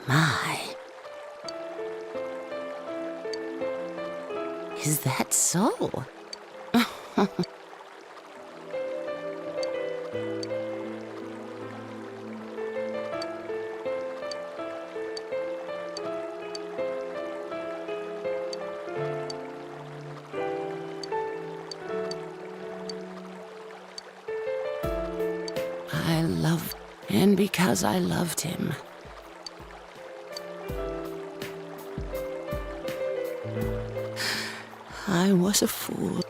My. Is that so? I loved, and because I loved him, I was a fool.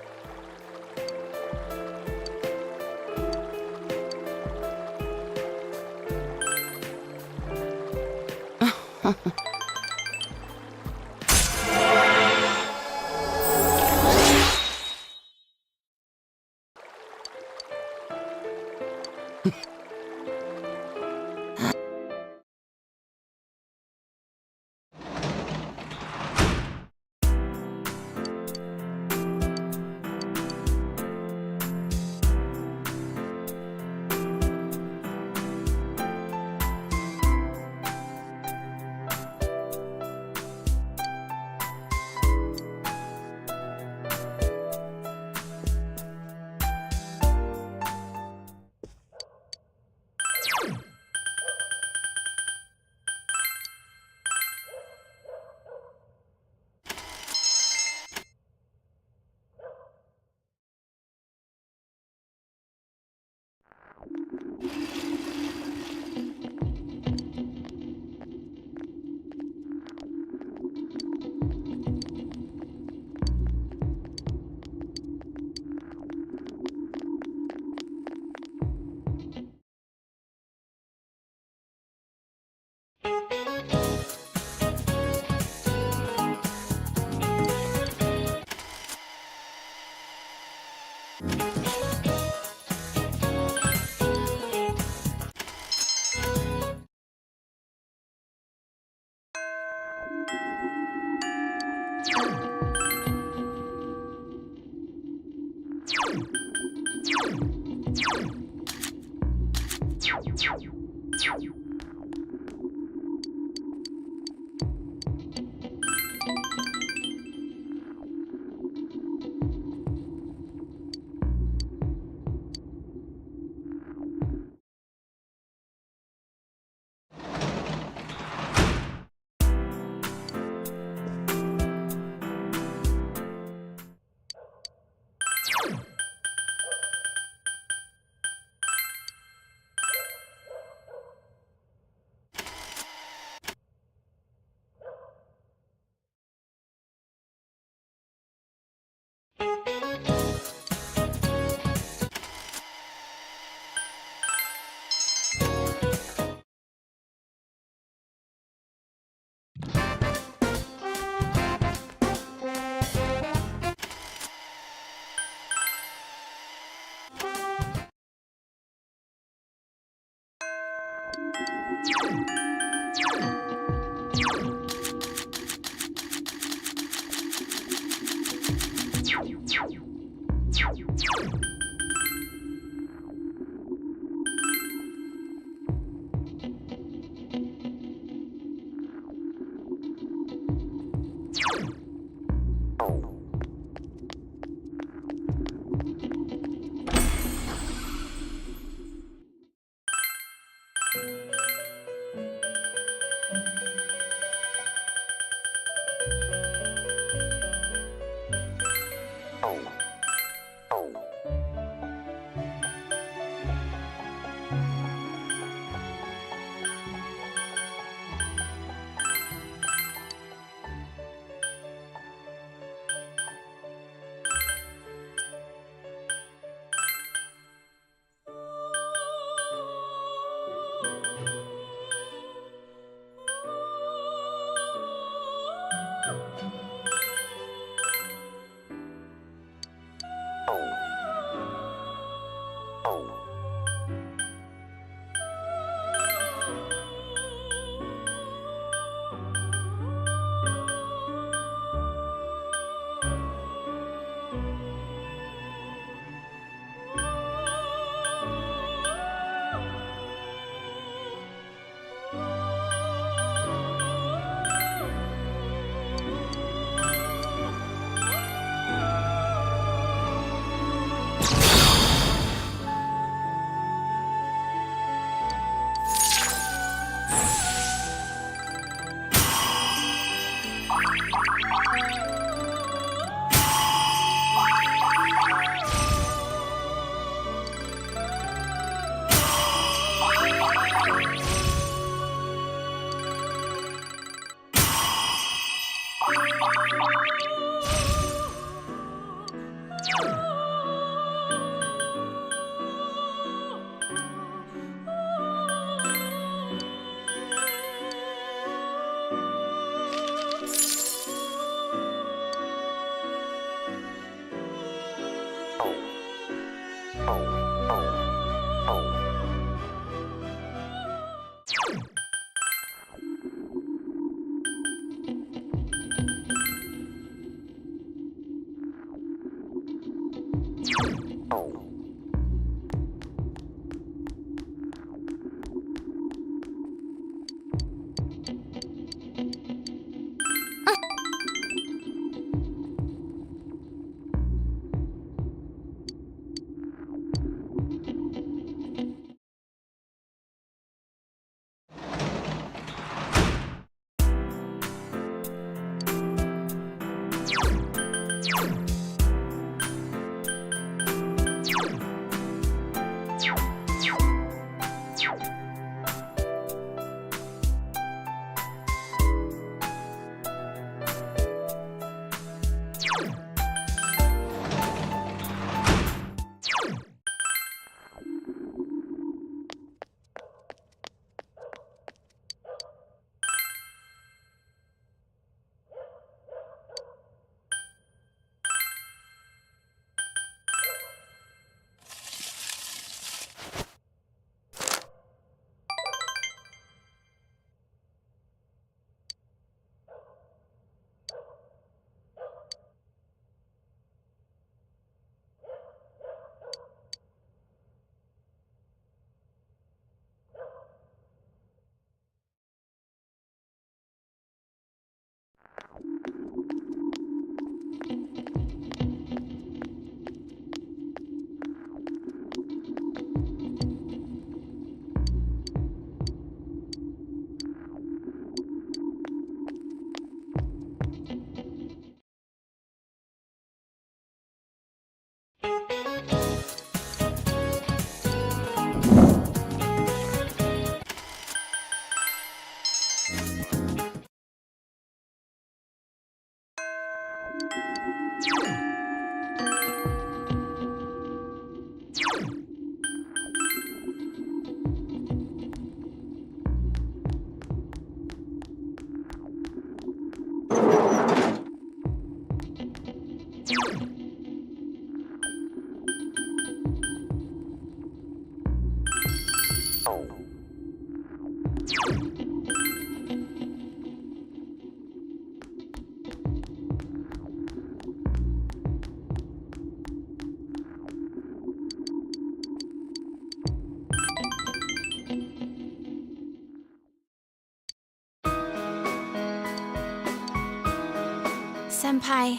Senpai,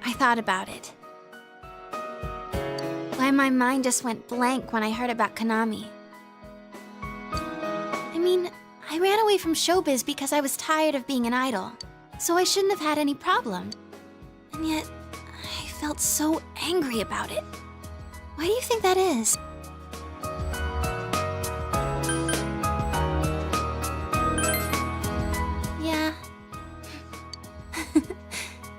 I thought about it. Why my mind just went blank when I heard about Konami. I mean, I ran away from showbiz because I was tired of being an idol, so I shouldn't have had any problem. And yet, I felt so angry about it. Why do you think that is? Yeah.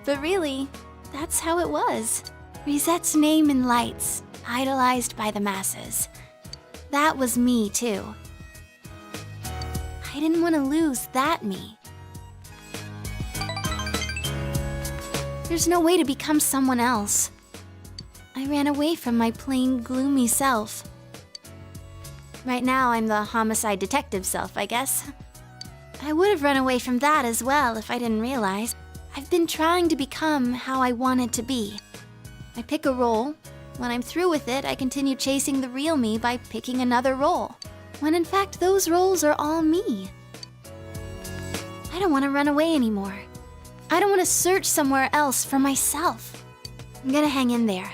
But really, that's how it was. Rizette's name in lights, idolized by the masses. That was me, too. I didn't want to lose that me. There's no way to become someone else. I ran away from my plain, gloomy self. Right now, I'm the homicide detective self, I guess. I would have run away from that as well if I didn't realize. I've been trying to become how I wanted to be. I pick a role. When I'm through with it, I continue chasing the real me by picking another role. When in fact, those roles are all me. I don't want to run away anymore. I don't want to search somewhere else for myself. I'm gonna hang in there,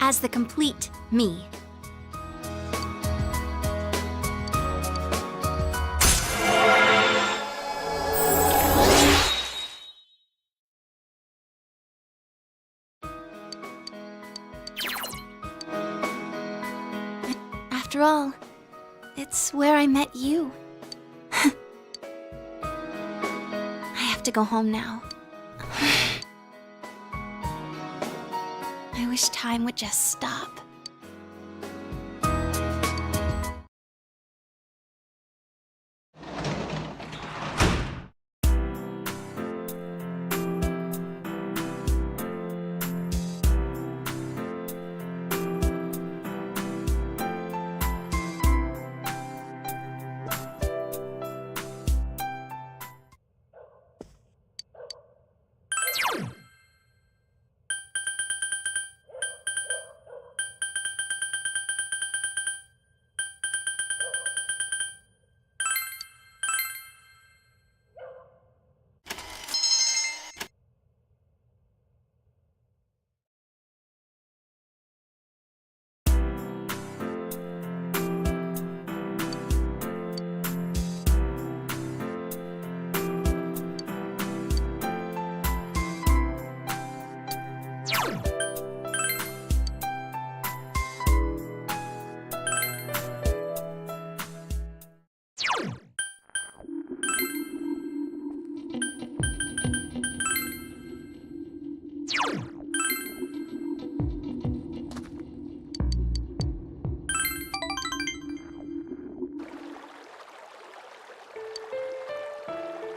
as the complete me. After all, it's where I met you. I have to go home now. I wish time would just stop.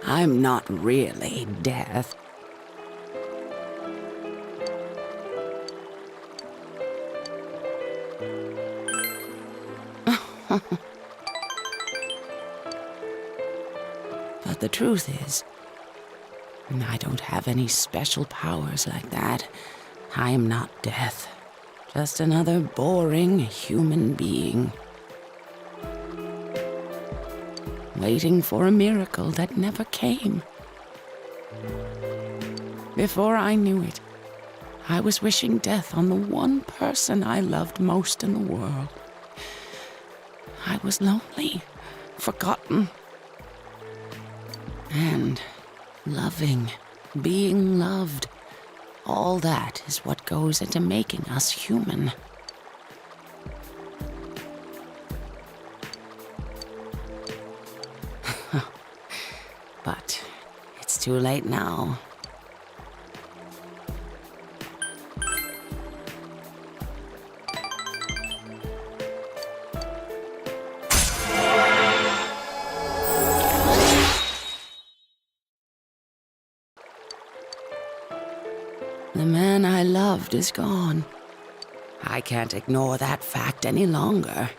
I'm not really death. But the truth is, I don't have any special powers like that. I am not death. Just another boring human being. Waiting for a miracle that never came. Before I knew it, I was wishing death on the one person I loved most in the world. I was lonely, forgotten, and loving, being loved. All that is what goes into making us human. But it's too late now. The man I loved is gone. I can't ignore that fact any longer.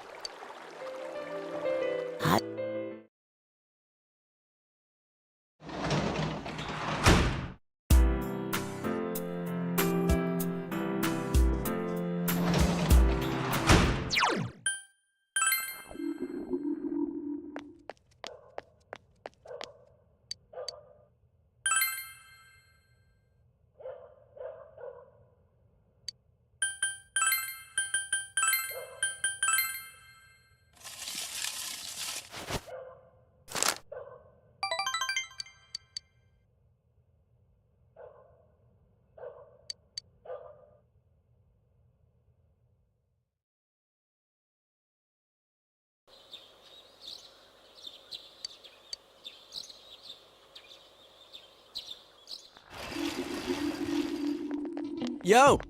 Yo!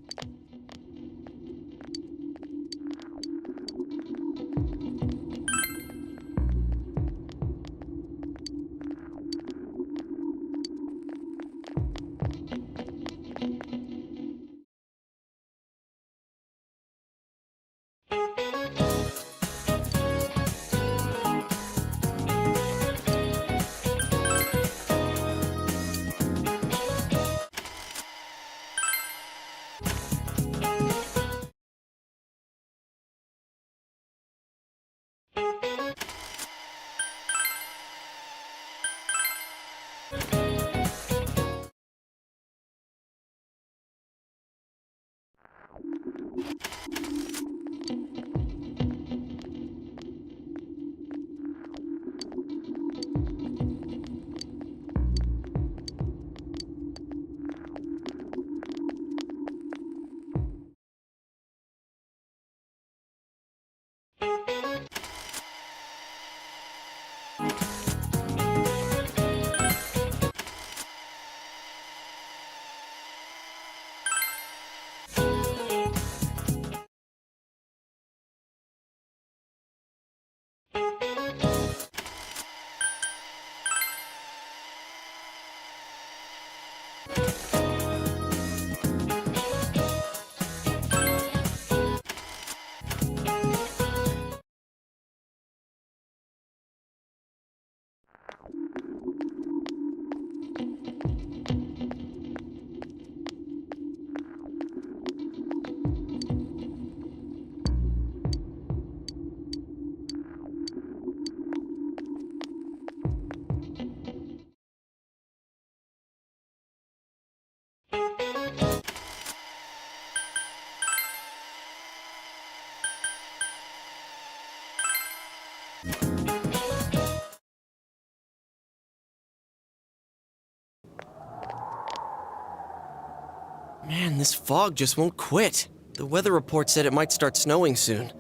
Man, this fog just won't quit. The weather report said it might start snowing soon.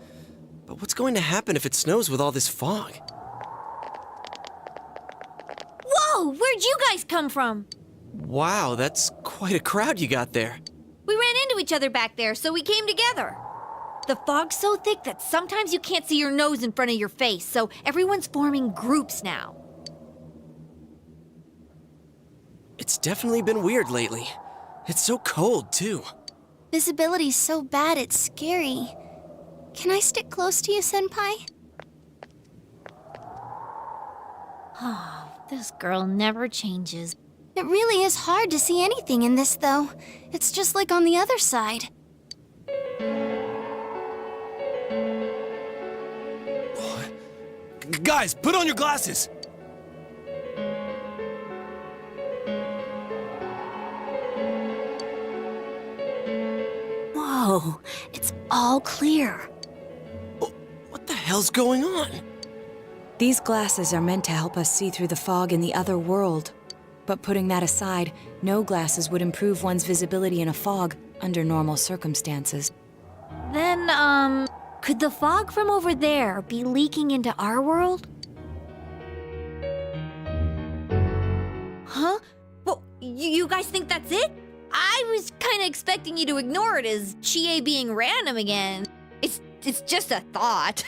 But what's going to happen if it snows with all this fog? Whoa! Where'd you guys come from? Wow, that's quite a crowd you got there. We ran into each other back there, so we came together. The fog's so thick that sometimes you can't see your nose in front of your face, so everyone's forming groups now. It's definitely been weird lately. It's so cold, too. Visibility's so bad it's scary. Can I stick close to you, Senpai? Oh, this girl never changes. It really is hard to see anything in this, though. It's just like on the other side. Guys, put on your glasses! Whoa, it's all clear. What the hell's going on? These glasses are meant to help us see through the fog in the other world. But putting that aside, no glasses would improve one's visibility in a fog under normal circumstances. Then, could the fog from over there be leaking into our world? Huh? Well, you guys think that's it? I was kind of expecting you to ignore it as Chie being random again. It's just a thought.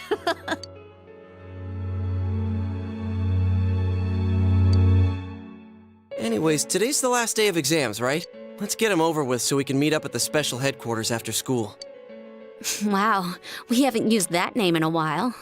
Anyways, today's the last day of exams, right? Let's get them over with so we can meet up at the special headquarters after school. Wow, we haven't used that name in a while.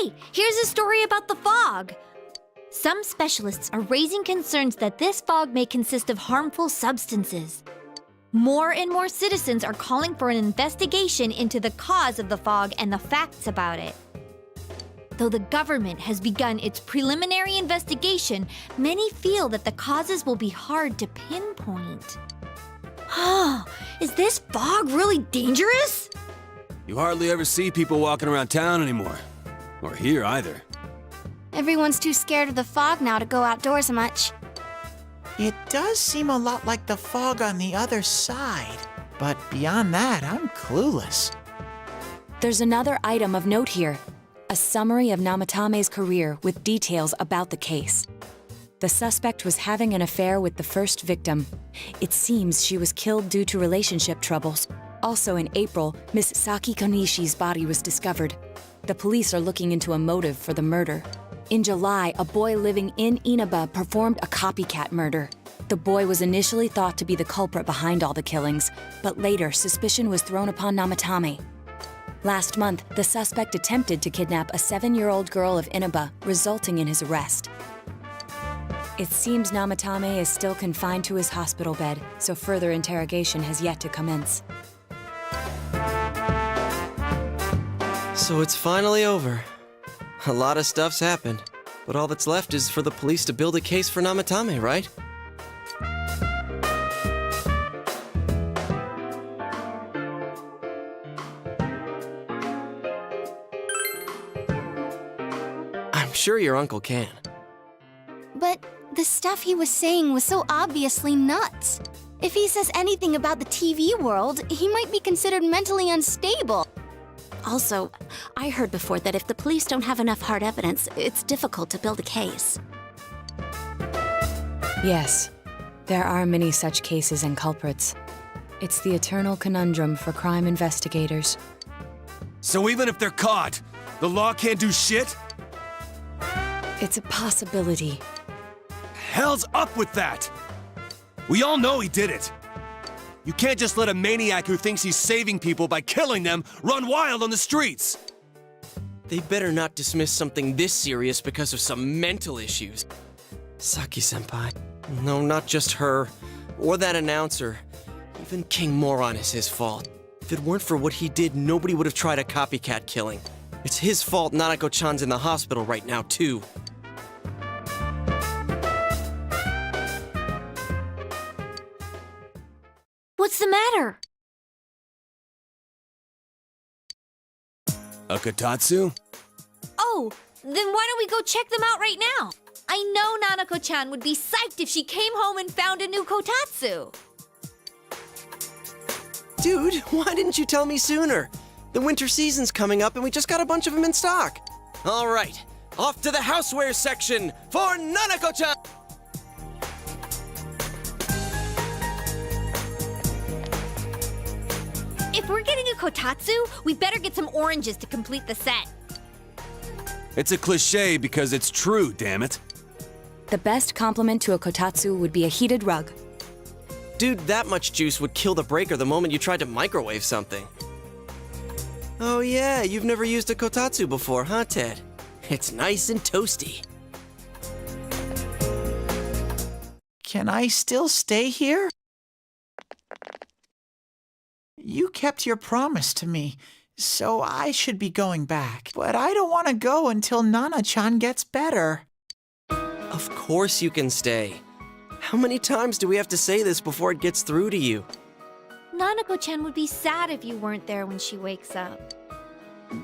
Hey, here's a story about the fog. Some specialists are raising concerns that this fog may consist of harmful substances. More and more citizens are calling for an investigation into the cause of the fog and the facts about it. Though the government has begun its preliminary investigation, many feel that the causes will be hard to pinpoint. Oh, is this fog really dangerous? You hardly ever see people walking around town anymore. Or here either. Everyone's too scared of the fog now to go outdoors much. It does seem a lot like the fog on the other side. But beyond that, I'm clueless. There's another item of note here. A summary of Namatame's career with details about the case. The suspect was having an affair with the first victim. It seems she was killed due to relationship troubles. Also in April, Miss Saki Konishi's body was discovered. The police are looking into a motive for the murder. In July, a boy living in Inaba performed a copycat murder. The boy was initially thought to be the culprit behind all the killings, but later suspicion was thrown upon Namatame. Last month, the suspect attempted to kidnap a 7-year-old girl of Inaba, resulting in his arrest. It seems Namatame is still confined to his hospital bed, so further interrogation has yet to commence. So it's finally over. A lot of stuff's happened, but all that's left is for the police to build a case for Namatame, right? I'm sure your uncle can. But the stuff he was saying was so obviously nuts. If he says anything about the TV world, he might be considered mentally unstable. Also, I heard before that if the police don't have enough hard evidence, it's difficult to build a case. Yes, there are many such cases and culprits. It's the eternal conundrum for crime investigators. So even if they're caught, the law can't do shit? It's a possibility. Hell's up with that! We all know he did it. You can't just let a maniac who thinks he's saving people by killing them run wild on the streets! They better not dismiss something this serious because of some mental issues. Saki-senpai. No, not just her. Or that announcer. Even King Moron is his fault. If it weren't for what he did, nobody would have tried a copycat killing. It's his fault Nanako-chan's in the hospital right now, too. What's the matter? A Kotatsu? Oh, then why don't we go check them out right now? I know Nanako-chan would be psyched if she came home and found a new Kotatsu. Dude, why didn't you tell me sooner? The winter season's coming up and we just got a bunch of them in stock. All right, off to the housewares section for Nanako-chan! If we're getting a Kotatsu, we better get some oranges to complete the set. It's a cliche because it's true, damn it. The best compliment to a kotatsu would be a heated rug. Dude, that much juice would kill the breaker the moment you tried to microwave something. Oh yeah, you've never used a kotatsu before, huh, Ted? It's nice and toasty. Can I still stay here? You kept your promise to me, so I should be going back. But I don't want to go until Nana-chan gets better. Of course you can stay. How many times do we have to say this before it gets through to you? Nanako-chan would be sad if you weren't there when she wakes up.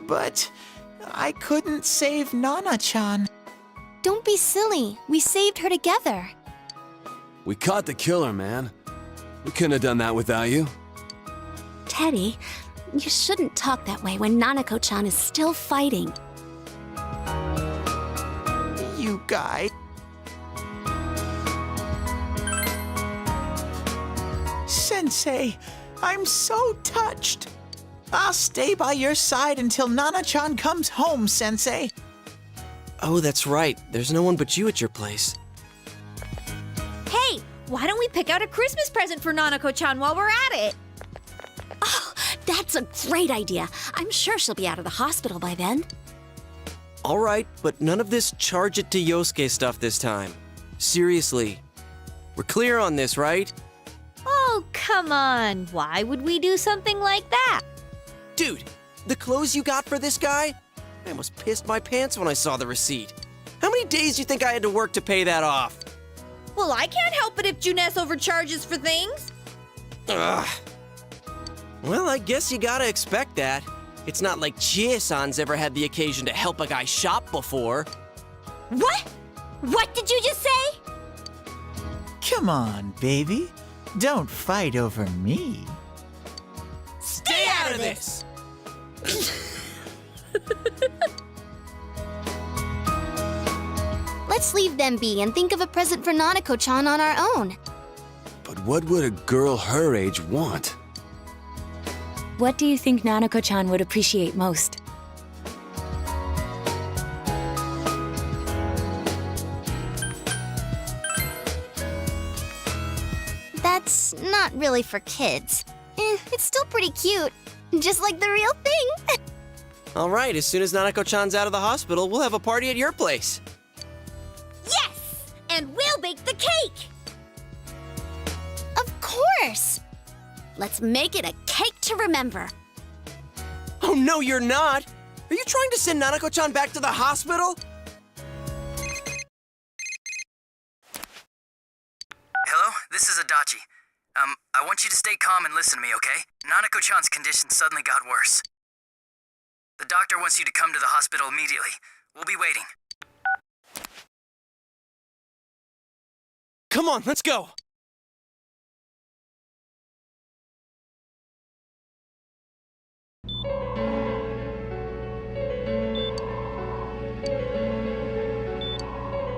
But I couldn't save Nana-chan. Don't be silly. We saved her together. We caught the killer, man. We couldn't have done that without you. Teddy, you shouldn't talk that way when Nanako-chan is still fighting. You guys. Sensei, I'm so touched. I'll stay by your side until Nana-chan comes home, Sensei. Oh, that's right. There's no one but you at your place. Hey, why don't we pick out a Christmas present for Nanako-chan while we're at it? Oh, that's a great idea. I'm sure she'll be out of the hospital by then. All right, but none of this charge it to Yosuke stuff this time. Seriously. We're clear on this, right? Oh, come on. Why would we do something like that? Dude, the clothes you got for this guy? I almost pissed my pants when I saw the receipt. How many days do you think I had to work to pay that off? Well, I can't help it if Juness overcharges for things. Ugh. Well, I guess you gotta expect that. It's not like Chie-san's ever had the occasion to help a guy shop before. What? What did you just say? Come on, baby. Don't fight over me. Stay out of this! Let's leave them be and think of a present for Nanako-chan on our own. But what would a girl her age want? What do you think Nanako-chan would appreciate most? That's not really for kids. It's still pretty cute. Just like the real thing. All right, as soon as Nanako-chan's out of the hospital, we'll have a party at your place. Yes! And we'll bake the cake! Of course. Let's make it a cake to remember. Oh, no, you're not! Are you trying to send Nanako-chan back to the hospital? Hello, this is Adachi. I want you to stay calm and listen to me, okay? Nanako-chan's condition suddenly got worse. The doctor wants you to come to the hospital immediately. We'll be waiting. Come on, let's go!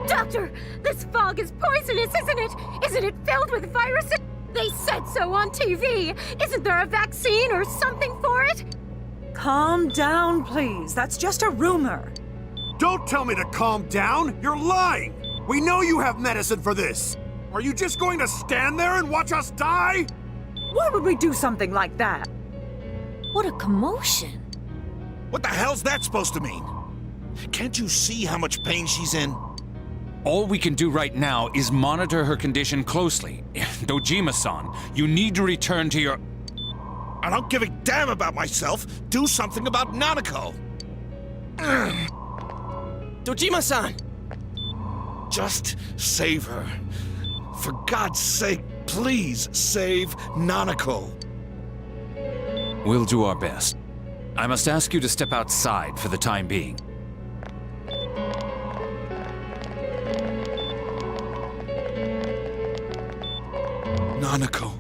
Doctor, this fog is poisonous, isn't it? Isn't it filled with viruses? They said so on TV. Isn't there a vaccine or something for it? Calm down, please. That's just a rumor. Don't tell me to calm down! You're lying! We know you have medicine for this! Are you just going to stand there and watch us die? Why would we do something like that? What a commotion. What the hell's that supposed to mean? Can't you see how much pain she's in? All we can do right now is monitor her condition closely. Dojima-san, you need to return to your... I don't give a damn about myself. Do something about Nanako. Dojima-san! Just save her. For God's sake, Please save Nanako. We'll do our best. I must ask you to step outside for the time being. Nanako.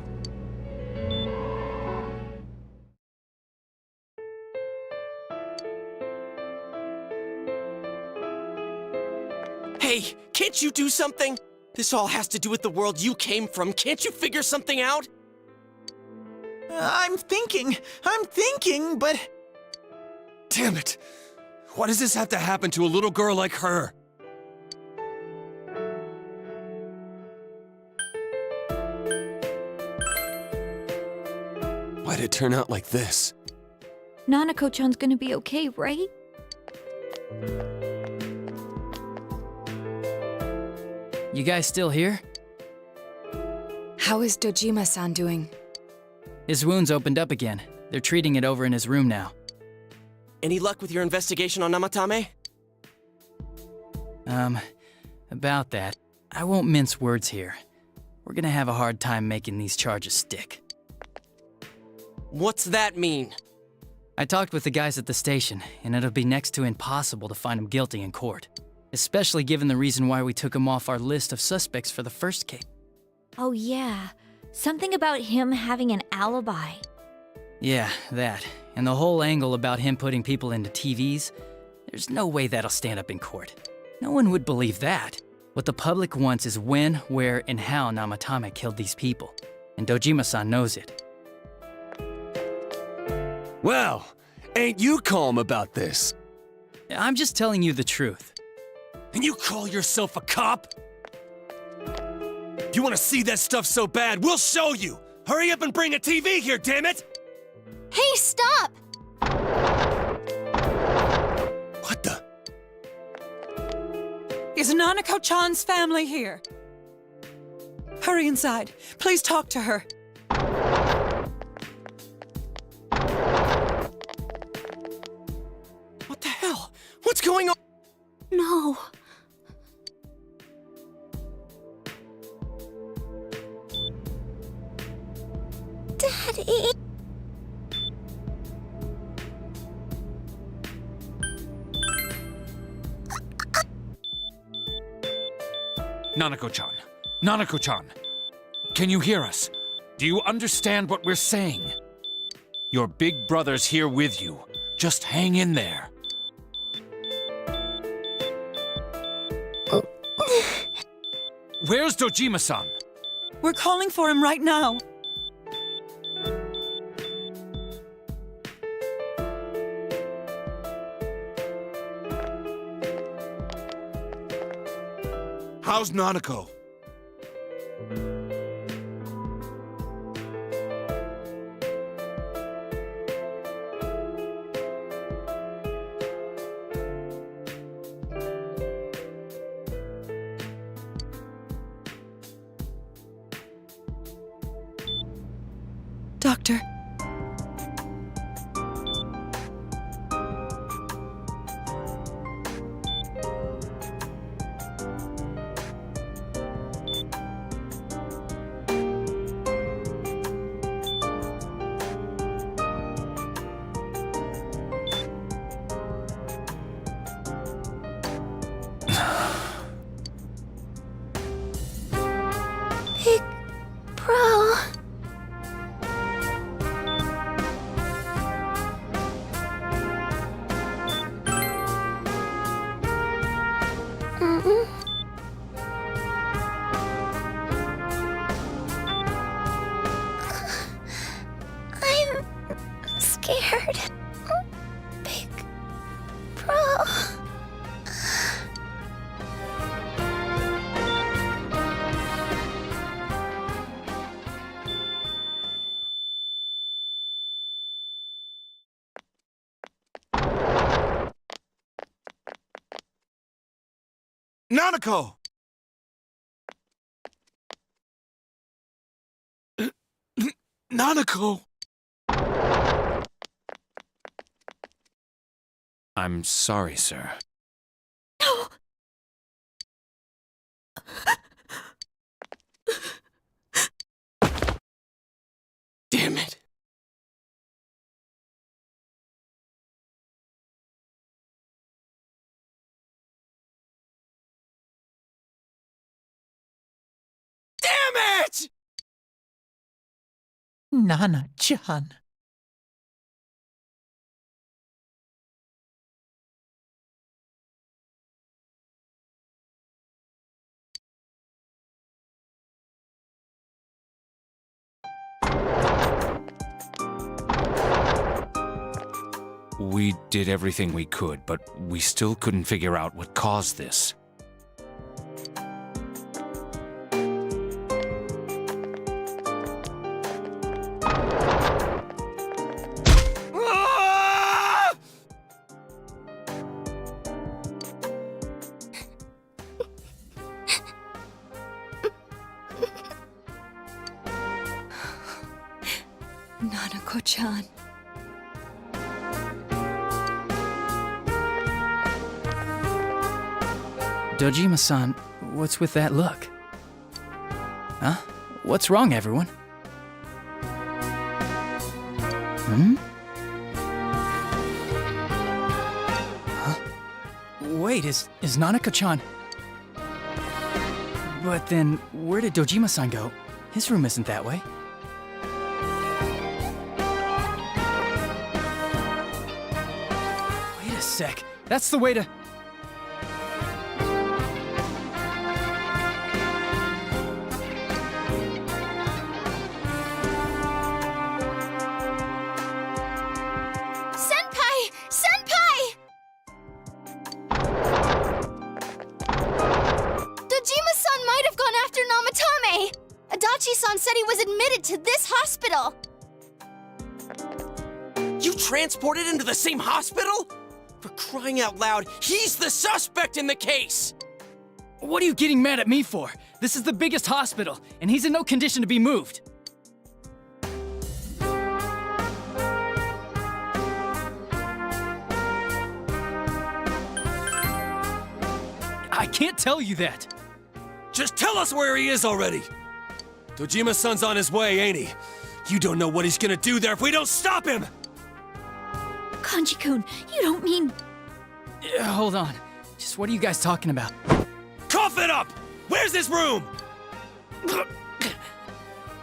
Hey, can't you do something? This all has to do with the world you came from. Can't you figure something out? I'm thinking, but... Damn it! Why does this have to happen to a little girl like her? Why'd it turn out like this? Nanako-chan's gonna be okay, right? You guys still here? How is Dojima-san doing? His wound's opened up again. They're treating it over in his room now. Any luck with your investigation on Namatame? About that, I won't mince words here. We're gonna have a hard time making these charges stick. What's that mean? I talked with the guys at the station, and it'll be next to impossible to find him guilty in court. Especially given the reason why we took him off our list of suspects for the first case. Oh yeah, something about him having an alibi. Yeah, that. And the whole angle about him putting people into TVs, there's no way that'll stand up in court. No one would believe that. What the public wants is when, where, and how Namatame killed these people. And Dojima-san knows it. Well, ain't you calm about this? I'm just telling you the truth. And you call yourself a cop? You want to see that stuff so bad, we'll show you! Hurry up and bring a TV here, damn it! Hey, stop! What the? Is Nanako-chan's family here? Hurry inside. Please talk to her. What the hell? What's going on? No. Daddy... Nanako-chan. Nanako-chan. Can you hear us? Do you understand what we're saying? Your big brother's here with you. Just hang in there. Where's Dojima-san? We're calling for him right now. How's Nanako? Doctor. Big Bro... I'm scared. Big Bro... Nanako! Nanako! I'm sorry, sir. Damn it! Nana-chan. We did everything we could, but we still couldn't figure out what caused this. Nanako-chan. Dojima-san, what's with that look? Huh? What's wrong, everyone? Huh? Wait, is Nanako-chan... But then, where did Dojima-san go? His room isn't that way. Wait a sec. That's the way to... Senpai! Senpai! Dojima-san might have gone after Namatame! Adachi-san said he was admitted to this hospital! You transported him to the same hospital? For crying out loud, he's the suspect in the case! What are you getting mad at me for? This is the biggest hospital, and he's in no condition to be moved. I can't tell you that. Just tell us where he is already! Dojima-san's on his way, ain't he? You don't know what he's gonna do there if we don't stop him! Kanji-kun, you don't mean... Hold on. Just what are you guys talking about? Cough it up! Where's his room?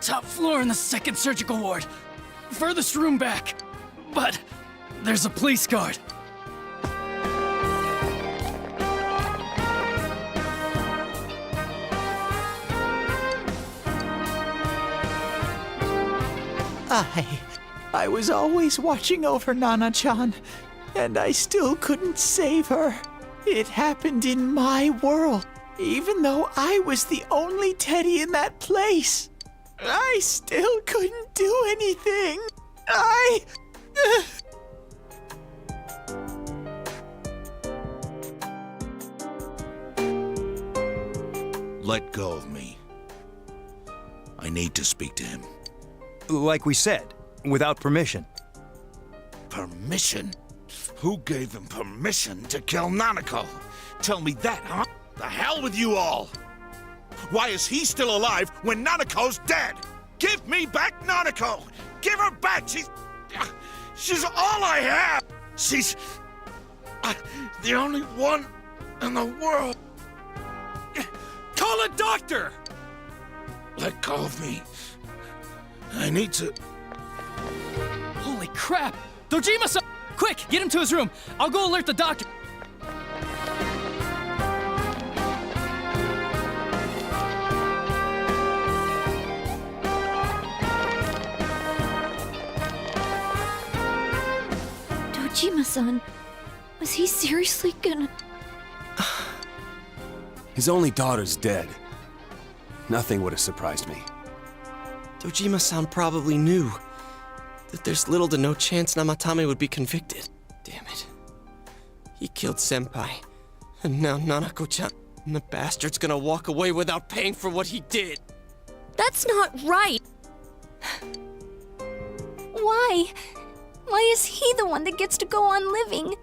Top floor in the second surgical ward. Furthest room back. But there's a police guard. I was always watching over Nana-chan, and I still couldn't save her. It happened in my world, even though I was the only teddy in that place. I still couldn't do anything. Let go of me. I need to speak to him. Like we said, without permission. Permission? Who gave him permission to kill Nanako? Tell me that, huh? The hell with you all! Why is he still alive when Nanako's dead? Give me back Nanako! Give her back! She's all I have! She's... the only one in the world. Call a doctor! Let go of me. I need to... Holy crap! Dojima-san! Quick, get him to his room. I'll go alert the doctor. Dojima-san, was he seriously gonna... His only daughter's dead. Nothing would have surprised me. Dojima-san probably knew that there's little to no chance Namatame would be convicted. Damn it. He killed Senpai, and now Nanako-chan, and the bastard's gonna walk away without paying for what he did. That's not right! Why? Why is he the one that gets to go on living?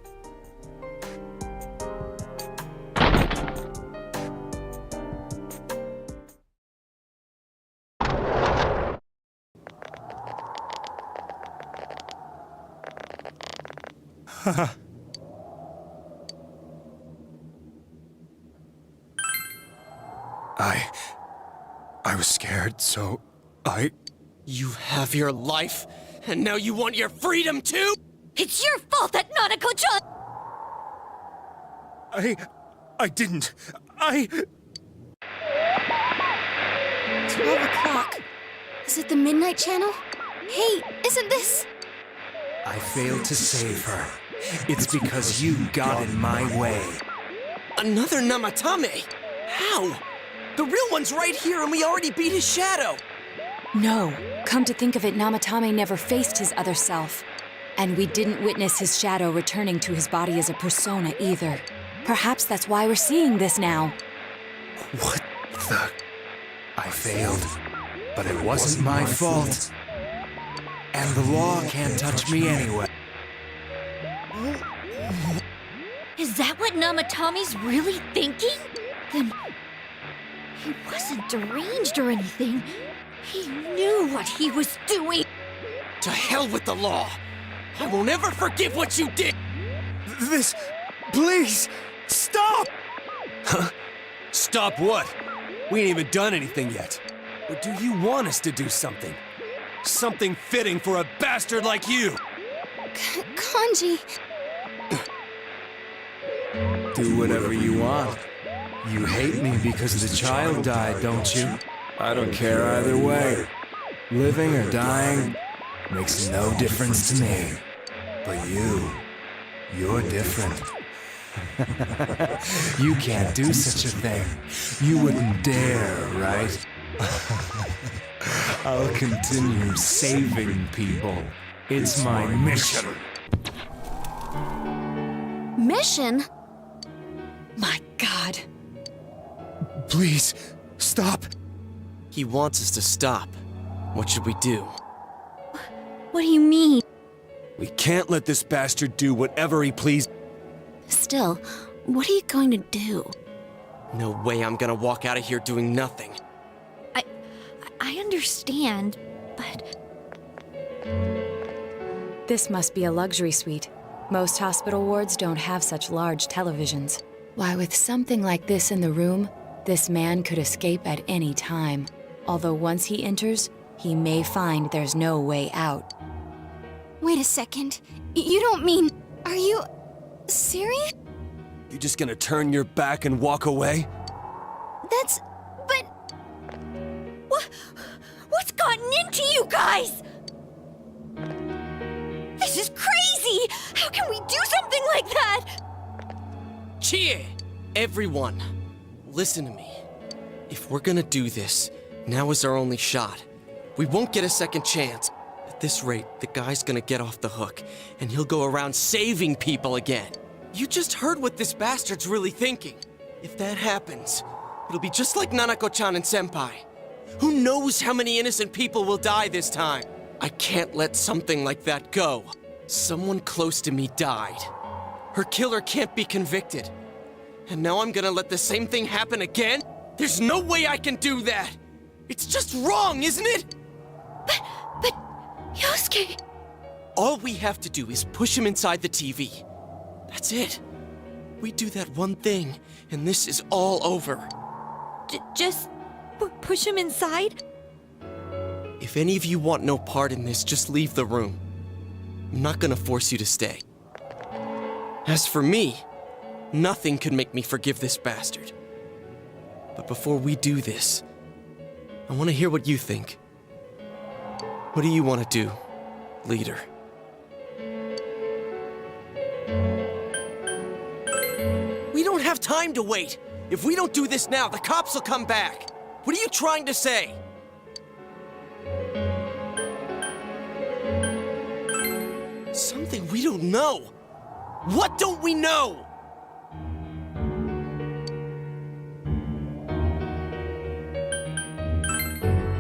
I was scared, so I... You have your life, and now you want your freedom too? It's your fault that Nanako-chan... I didn't. 12 o'clock. Is it the Midnight Channel? Hey, isn't this... I failed to save her. It's because you got in my way. Another Namatame? How? The real one's right here and we already beat his shadow! No. Come to think of it, Namatame never faced his other self. And we didn't witness his shadow returning to his body as a persona either. Perhaps that's why we're seeing this now. What the... I failed, but it wasn't my fault. And the law can't touch me anyway. Is that what Namatame's really thinking? Then... he wasn't deranged or anything. He knew what he was doing. To hell with the law! I won't ever forgive what you did! This... Please! Stop! Huh? Stop what? We ain't even done anything yet. Or do you want us to do something? Something fitting for a bastard like you! Kanji... Do whatever you want. You hate me because the child died, don't you? I don't care either way. Living or dying makes no difference to me. But you're different. You can't do such a thing. You wouldn't dare, right? I'll continue saving people. It's my mission. Mission? My God. Please, stop. He wants us to stop. What should we do? What do you mean? We can't let this bastard do whatever he pleases. Still, what are you going to do? No way I'm gonna walk out of here doing nothing. I understand, but... This must be a luxury suite. Most hospital wards don't have such large televisions. Why, with something like this in the room, this man could escape at any time. Although once he enters, he may find there's no way out. Wait a second. You don't mean... Are you... serious? You just gonna turn your back and walk away? That's... but... What's gotten into you guys? This is crazy! How can we do something like that? Chie! Everyone, listen to me. If we're gonna do this, now is our only shot. We won't get a second chance. At this rate, the guy's gonna get off the hook, and he'll go around saving people again. You just heard what this bastard's really thinking. If that happens, it'll be just like Nanako-chan and Senpai. Who knows how many innocent people will die this time? I can't let something like that go. Someone close to me died. Her killer can't be convicted. And now I'm gonna let the same thing happen again? There's no way I can do that! It's just wrong, isn't it? But... Yosuke... All we have to do is push him inside the TV. That's it. We do that one thing, and this is all over. Just... push him inside? If any of you want no part in this, just leave the room. I'm not gonna force you to stay. As for me, nothing could make me forgive this bastard. But before we do this, I want to hear what you think. What do you want to do, leader? We don't have time to wait. If we don't do this now, the cops will come back. What are you trying to say? Something we don't know. What don't we know?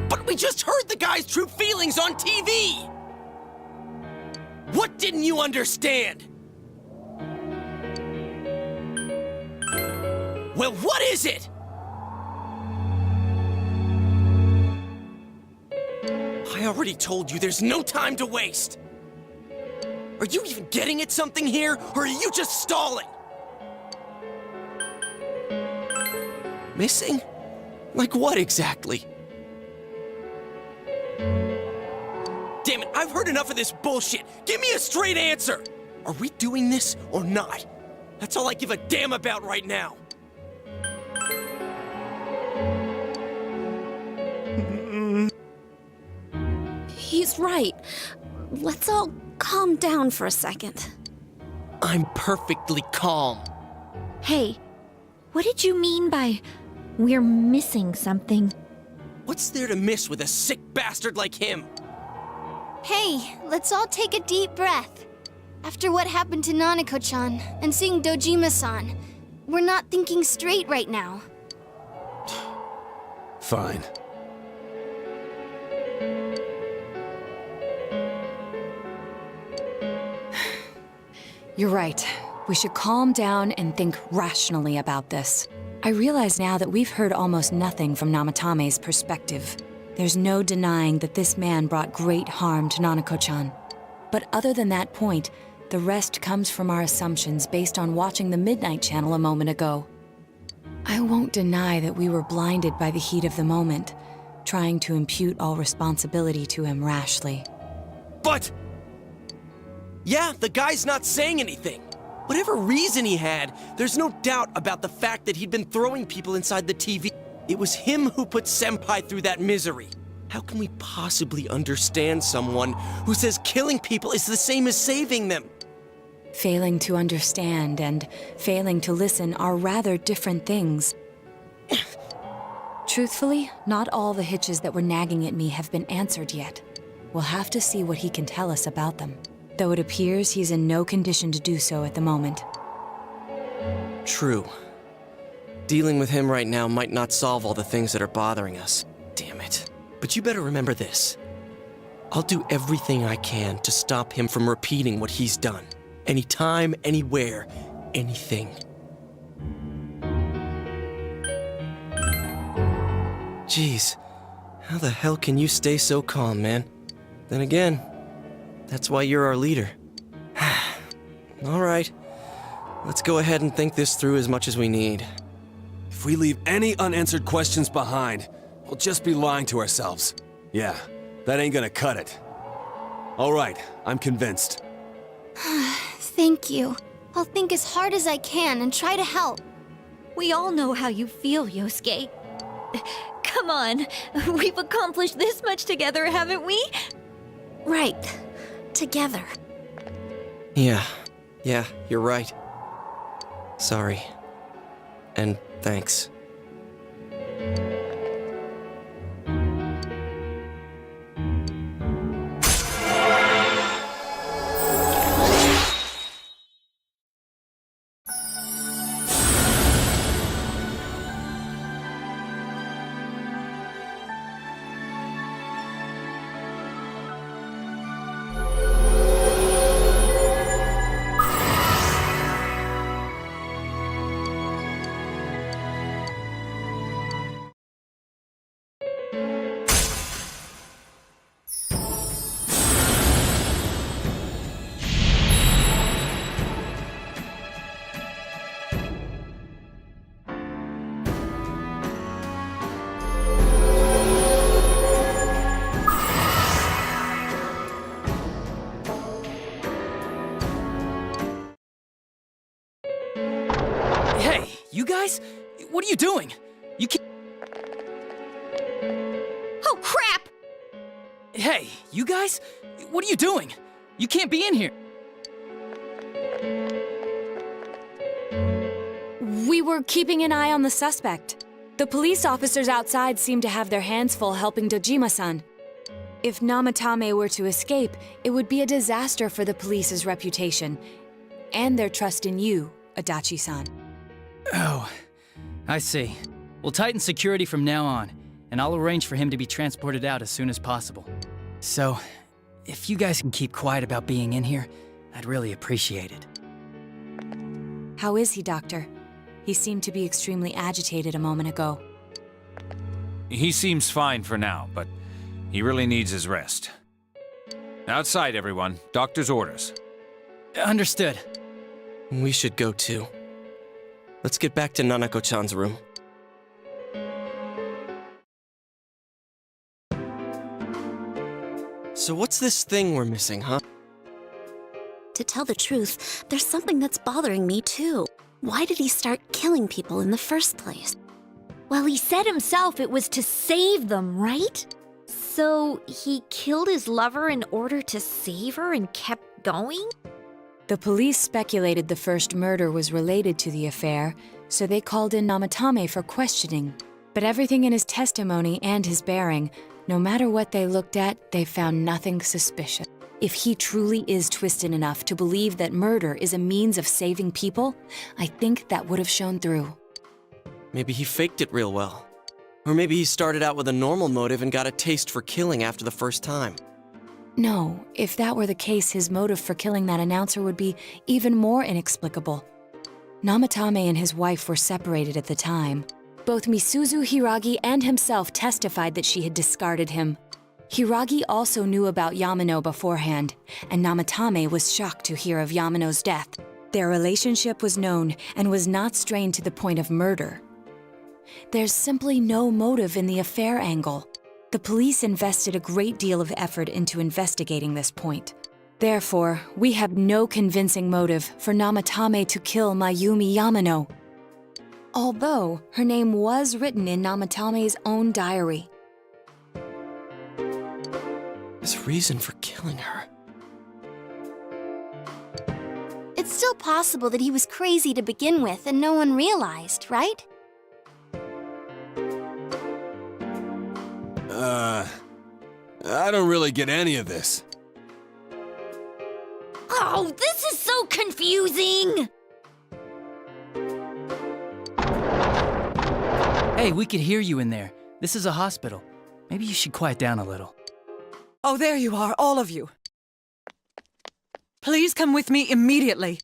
But we just heard the guy's true feelings on TV! What didn't you understand? Well, what is it? I already told you there's no time to waste. Are you even getting at something here, or are you just stalling? Missing? Like what exactly? heard enough of this bullshit. Give me a straight answer. Are we doing this or not? That's all I give a damn about right now. He's right. Let's all calm down for a second. I'm perfectly calm. Hey, what did you mean by we're missing something? What's there to miss with a sick bastard like him? Hey, let's all take a deep breath. After what happened to Nanako-chan and seeing Dojima-san, we're not thinking straight right now. Fine. You're right. We should calm down and think rationally about this. I realize now that we've heard almost nothing from Namatame's perspective. There's no denying that this man brought great harm to Nanako-chan. But other than that point, the rest comes from our assumptions based on watching the Midnight Channel a moment ago. I won't deny that we were blinded by the heat of the moment, trying to impute all responsibility to him rashly. But... yeah, the guy's not saying anything. Whatever reason he had, there's no doubt about the fact that he'd been throwing people inside the TV. It was him who put Senpai through that misery. How can we possibly understand someone who says killing people is the same as saving them? Failing to understand and failing to listen are rather different things. Truthfully, not all the hitches that were nagging at me have been answered yet. We'll have to see what he can tell us about them, though it appears he's in no condition to do so at the moment. True. Dealing with him right now might not solve all the things that are bothering us. Damn it. But you better remember this. I'll do everything I can to stop him from repeating what he's done. Anytime, anywhere, anything. Jeez, how the hell can you stay so calm, man? Then again, that's why you're our leader. All right, let's go ahead and think this through as much as we need. If we leave any unanswered questions behind, we'll just be lying to ourselves. Yeah, that ain't gonna cut it. All right, I'm convinced. Thank you. I'll think as hard as I can and try to help. We all know how you feel, Yosuke. Come on, we've accomplished this much together, haven't we? Right. Together. Yeah, you're right. Sorry. And thanks. You guys? What are you doing? You can't... Oh, crap! Hey, you guys? What are you doing? You can't be in here. We were keeping an eye on the suspect. The police officers outside seem to have their hands full helping Dojima-san. If Namatame were to escape, it would be a disaster for the police's reputation and their trust in you, Adachi-san. Oh, I see. We'll tighten security from now on, and I'll arrange for him to be transported out as soon as possible. So, if you guys can keep quiet about being in here, I'd really appreciate it. How is he, Doctor? He seemed to be extremely agitated a moment ago. He seems fine for now, but he really needs his rest. Outside, everyone. Doctor's orders. Understood. We should go too. Let's get back to Nanako-chan's room. So So what's this thing we're missing, huh? To tell the truth, there's something that's bothering me too. Why did he start killing people in the first place? Well, he said himself it was to save them, right? So he killed his lover in order to save her and kept going? The police speculated the first murder was related to the affair, so they called in Namatame for questioning. But everything in his testimony and his bearing, no matter what they looked at, they found nothing suspicious. If he truly is twisted enough to believe that murder is a means of saving people, I think that would have shown through. Maybe he faked it real well. Or maybe he started out with a normal motive and got a taste for killing after the first time. No, if that were the case, his motive for killing that announcer would be even more inexplicable. Namatame and his wife were separated at the time. Both Misuzu Hiragi and himself testified that she had discarded him. Hiragi also knew about Yamano beforehand, and Namatame was shocked to hear of Yamano's death. Their relationship was known and was not strained to the point of murder. There's simply no motive in the affair angle. The police invested a great deal of effort into investigating this point. Therefore, we have no convincing motive for Namatame to kill Mayumi Yamano. Although her name was written in Namatame's own diary. His reason for killing her. It's still possible that he was crazy to begin with and no one realized, right? I don't really get any of this. Oh, this is so confusing! Hey, we could hear you in there. This is a hospital. Maybe you should quiet down a little. Oh, there you are, all of you. Please come with me immediately.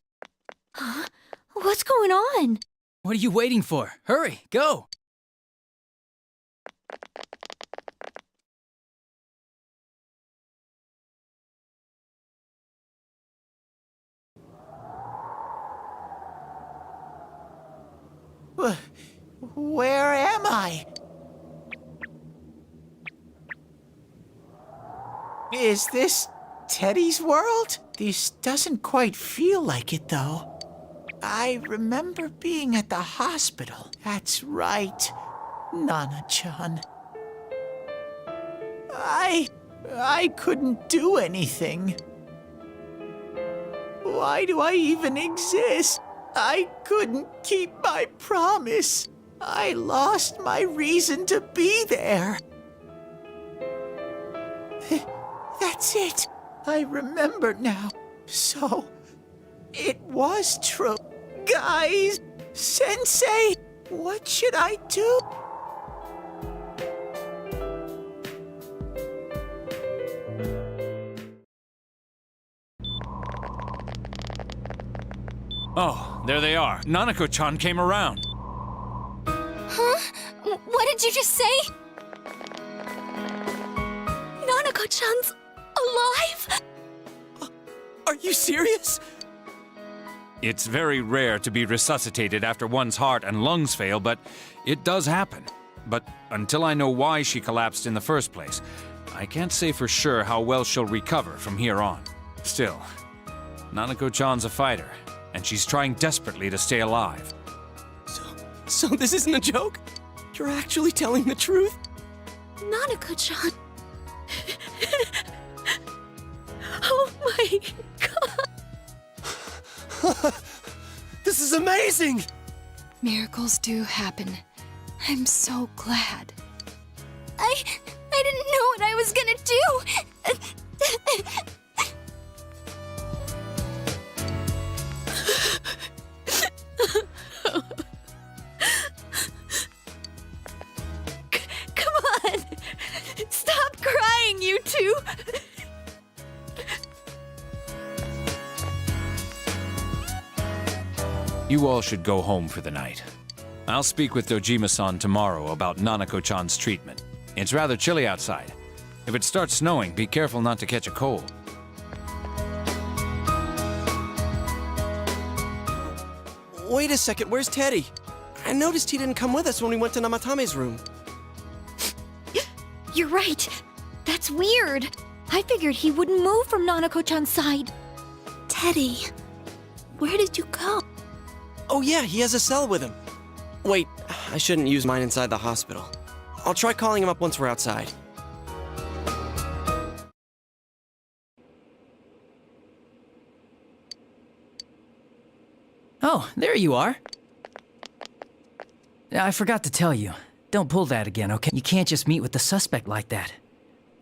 Huh? What's going on? What are you waiting for? Hurry, go! Where am I? Is this Teddy's world? This doesn't quite feel like it, though. I remember being at the hospital. That's right, Nana-chan. I couldn't do anything. Why do I even exist? I couldn't keep my promise. I lost my reason to be there. That's it. I remember now. So, it was true. Guys, Sensei, what should I do? Oh, there they are. Nanako-chan came around. Huh? What did you just say? Nanako-chan's alive? Are you serious? It's very rare to be resuscitated after one's heart and lungs fail, but it does happen. But until I know why she collapsed in the first place, I can't say for sure how well she'll recover from here on. Still, Nanako-chan's a fighter, and she's trying desperately to stay alive. So this isn't a joke? You're actually telling the truth? Nanako-chan. Oh my god. This is amazing! Miracles do happen. I'm so glad. I didn't know what I was gonna do. Come on! Stop crying, you two! You all should go home for the night. I'll speak with Dojima-san tomorrow about Nanako-chan's treatment. It's rather chilly outside. If it starts snowing, be careful not to catch a cold. Wait a second, where's Teddy? I noticed he didn't come with us when we went to Namatame's room. You're right. That's weird. I figured he wouldn't move from Nanako-chan's side. Teddy, where did you go? Oh yeah, he has a cell with him. Wait, I shouldn't use mine inside the hospital. I'll try calling him up once we're outside. Oh, there you are. I forgot to tell you. Don't pull that again, okay? You can't just meet with the suspect like that.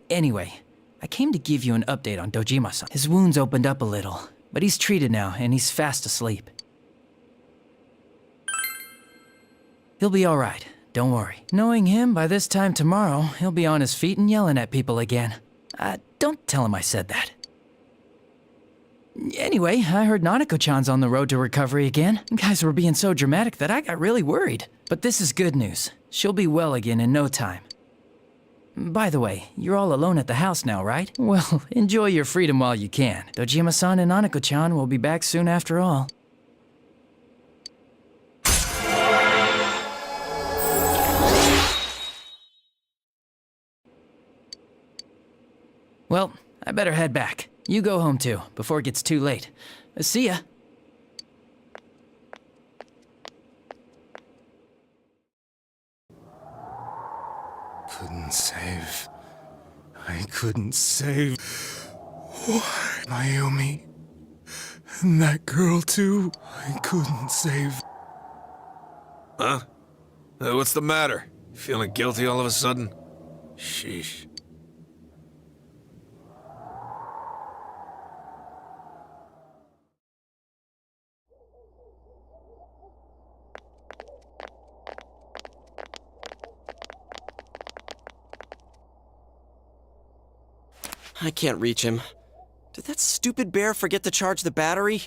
Anyway, I came to give you an update on Dojima-san. His wounds opened up a little, but he's treated now and he's fast asleep. He'll be all right, don't worry. Knowing him, by this time tomorrow, he'll be on his feet and yelling at people again. Don't tell him I said that. Anyway, I heard Nanako-chan's on the road to recovery again. You guys were being so dramatic that I got really worried. But this is good news. She'll be well again in no time. By the way, you're all alone at the house now, right? Well, enjoy your freedom while you can. Dojima-san and Nanako-chan will be back soon after all. Well, I better head back. You go home too, before it gets too late. See ya. Couldn't save. I couldn't save. Why? Mayumi. And that girl too. I couldn't save. Huh? What's the matter? Feeling guilty all of a sudden? Sheesh. I can't reach him. Did that stupid bear forget to charge the battery?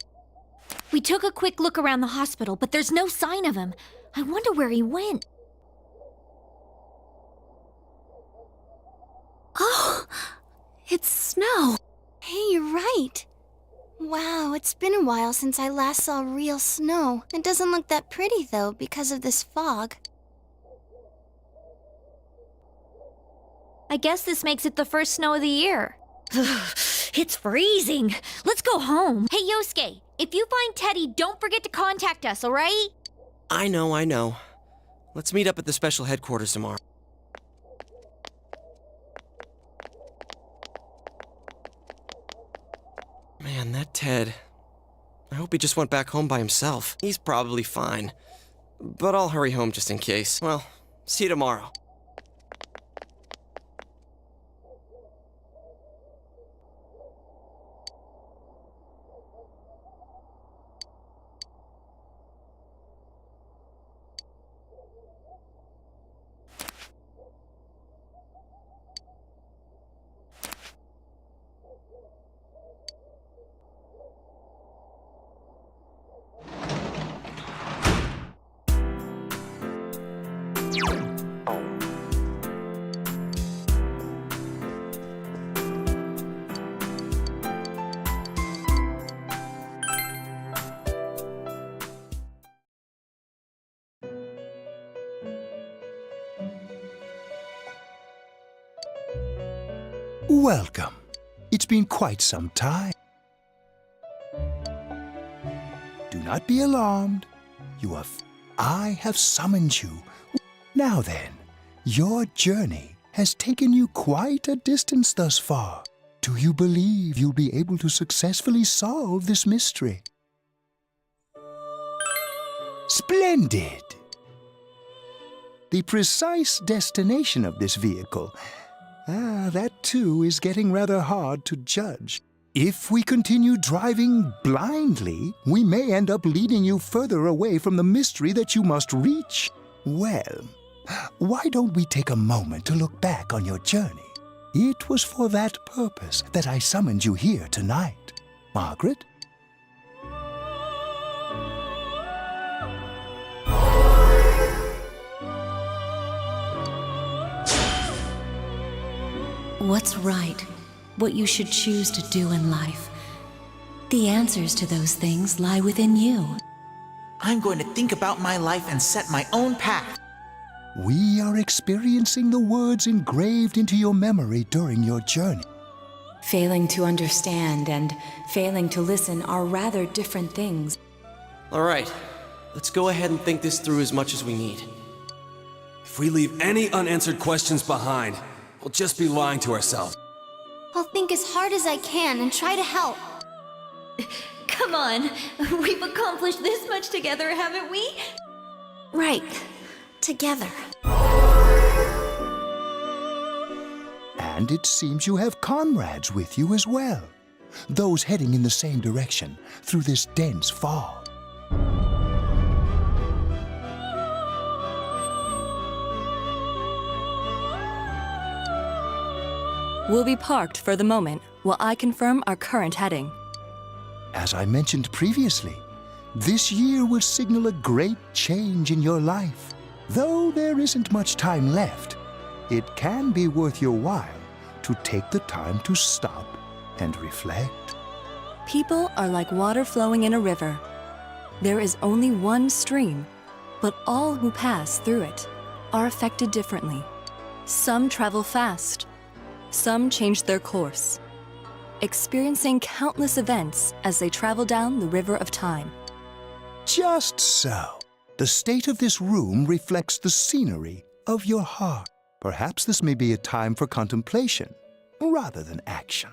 We took a quick look around the hospital, but there's no sign of him. I wonder where he went. Oh, it's snow. Hey, you're right. Wow, it's been a while since I last saw real snow. It doesn't look that pretty, though, because of this fog. I guess this makes it the first snow of the year. It's freezing. Let's go home. Hey, Yosuke, if you find Teddy, don't forget to contact us, all right? I know. Let's meet up at the special headquarters tomorrow. Man, that Ted. I hope he just went back home by himself. He's probably fine. But I'll hurry home just in case. Well, see you tomorrow. Welcome. It's been quite some time. Do not be alarmed. I have summoned you. Now then, your journey has taken you quite a distance thus far. Do you believe you'll be able to successfully solve this mystery? Splendid! The precise destination of this vehicle, that too is getting rather hard to judge. If we continue driving blindly, we may end up leading you further away from the mystery that you must reach. Well, why don't we take a moment to look back on your journey? It was for that purpose that I summoned you here tonight. Margaret? What's right? What you should choose to do in life? The answers to those things lie within you. I'm going to think about my life and set my own path. We are experiencing the words engraved into your memory during your journey. Failing to understand and failing to listen are rather different things. All right, let's go ahead and think this through as much as we need. If we leave any unanswered questions behind, we'll just be lying to ourselves. I'll think as hard as I can and try to help. Come on, we've accomplished this much together, haven't we? Right. Together. And it seems you have comrades with you as well. Those heading in the same direction through this dense fog. We'll be parked for the moment while I confirm our current heading. As I mentioned previously, this year will signal a great change in your life. Though there isn't much time left, it can be worth your while to take the time to stop and reflect. People are like water flowing in a river. There is only one stream, but all who pass through it are affected differently. Some travel fast, some change their course, experiencing countless events as they travel down the river of time. Just so. The state of this room reflects the scenery of your heart. Perhaps this may be a time for contemplation rather than action.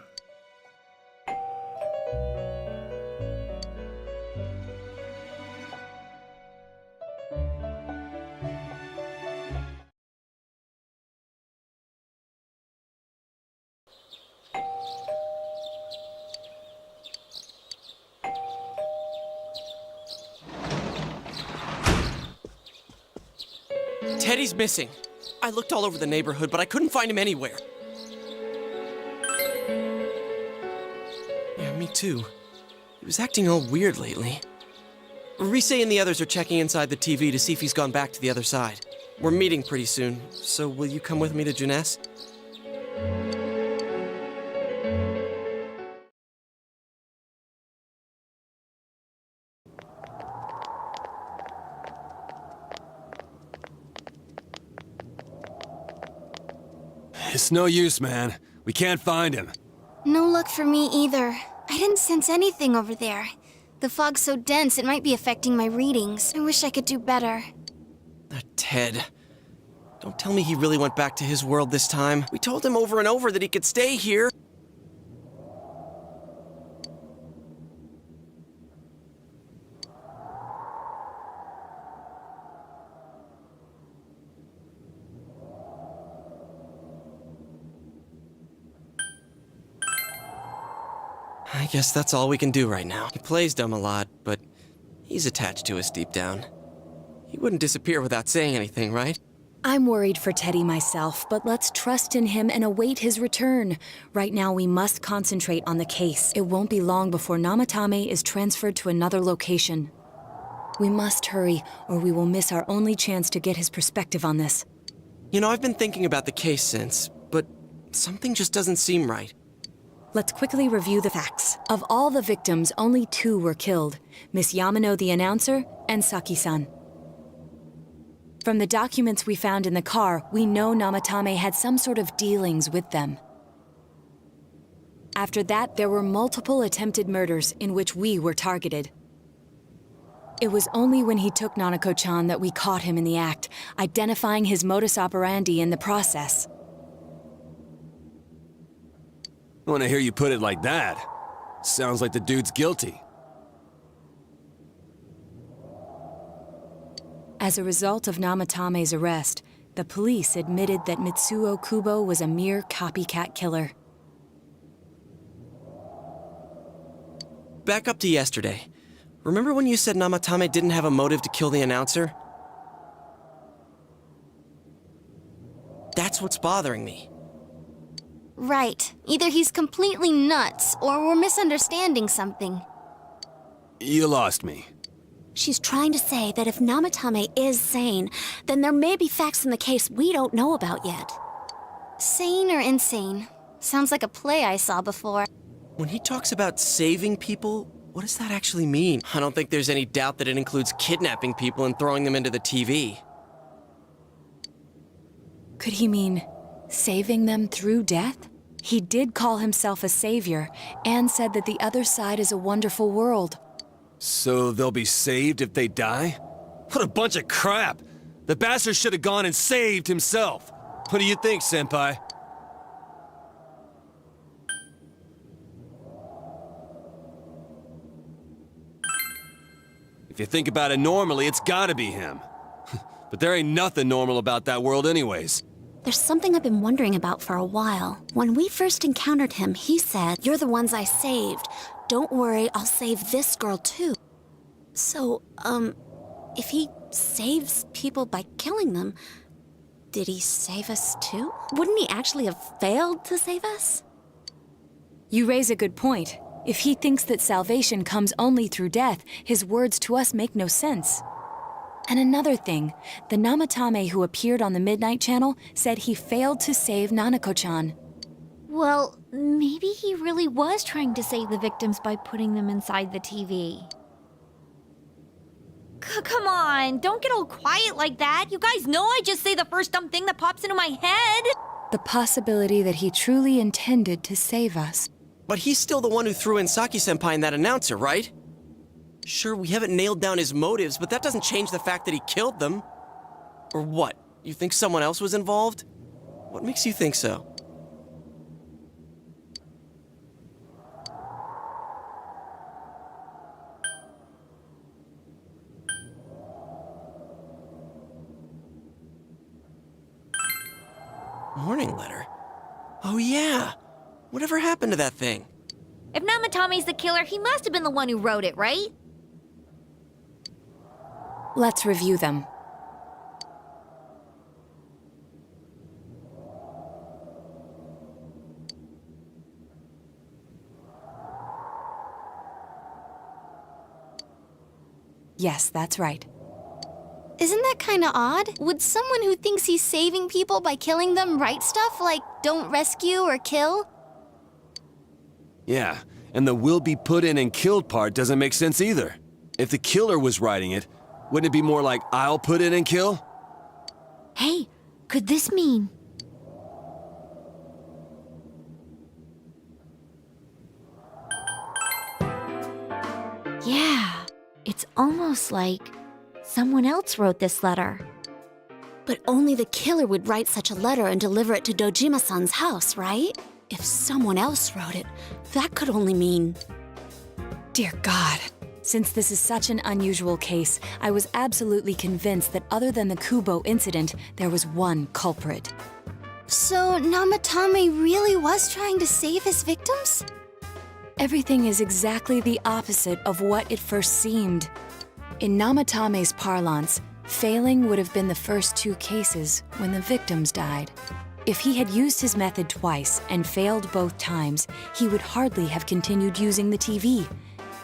Teddy's missing. I looked all over the neighborhood, but I couldn't find him anywhere. Yeah, me too. He was acting all weird lately. Rise and the others are checking inside the TV to see if he's gone back to the other side. We're meeting pretty soon, so will you come with me to Junes? It's no use, man. We can't find him. No luck for me either. I didn't sense anything over there. The fog's so dense it might be affecting my readings. I wish I could do better. Ted. Don't tell me he really went back to his world this time. We told him over and over that he could stay here. I guess that's all we can do right now. He plays dumb a lot, but he's attached to us deep down. He wouldn't disappear without saying anything, right? I'm worried for Teddy myself, but let's trust in him and await his return. Right now, we must concentrate on the case. It won't be long before Namatame is transferred to another location. We must hurry, or we will miss our only chance to get his perspective on this. You know, I've been thinking about the case since, but something just doesn't seem right. Let's quickly review the facts. Of all the victims, only 2 were killed. Miss Yamano the announcer, and Saki-san. From the documents we found in the car, we know Namatame had some sort of dealings with them. After that, there were multiple attempted murders in which we were targeted. It was only when he took Nanako-chan that we caught him in the act, identifying his modus operandi in the process. When I hear you put it like that, sounds like the dude's guilty. As a result of Namatame's arrest, the police admitted that Mitsuo Kubo was a mere copycat killer. Back up to yesterday. Remember when you said Namatame didn't have a motive to kill the announcer? That's what's bothering me. Right. Either he's completely nuts, or we're misunderstanding something. You lost me. She's trying to say that if Namatame is sane, then there may be facts in the case we don't know about yet. Sane or insane? Sounds like a play I saw before. When he talks about saving people, what does that actually mean? I don't think there's any doubt that it includes kidnapping people and throwing them into the TV. Could he mean saving them through death? He did call himself a savior and said that the other side is a wonderful world. So they'll be saved if they die? What a bunch of crap! The bastard should have gone and saved himself. What do you think, Senpai? If you think about it normally, it's gotta be him. But there ain't nothing normal about that world anyways. There's something I've been wondering about for a while. When we first encountered him, he said, "You're the ones I saved. Don't worry, I'll save this girl too." So, if he saves people by killing them, did he save us too? Wouldn't he actually have failed to save us? You raise a good point. If he thinks that salvation comes only through death, his words to us make no sense. And another thing, the Namatame who appeared on the Midnight Channel said he failed to save Nanako-chan. Well, maybe he really was trying to save the victims by putting them inside the TV. Come on, don't get all quiet like that. You guys know I just say the first dumb thing that pops into my head. The possibility that he truly intended to save us. But he's still the one who threw in Saki-senpai and that announcer, right? Sure, we haven't nailed down his motives, but that doesn't change the fact that he killed them. Or what? You think someone else was involved? What makes you think so? Warning letter? Oh yeah! Whatever happened to that thing? If Namatame's the killer, he must have been the one who wrote it, right? Let's review them. Yes, that's right. Isn't that kinda odd? Would someone who thinks he's saving people by killing them write stuff like, "Don't rescue or kill"? Yeah, and the will be put in and killed part doesn't make sense either. If the killer was writing it, wouldn't it be more like I'll put in and kill? Hey, could this mean... Yeah, it's almost like someone else wrote this letter. But only the killer would write such a letter and deliver it to Dojima-san's house, right? If someone else wrote it, that could only mean... Dear God. Since this is such an unusual case, I was absolutely convinced that other than the Kubo incident, there was one culprit. So Namatame really was trying to save his victims? Everything is exactly the opposite of what it first seemed. In Namatame's parlance, failing would have been the first two cases when the victims died. If he had used his method twice and failed both times, he would hardly have continued using the TV.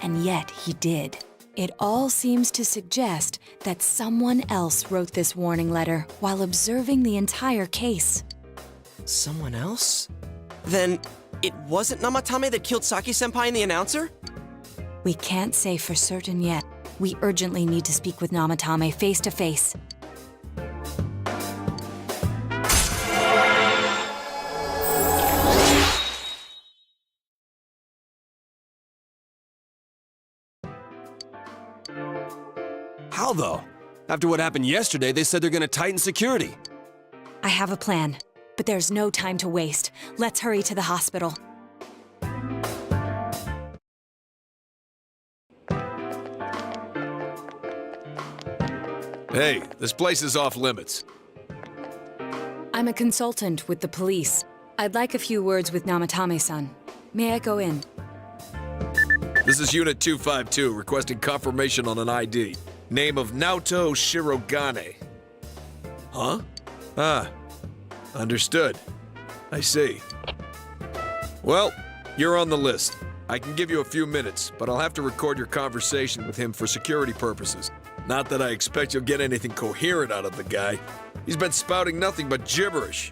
And yet he did. It all seems to suggest that someone else wrote this warning letter while observing the entire case. Someone else? Then it wasn't Namatame that killed Saki-senpai and the announcer? We can't say for certain yet. We urgently need to speak with Namatame face to face. How though? After what happened yesterday, they said they're gonna tighten security. I have a plan, but there's no time to waste. Let's hurry to the hospital. Hey, this place is off limits. I'm a consultant with the police. I'd like a few words with Namatame-san. May I go in? This is Unit 252, requesting confirmation on an ID. Name of Naoto Shirogane. Huh? Ah, understood. I see. Well, you're on the list. I can give you a few minutes, but I'll have to record your conversation with him for security purposes. Not that I expect you'll get anything coherent out of the guy. He's been spouting nothing but gibberish.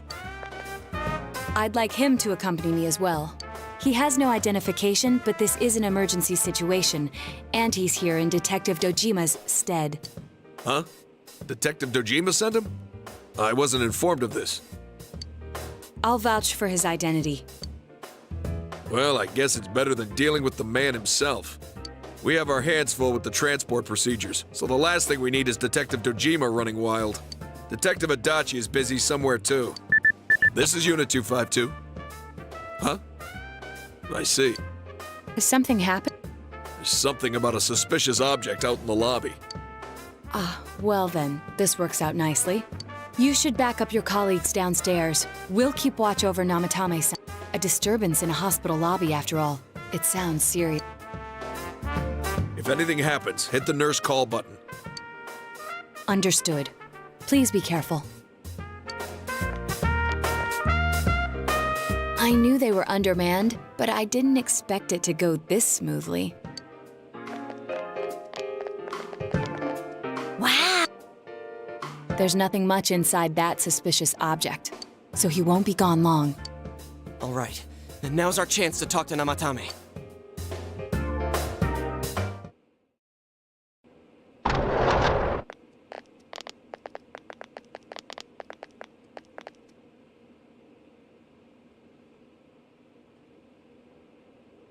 I'd like him to accompany me as well. He has no identification, but this is an emergency situation, and he's here in Detective Dojima's stead. Huh? Detective Dojima sent him? I wasn't informed of this. I'll vouch for his identity. Well, I guess it's better than dealing with the man himself. We have our hands full with the transport procedures, so the last thing we need is Detective Dojima running wild. Detective Adachi is busy somewhere too. This is Unit 252. Huh? I see. Has something happened? There's something about a suspicious object out in the lobby. Ah, well then, this works out nicely. You should back up your colleagues downstairs. We'll keep watch over Namatame-san. A disturbance in a hospital lobby, after all. It sounds serious. If anything happens, hit the nurse call button. Understood. Please be careful. I knew they were undermanned, but I didn't expect it to go this smoothly. Wow! There's nothing much inside that suspicious object, so he won't be gone long. All right, then now's our chance to talk to Namatame.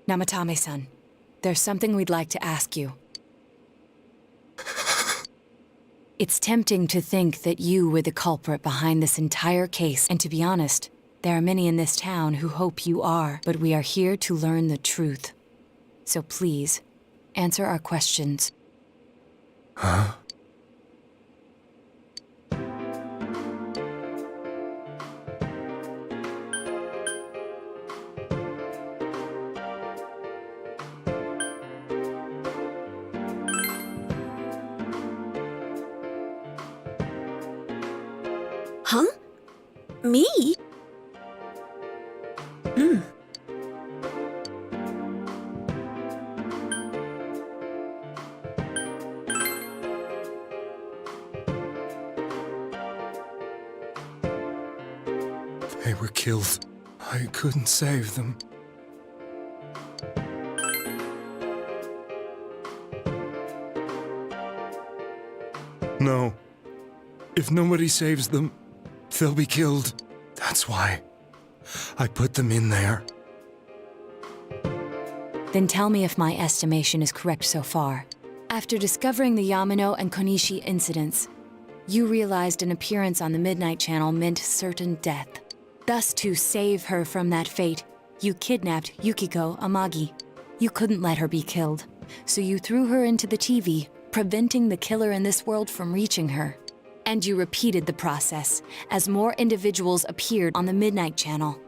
Namatame-san, there's something we'd like to ask you. It's tempting to think that you were the culprit behind this entire case, and to be honest, there are many in this town who hope you are, but we are here to learn the truth. So please, answer our questions. Huh? Huh? Me? They were killed. I couldn't save them. No. If nobody saves them, they'll be killed. That's why I put them in there. Then tell me if my estimation is correct so far. After discovering the Yamano and Konishi incidents, you realized an appearance on the Midnight Channel meant certain death. Thus, to save her from that fate, you kidnapped Yukiko Amagi. You couldn't let her be killed, so you threw her into the TV, preventing the killer in this world from reaching her. And you repeated the process as more individuals appeared on the Midnight Channel.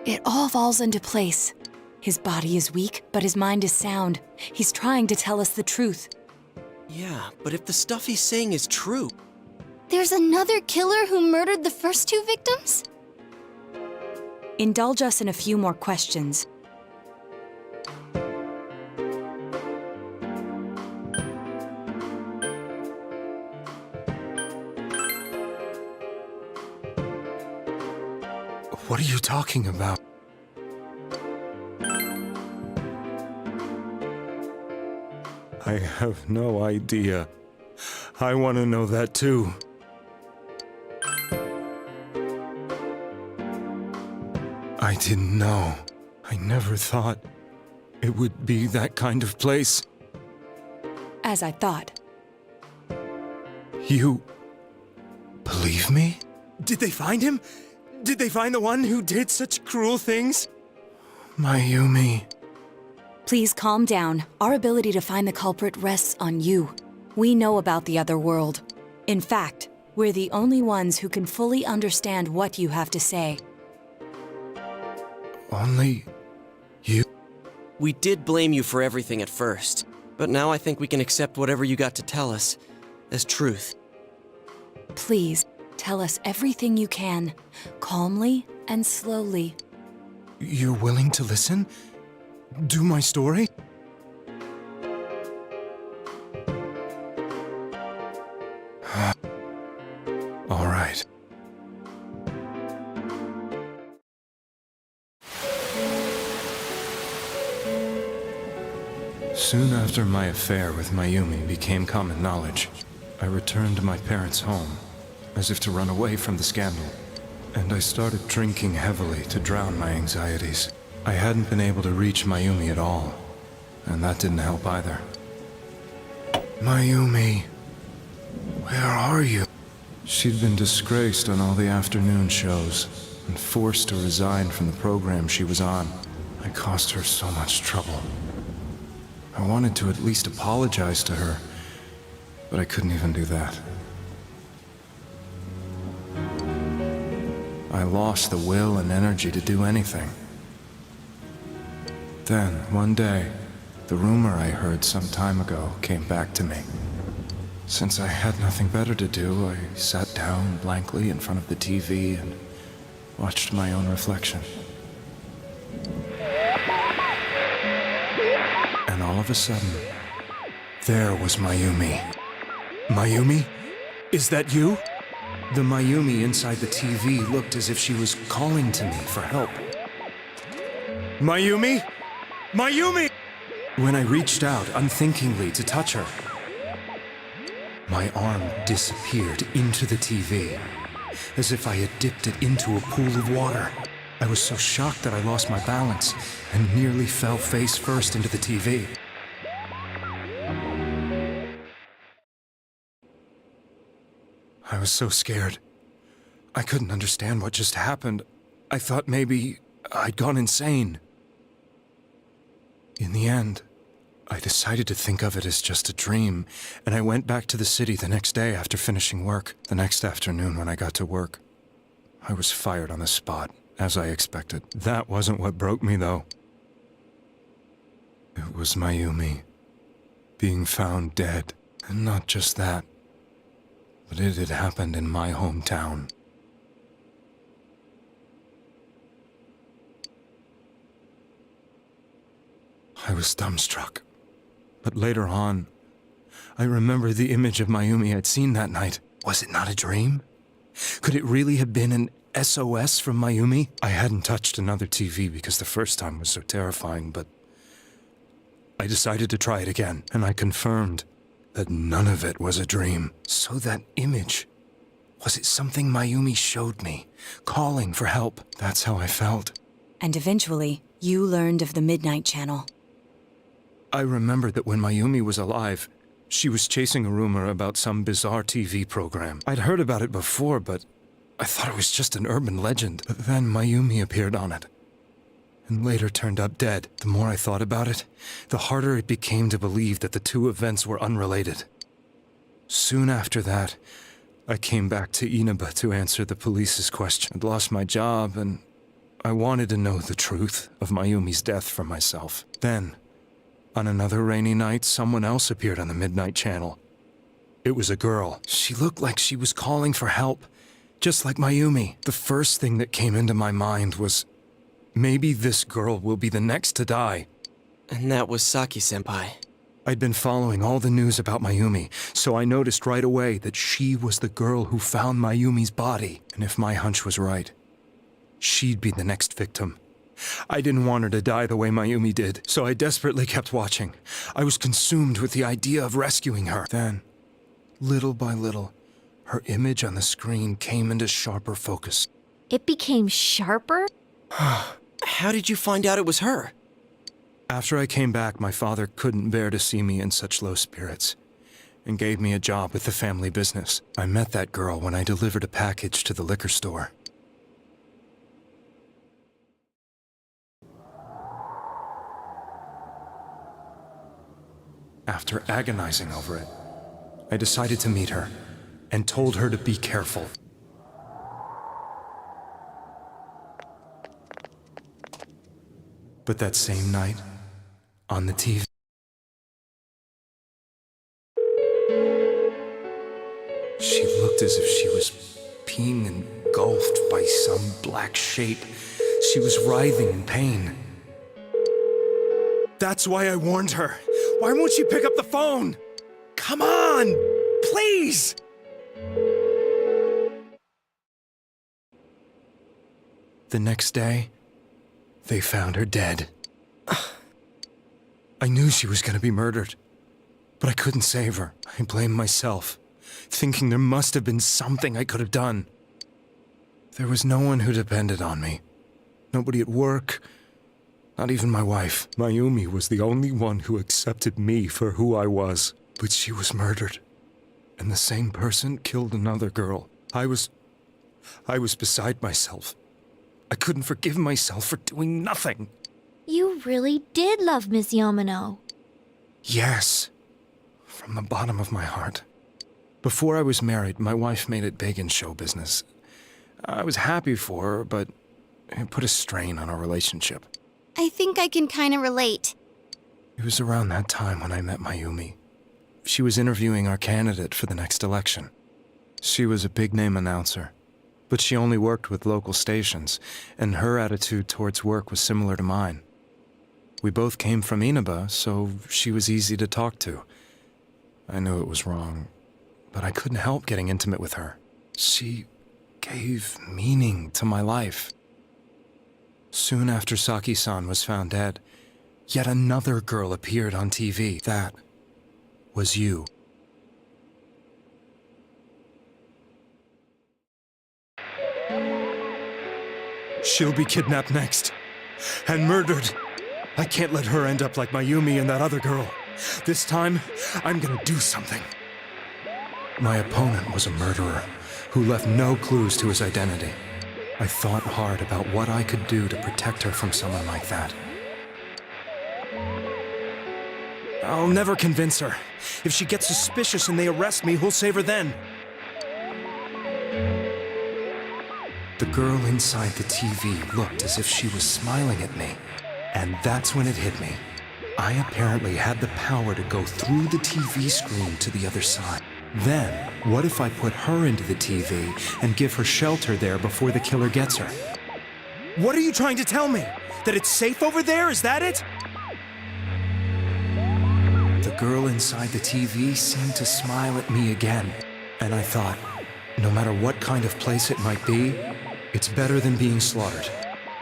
It all falls into place. His body is weak, but his mind is sound. He's trying to tell us the truth. Yeah, but if the stuff he's saying is true... There's another killer who murdered the first two victims? Indulge us in a few more questions. What are you talking about? I have no idea. I want to know that too. I didn't know. I never thought it would be that kind of place. As I thought. You believe me? Did they find him? Did they find the one who did such cruel things? Mayumi. Please calm down. Our ability to find the culprit rests on you. We know about the other world. In fact, we're the only ones who can fully understand what you have to say. Only you? We did blame you for everything at first, but now I think we can accept whatever you got to tell us as truth. Please, tell us everything you can, calmly and slowly. You're willing to listen? Do my story? All right. Soon after my affair with Mayumi became common knowledge, I returned to my parents' home, as if to run away from the scandal. and I started drinking heavily to drown my anxieties. I hadn't been able to reach Mayumi at all, and that didn't help either. Mayumi, where are you? She'd been disgraced on all the afternoon shows and forced to resign from the program she was on. I caused her so much trouble. I wanted to at least apologize to her, but I couldn't even do that. I lost the will and energy to do anything. Then, one day, the rumor I heard some time ago came back to me. Since I had nothing better to do, I sat down blankly in front of the TV and watched my own reflection. And all of a sudden, there was Mayumi. Mayumi? Is that you? The Mayumi inside the TV looked as if she was calling to me for help. Mayumi? Mayumi! When I reached out unthinkingly to touch her, my arm disappeared into the TV, as if I had dipped it into a pool of water. I was so shocked that I lost my balance and nearly fell face first into the TV. I was so scared. I couldn't understand what just happened. I thought maybe I'd gone insane. In the end, I decided to think of it as just a dream, and I went back to the city the next day after finishing work. The next afternoon when I got to work, I was fired on the spot, as I expected. That wasn't what broke me, though. It was Mayumi being found dead. And not just that, but it had happened in my hometown. I was dumbstruck. But later on, I remember the image of Mayumi I'd seen that night. Was it not a dream? Could it really have been an SOS from Mayumi? I hadn't touched another TV because the first time was so terrifying, but I decided to try it again, and I confirmed that none of it was a dream. So that image, was it something Mayumi showed me, calling for help? That's how I felt. And eventually, you learned of the Midnight Channel. I remembered that when Mayumi was alive, she was chasing a rumor about some bizarre TV program. I'd heard about it before, but I thought it was just an urban legend. But then Mayumi appeared on it, and later turned up dead. The more I thought about it, the harder it became to believe that the two events were unrelated. Soon after that, I came back to Inaba to answer the police's question. I'd lost my job, and I wanted to know the truth of Mayumi's death for myself. Then, on another rainy night, someone else appeared on the Midnight Channel. It was a girl. She looked like she was calling for help, just like Mayumi. The first thing that came into my mind was, maybe this girl will be the next to die. And that was Saki-senpai. I'd been following all the news about Mayumi, so I noticed right away that she was the girl who found Mayumi's body. And if my hunch was right, she'd be the next victim. I didn't want her to die the way Mayumi did, so I desperately kept watching. I was consumed with the idea of rescuing her. Then, little by little, her image on the screen came into sharper focus. It became sharper? How did you find out it was her? After I came back, my father couldn't bear to see me in such low spirits, and gave me a job with the family business. I met that girl when I delivered a package to the liquor store. After agonizing over it, I decided to meet her, and told her to be careful. But that same night, on the TV, she looked as if she was being engulfed by some black shape. She was writhing in pain. That's why I warned her. Why won't she pick up the phone? Come on, please! The next day, they found her dead. I knew she was going to be murdered, but I couldn't save her. I blamed myself, thinking there must have been something I could have done. There was no one who depended on me. Nobody at work, not even my wife. Mayumi was the only one who accepted me for who I was. But she was murdered. And the same person killed another girl. I was beside myself. I couldn't forgive myself for doing nothing. You really did love Miss Yamano. Yes. From the bottom of my heart. Before I was married, my wife made it big in show business. I was happy for her, but it put a strain on our relationship. I think I can kind of relate. It was around that time when I met Mayumi. She was interviewing our candidate for the next election. She was a big-name announcer, but she only worked with local stations, and her attitude towards work was similar to mine. We both came from Inaba, so she was easy to talk to. I knew it was wrong, but I couldn't help getting intimate with her. She gave meaning to my life. Soon after Saki-san was found dead, yet another girl appeared on TV. That was you. She'll be kidnapped next, and murdered. I can't let her end up like Mayumi and that other girl. This time, I'm gonna do something. My opponent was a murderer who left no clues to his identity. I thought hard about what I could do to protect her from someone like that. I'll never convince her. If she gets suspicious and they arrest me, who'll save her then? The girl inside the TV looked as if she was smiling at me. And that's when it hit me. I apparently had the power to go through the TV screen to the other side. Then, what if I put her into the TV and give her shelter there before the killer gets her? What are you trying to tell me? That it's safe over there? Is that it? The girl inside the TV seemed to smile at me again. And I thought, no matter what kind of place it might be, it's better than being slaughtered.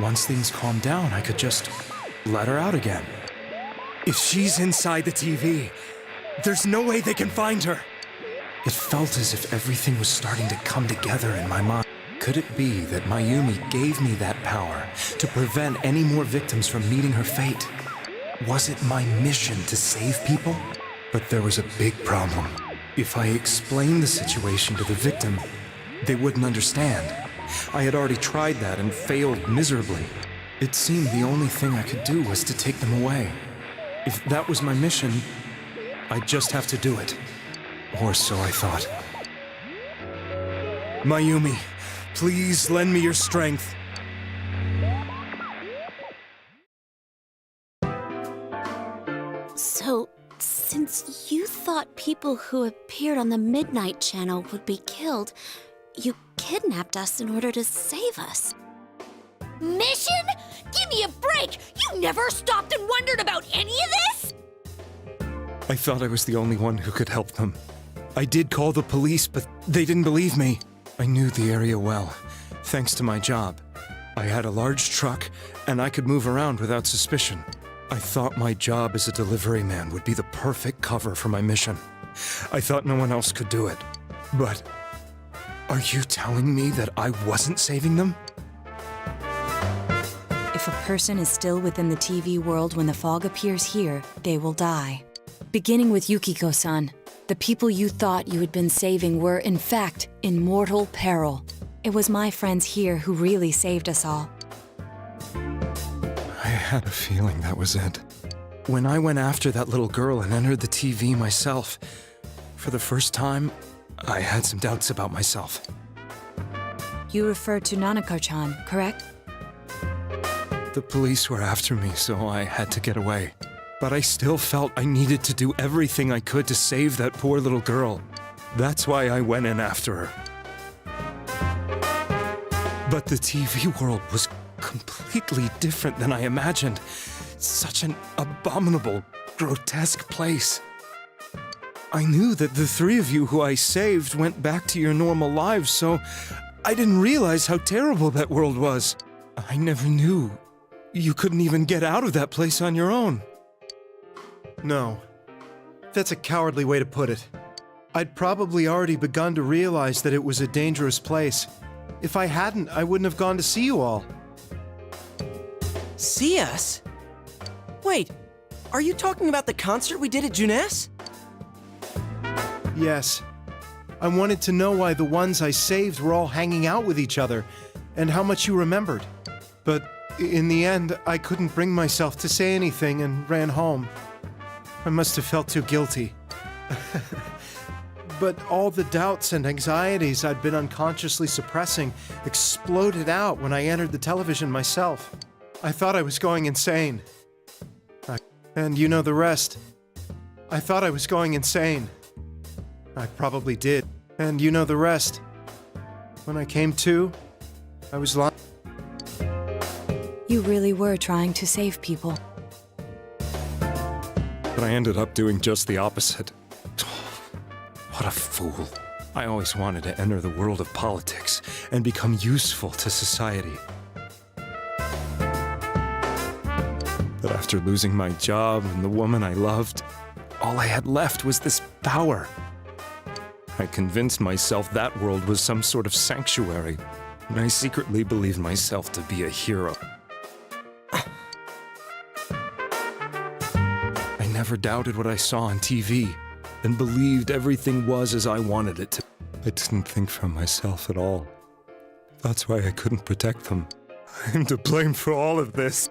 Once things calm down, I could just let her out again. If she's inside the TV, there's no way they can find her. It felt as if everything was starting to come together in my mind. Could it be that Mayumi gave me that power to prevent any more victims from meeting her fate? Was it my mission to save people? But there was a big problem. If I explained the situation to the victim, they wouldn't understand. I had already tried that and failed miserably. It seemed the only thing I could do was to take them away. If that was my mission, I'd just have to do it. Or so I thought. Mayumi, please lend me your strength. So, since you thought people who appeared on the Midnight Channel would be killed, you kidnapped us in order to save us. Mission? Give me a break! You never stopped and wondered about any of this? I thought I was the only one who could help them. I did call the police, but they didn't believe me. I knew the area well, thanks to my job. I had a large truck, and I could move around without suspicion. I thought my job as a delivery man would be the perfect cover for my mission. I thought no one else could do it. But are you telling me that I wasn't saving them? If a person is still within the TV world when the fog appears here, they will die. Beginning with Yukiko-san, the people you thought you had been saving were, in fact, in mortal peril. It was my friends here who really saved us all. I had a feeling that was it. When I went after that little girl and entered the TV myself, for the first time, I had some doubts about myself. You refer to Nanako-chan, correct? The police were after me, so I had to get away. But I still felt I needed to do everything I could to save that poor little girl. That's why I went in after her. But the TV world was completely different than I imagined. Such an abominable, grotesque place. I knew that the three of you who I saved went back to your normal lives, so I didn't realize how terrible that world was. I never knew you couldn't even get out of that place on your own. No. That's a cowardly way to put it. I'd probably already begun to realize that it was a dangerous place. If I hadn't, I wouldn't have gone to see you all. See us? Wait, are you talking about the concert we did at Junes? Yes. I wanted to know why the ones I saved were all hanging out with each other, and how much you remembered. But in the end, I couldn't bring myself to say anything and ran home. I must have felt too guilty. But all the doubts and anxieties I'd been unconsciously suppressing exploded out when I entered the television myself. I thought I was going insane. And you know the rest. I thought I was going insane. I probably did. And you know the rest. When I came to, I was lying. You really were trying to save people. But I ended up doing just the opposite. What a fool. I always wanted to enter the world of politics and become useful to society. But after losing my job and the woman I loved, all I had left was this power. I convinced myself that world was some sort of sanctuary, and I secretly believed myself to be a hero. I never doubted what I saw on TV, and believed everything was as I wanted it to. I didn't think for myself at all. That's why I couldn't protect them. I'm to blame for all of this.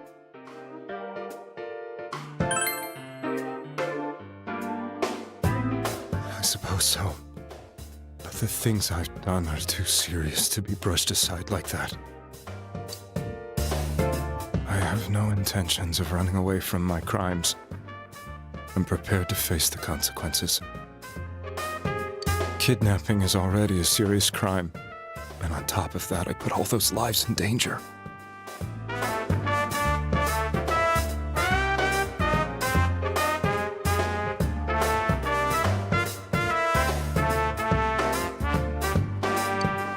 I suppose so. But the things I've done are too serious to be brushed aside like that. I have no intentions of running away from my crimes. I'm prepared to face the consequences. Kidnapping is already a serious crime, and on top of that, I put all those lives in danger.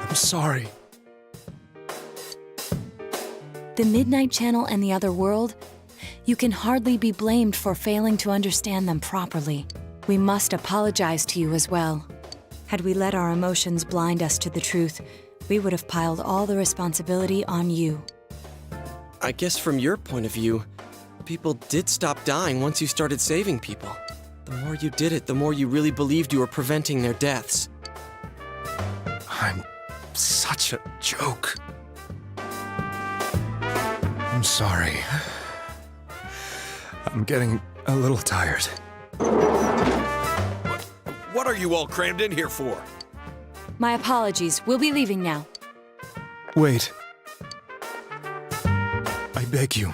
I'm sorry. The Midnight Channel and the other world, you can hardly be blamed for failing to understand them properly. We must apologize to you as well. Had we let our emotions blind us to the truth, we would have piled all the responsibility on you. I guess from your point of view, people did stop dying once you started saving people. The more you did it, the more you really believed you were preventing their deaths. I'm such a joke. I'm sorry. I'm getting a little tired. What are you all crammed in here for? My apologies. We'll be leaving now. Wait. I beg you,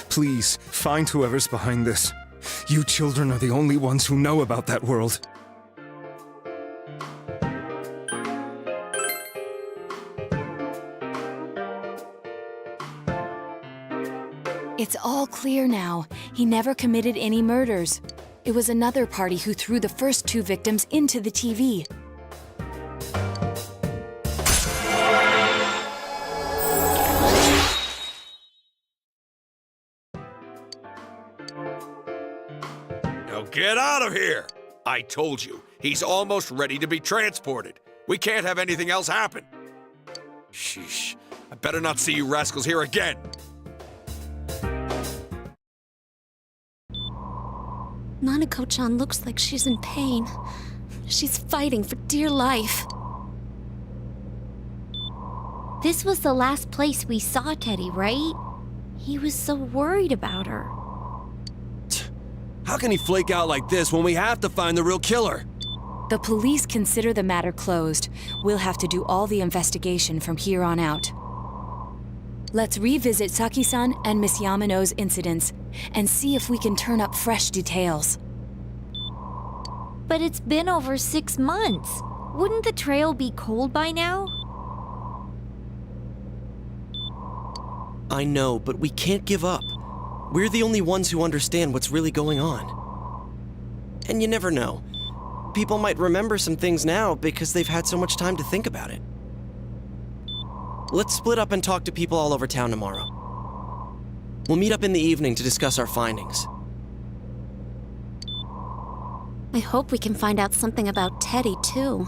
please, find whoever's behind this. You children are the only ones who know about that world. It's all clear now. He never committed any murders. It was another party who threw the first two victims into the TV. Now get out of here! I told you, he's almost ready to be transported. We can't have anything else happen. Sheesh, I better not see you rascals here again. Nanako-chan looks like she's in pain. She's fighting for dear life. This was the last place we saw Teddy, right? He was so worried about her. How can he flake out like this when we have to find the real killer? The police consider the matter closed. We'll have to do all the investigation from here on out. Let's revisit Saki-san and Miss Yamano's incidents and see if we can turn up fresh details. But it's been over 6 months. Wouldn't the trail be cold by now? I know, but we can't give up. We're the only ones who understand what's really going on. And you never know. People might remember some things now because they've had so much time to think about it. Let's split up and talk to people all over town tomorrow. We'll meet up in the evening to discuss our findings. I hope we can find out something about Teddy, too.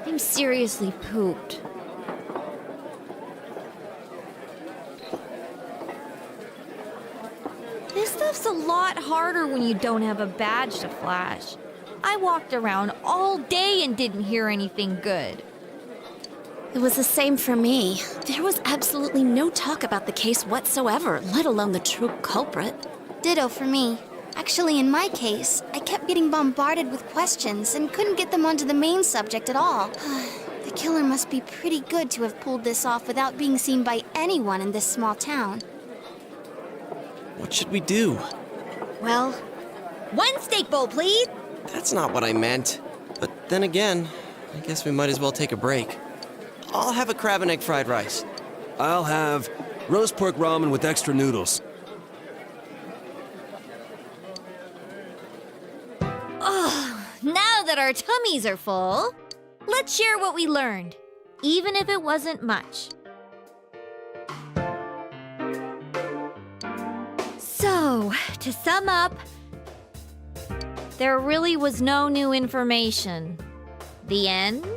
I'm seriously pooped. This stuff's a lot harder when you don't have a badge to flash. I walked around all day and didn't hear anything good. It was the same for me. There was absolutely no talk about the case whatsoever, let alone the true culprit. Ditto for me. Actually, in my case, I kept getting bombarded with questions and couldn't get them onto the main subject at all. The killer must be pretty good to have pulled this off without being seen by anyone in this small town. What should we do? Well, one steak bowl, please. That's not what I meant. But then again, I guess we might as well take a break. I'll have a crab and egg fried rice. I'll have roast pork ramen with extra noodles. Now that our tummies are full, let's share what we learned, even if it wasn't much. So, to sum up, there really was no new information. The end?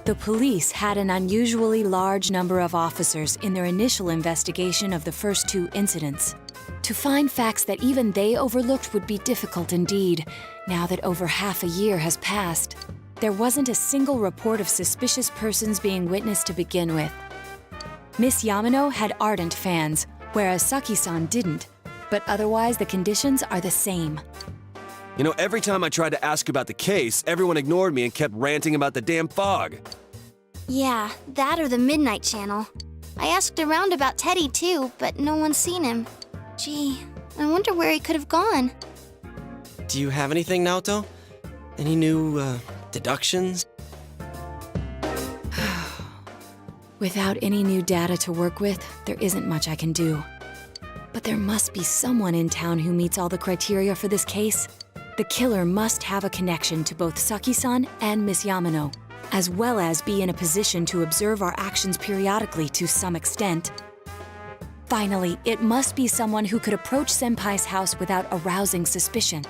The police had an unusually large number of officers in their initial investigation of the first two incidents. To find facts that even they overlooked would be difficult indeed, now that over half a year has passed. There wasn't a single report of suspicious persons being witnessed to begin with. Miss Yamano had ardent fans, whereas Saki-san didn't, but otherwise the conditions are the same. You know, every time I tried to ask about the case, everyone ignored me and kept ranting about the damn fog. Yeah, that or the Midnight Channel. I asked around about Teddy too, but no one's seen him. Gee, I wonder where he could have gone. Do you have anything, Naoto? Any new, deductions? Without any new data to work with, there isn't much I can do. But there must be someone in town who meets all the criteria for this case. The killer must have a connection to both Saki-san and Miss Yamano, as well as be in a position to observe our actions periodically to some extent. Finally, it must be someone who could approach Senpai's house without arousing suspicion.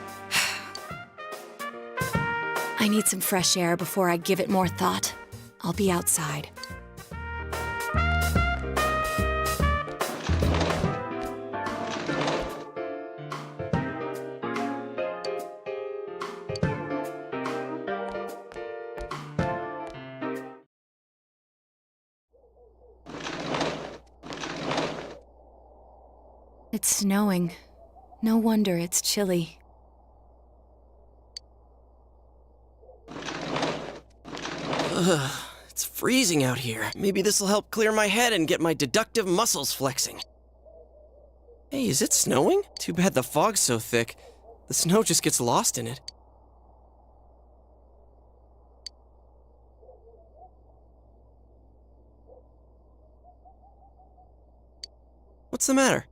I need some fresh air before I give it more thought. I'll be outside. It's snowing. No wonder it's chilly. Ugh, it's freezing out here. Maybe this'll help clear my head and get my deductive muscles flexing. Hey, is it snowing? Too bad the fog's so thick. The snow just gets lost in it. What's the matter?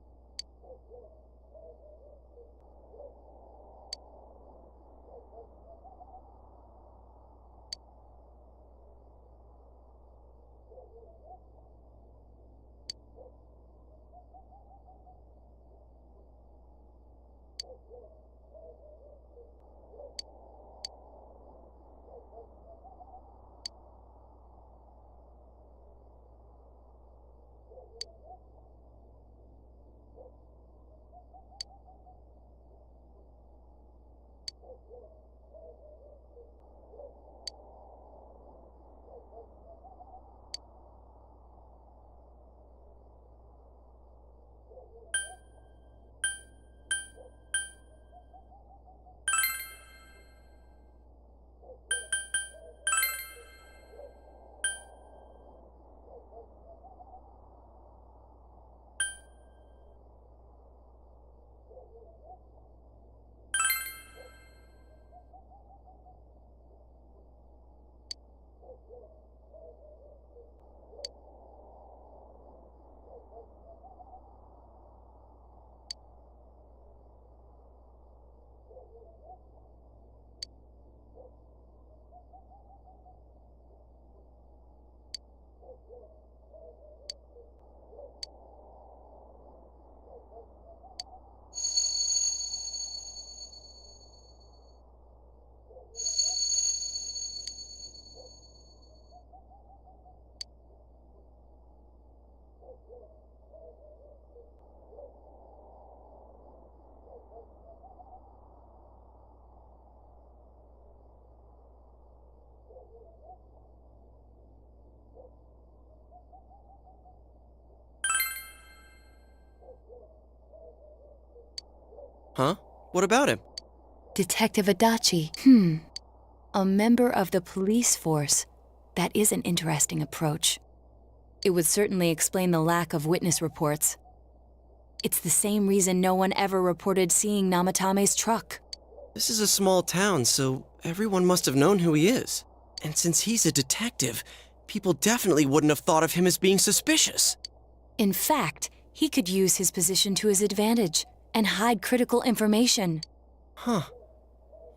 Huh? What about him? Detective Adachi. A member of the police force. That is an interesting approach. It would certainly explain the lack of witness reports. It's the same reason no one ever reported seeing Namatame's truck. This is a small town, so everyone must have known who he is. And since he's a detective, people definitely wouldn't have thought of him as being suspicious. In fact, he could use his position to his advantage and hide critical information. Huh.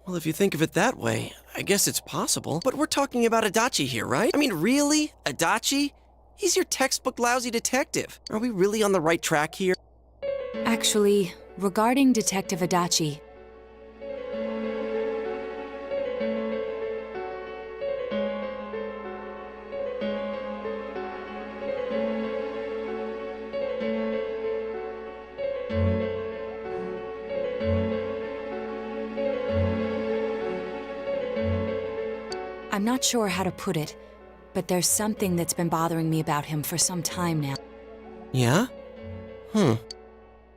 Well, if you think of it that way, I guess it's possible. But we're talking about Adachi here, right? I mean, really? Adachi? He's your textbook lousy detective. Are we really on the right track here? Actually, regarding Detective Adachi, I'm not sure how to put it, but there's something that's been bothering me about him for some time now. Yeah?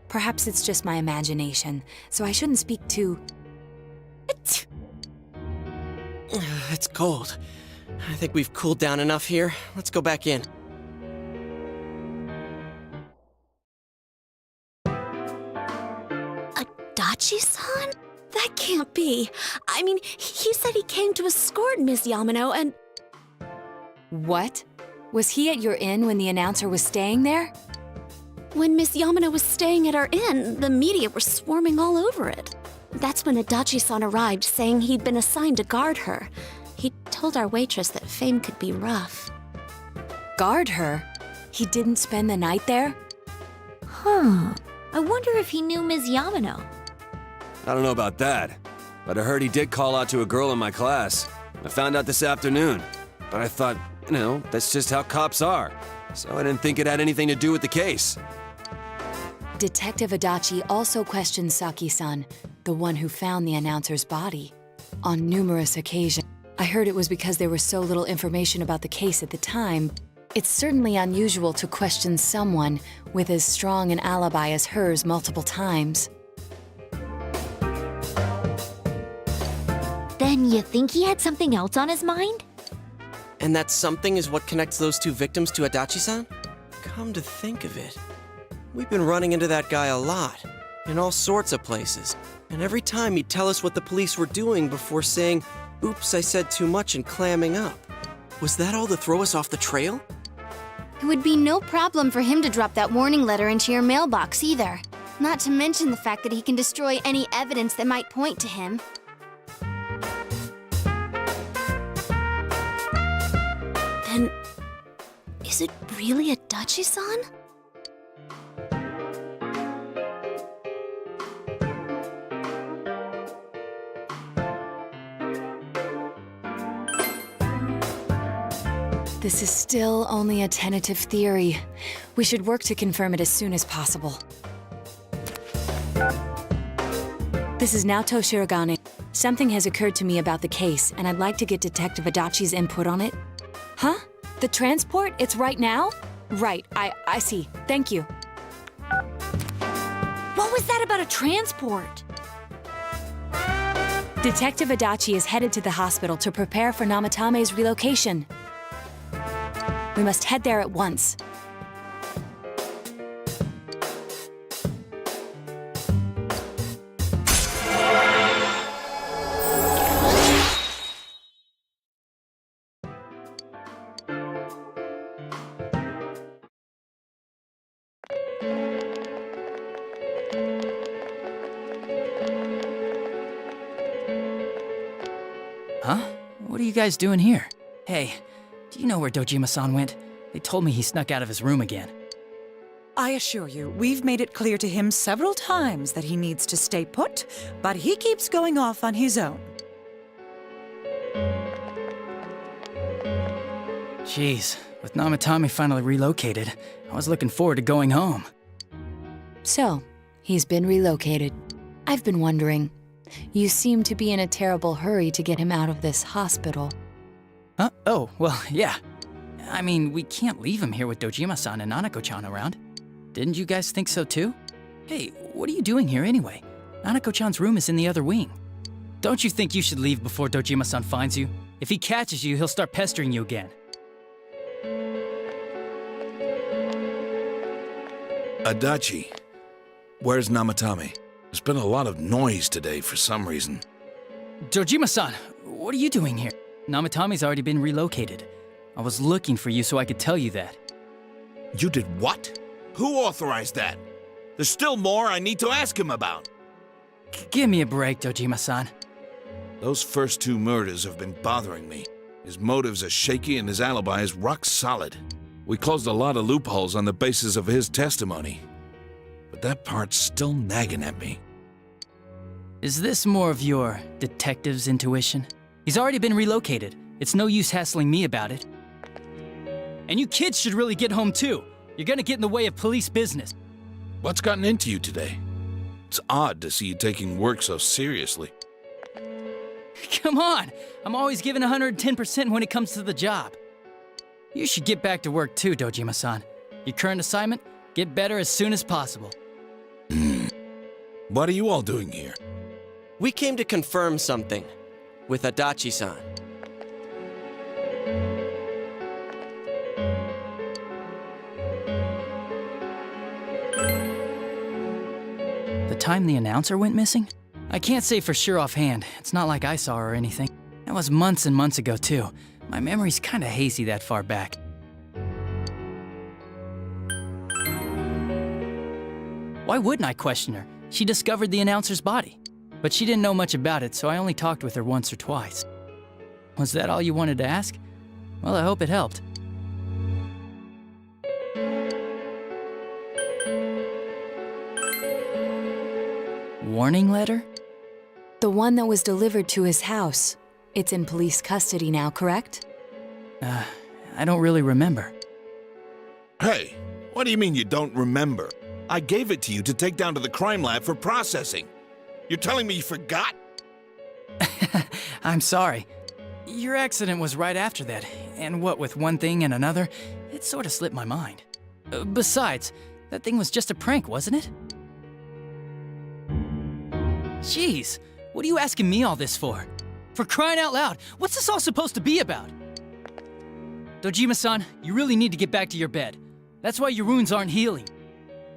Perhaps it's just my imagination, so I shouldn't speak too... It's cold. I think we've cooled down enough here. Let's go back in. Adachi-san? That can't be. I mean, he said he came to escort Ms. Yamano and... What? Was he at your inn when the announcer was staying there? When Miss Yamano was staying at our inn, the media were swarming all over it. That's when Adachi-san arrived, saying he'd been assigned to guard her. He told our waitress that fame could be rough. Guard her? He didn't spend the night there? Huh. I wonder if he knew Ms. Yamano. I don't know about that, but I heard he did call out to a girl in my class. I found out this afternoon, but I thought, that's just how cops are. So I didn't think it had anything to do with the case. Detective Adachi also questioned Saki-san, the one who found the announcer's body, on numerous occasions. I heard it was because there was so little information about the case at the time. It's certainly unusual to question someone with as strong an alibi as hers multiple times. Then you think he had something else on his mind? And that something is what connects those two victims to Adachi-san? Come to think of it, we've been running into that guy a lot, in all sorts of places. And every time he'd tell us what the police were doing before saying, "Oops, I said too much," and clamming up. Was that all to throw us off the trail? It would be no problem for him to drop that warning letter into your mailbox either. Not to mention the fact that he can destroy any evidence that might point to him. Then, is it really Adachi-san? This is still only a tentative theory. We should work to confirm it as soon as possible. This is Naoto Shirogane. Something has occurred to me about the case, and I'd like to get Detective Adachi's input on it. Huh? The transport? It's right now? Right, I see. Thank you. What was that about a transport? Detective Adachi is headed to the hospital to prepare for Namatame's relocation. We must head there at once. Huh? What are you guys doing here? Hey, do you know where Dojima-san went? They told me he snuck out of his room again. I assure you, we've made it clear to him several times that he needs to stay put, but he keeps going off on his own. Jeez, with Namatame finally relocated, I was looking forward to going home. So, he's been relocated. I've been wondering, you seem to be in a terrible hurry to get him out of this hospital. Huh? Oh, well, yeah. I mean, we can't leave him here with Dojima-san and Nanako-chan around. Didn't you guys think so too? Hey, what are you doing here anyway? Nanako-chan's room is in the other wing. Don't you think you should leave before Dojima-san finds you? If he catches you, he'll start pestering you again. Adachi, where's Namatame? There's been a lot of noise today for some reason. Dojima-san, what are you doing here? Namatame's already been relocated. I was looking for you so I could tell you that. You did what? Who authorized that? There's still more I need to ask him about. Give me a break, Dojima-san. Those first 2 murders have been bothering me. His motives are shaky and his alibi is rock solid. We closed a lot of loopholes on the basis of his testimony. But that part's still nagging at me. Is this more of your detective's intuition? He's already been relocated. It's no use hassling me about it. And you kids should really get home too. You're gonna get in the way of police business. What's gotten into you today? It's odd to see you taking work so seriously. Come on! I'm always giving 110% when it comes to the job. You should get back to work too, Dojima-san. Your current assignment? Get better as soon as possible. What are you all doing here? We came to confirm something with Adachi-san. The time the announcer went missing? I can't say for sure offhand. It's not like I saw her or anything. That was months and months ago too. My memory's kinda hazy that far back. Why wouldn't I question her? She discovered the announcer's body. But she didn't know much about it, so I only talked with her once or twice. Was that all you wanted to ask? Well, I hope it helped. Warning letter? The one that was delivered to his house. It's in police custody now, correct? I don't really remember. Hey, what do you mean you don't remember? I gave it to you to take down to the crime lab for processing. You're telling me you forgot? I'm sorry. Your accident was right after that, and what with one thing and another, it sort of slipped my mind. Besides, that thing was just a prank, wasn't it? Jeez, what are you asking me all this for? For crying out loud, what's this all supposed to be about? Dojima-san, you really need to get back to your bed. That's why your wounds aren't healing.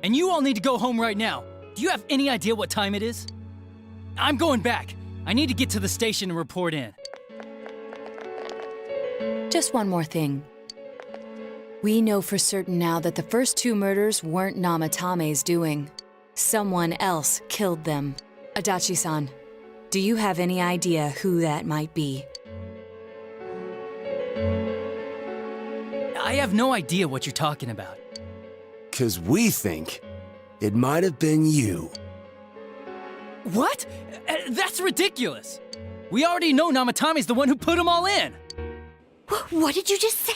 And you all need to go home right now. Do you have any idea what time it is? I'm going back. I need to get to the station and report in. Just one more thing. We know for certain now that the first 2 murders weren't Namatame's doing. Someone else killed them. Adachi-san, do you have any idea who that might be? I have no idea what you're talking about. 'Cause we think it might have been you. What? That's ridiculous! We already know Namatame's the one who put them all in! What did you just say?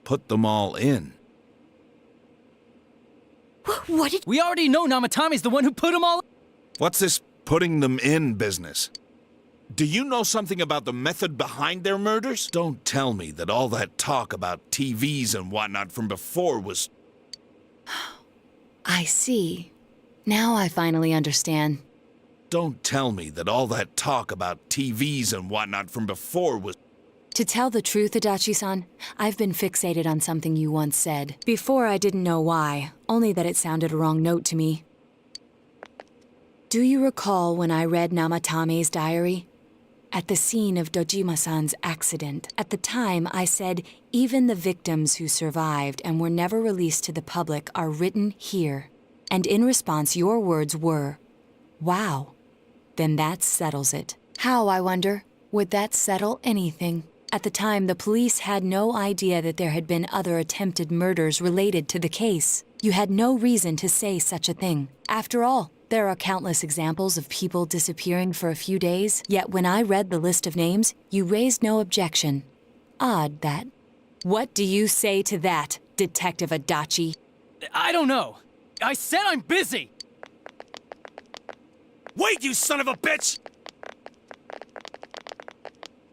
Put them all in. What did... We already know Namatame's the one who put them all in! What's this putting them in business? Do you know something about the method behind their murders? Don't tell me that all that talk about TVs and whatnot from before was... I see. Now I finally understand. Don't tell me that all that talk about TVs and whatnot from before was... To tell the truth, Adachi-san, I've been fixated on something you once said. Before I didn't know why, only that it sounded a wrong note to me. Do you recall when I read Namatame's diary? At the scene of Dojima-san's accident, at the time I said, even the victims who survived and were never released to the public are written here. And in response, your words were, wow. Then that settles it. How, I wonder, would that settle anything? At the time, the police had no idea that there had been other attempted murders related to the case. You had no reason to say such a thing. After all, there are countless examples of people disappearing for a few days, yet when I read the list of names, you raised no objection. Odd, that. What do you say to that, Detective Adachi? I don't know. I said I'm busy! Wait, you son of a bitch!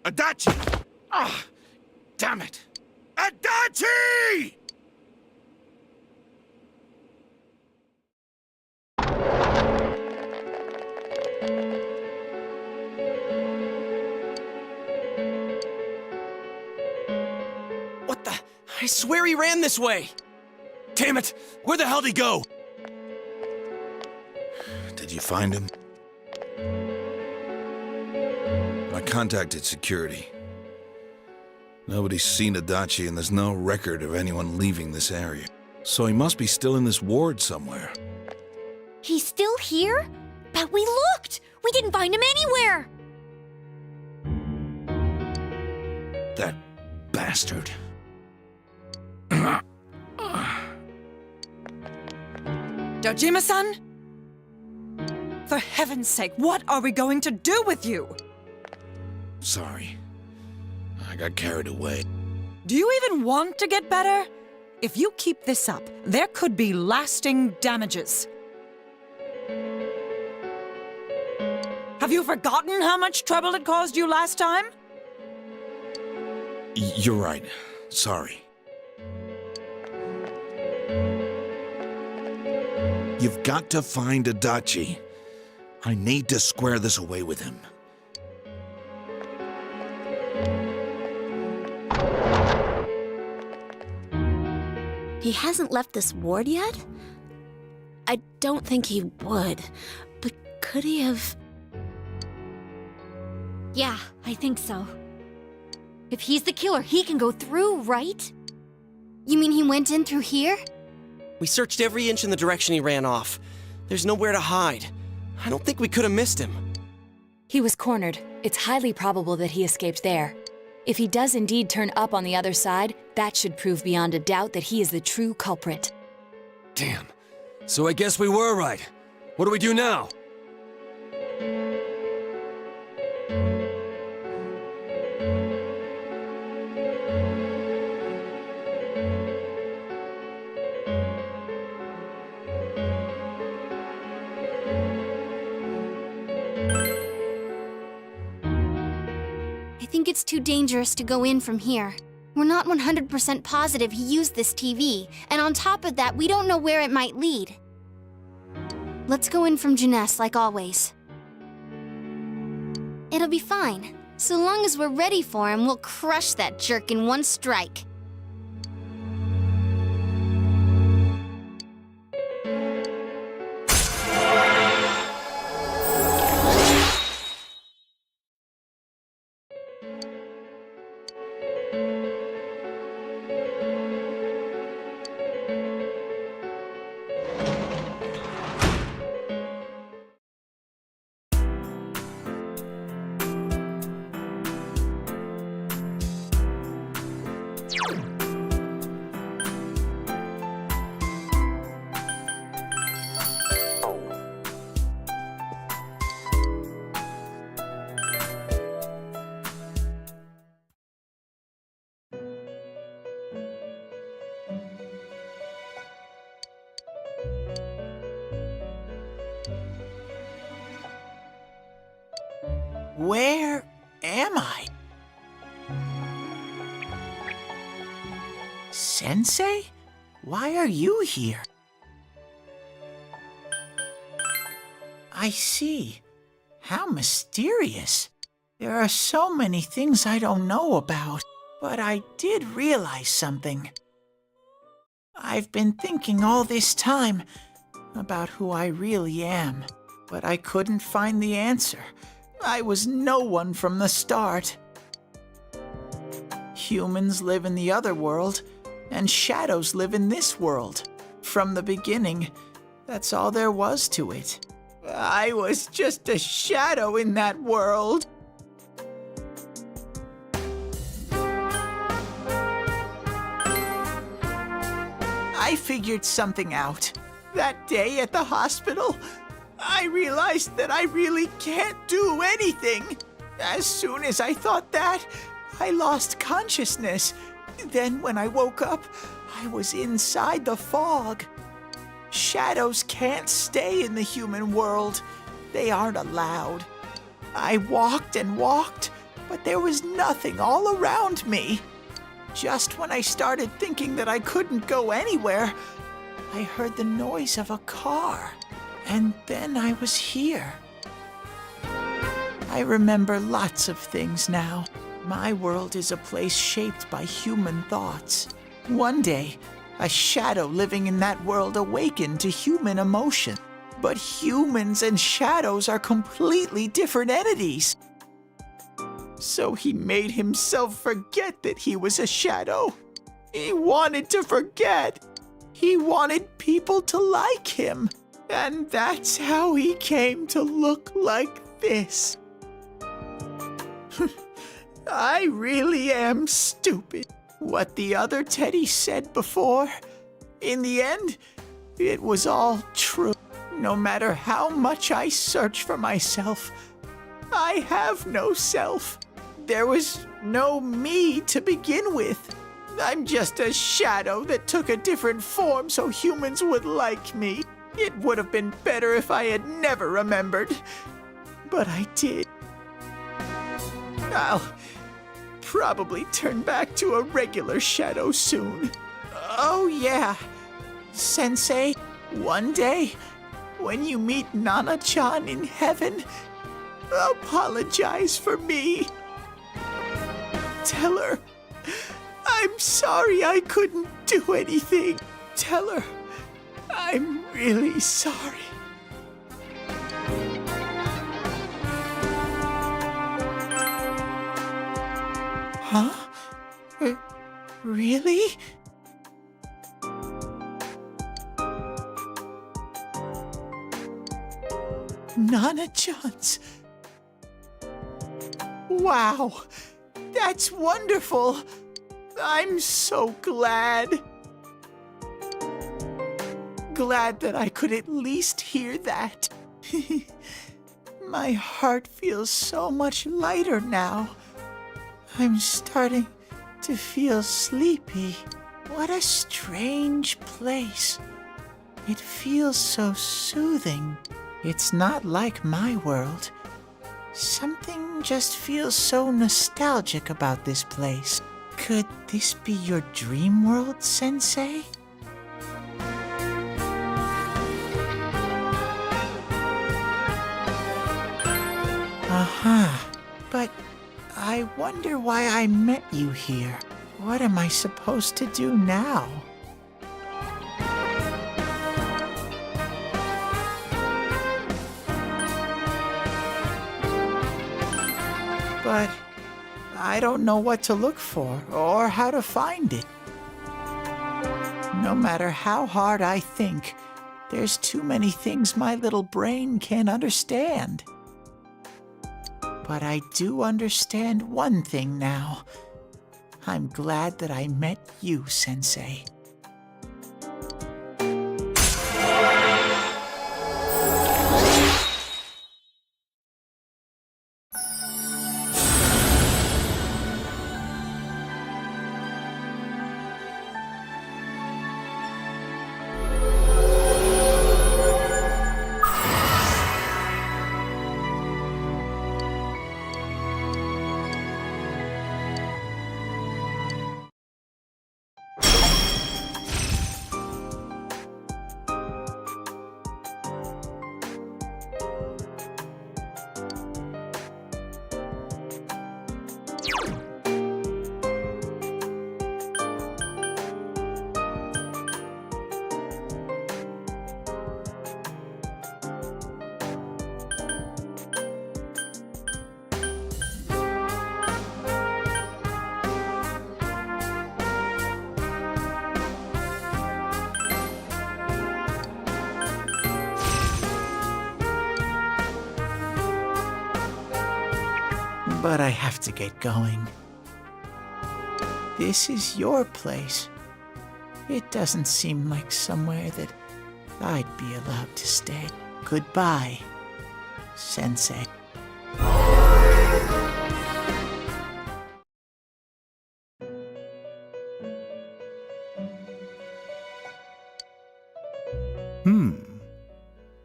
Adachi! Ah, damn it! Adachi! I swear he ran this way! Damn it! Where the hell did he go? Did you find him? I contacted security. Nobody's seen Adachi, and there's no record of anyone leaving this area. So he must be still in this ward somewhere. He's still here? But we looked! We didn't find him anywhere! That bastard. Dojima-san? For heaven's sake, what are we going to do with you? Sorry. I got carried away. Do you even want to get better? If you keep this up, there could be lasting damages. Have you forgotten how much trouble it caused you last time? You're right. Sorry. You've got to find Adachi. I need to square this away with him. He hasn't left this ward yet? I don't think he would. But could he have... Yeah, I think so. If he's the killer, he can go through, right? You mean he went in through here? We searched every inch in the direction he ran off. There's nowhere to hide. I don't think we could have missed him. He was cornered. It's highly probable that he escaped there. If he does indeed turn up on the other side, that should prove beyond a doubt that he is the true culprit. Damn. So I guess we were right. What do we do now? I think it's too dangerous to go in from here. We're not 100% positive he used this TV, and on top of that, we don't know where it might lead. Let's go in from Junes like always. It'll be fine. So long as we're ready for him, we'll crush that jerk in one strike. Where am I? Sensei? Why are you here? I see. How mysterious. There are so many things I don't know about, but I did realize something. I've been thinking all this time about who I really am, but I couldn't find the answer. I was no one from the start. Humans live in the other world, and shadows live in this world. From the beginning, that's all there was to it. I was just a shadow in that world. I figured something out. That day at the hospital, I realized that I really can't do anything. As soon as I thought that, I lost consciousness. Then when I woke up, I was inside the fog. Shadows can't stay in the human world. They aren't allowed. I walked and walked, but there was nothing all around me. Just when I started thinking that I couldn't go anywhere, I heard the noise of a car. And then I was here. I remember lots of things now. My world is a place shaped by human thoughts. One day, a shadow living in that world awakened to human emotion. But humans and shadows are completely different entities. So he made himself forget that he was a shadow. He wanted to forget. He wanted people to like him. And that's how he came to look like this. I really am stupid. What the other Teddy said before, in the end, it was all true. No matter how much I search for myself, I have no self. There was no me to begin with. I'm just a shadow that took a different form so humans would like me. It would have been better if I had never remembered. But I did. I'll probably turn back to a regular shadow soon. Oh yeah, Sensei, one day, when you meet Nana-chan in heaven, apologize for me. Tell her, I'm sorry I couldn't do anything. Tell her, I'm really sorry. Huh? Really? Nana-chan's. Wow, that's wonderful. I'm so glad. Glad that I could at least hear that. My heart feels so much lighter now. I'm starting to feel sleepy. What a strange place. It feels so soothing. It's not like my world. Something just feels so nostalgic about this place. Could this be your dream world, Sensei? Aha. But I wonder why I met you here. What am I supposed to do now? But I don't know what to look for or how to find it. No matter how hard I think, there's too many things my little brain can't understand. But I do understand one thing now. I'm glad that I met you, Sensei. But I have to get going. This is your place. It doesn't seem like somewhere that I'd be allowed to stay. Goodbye, Sensei.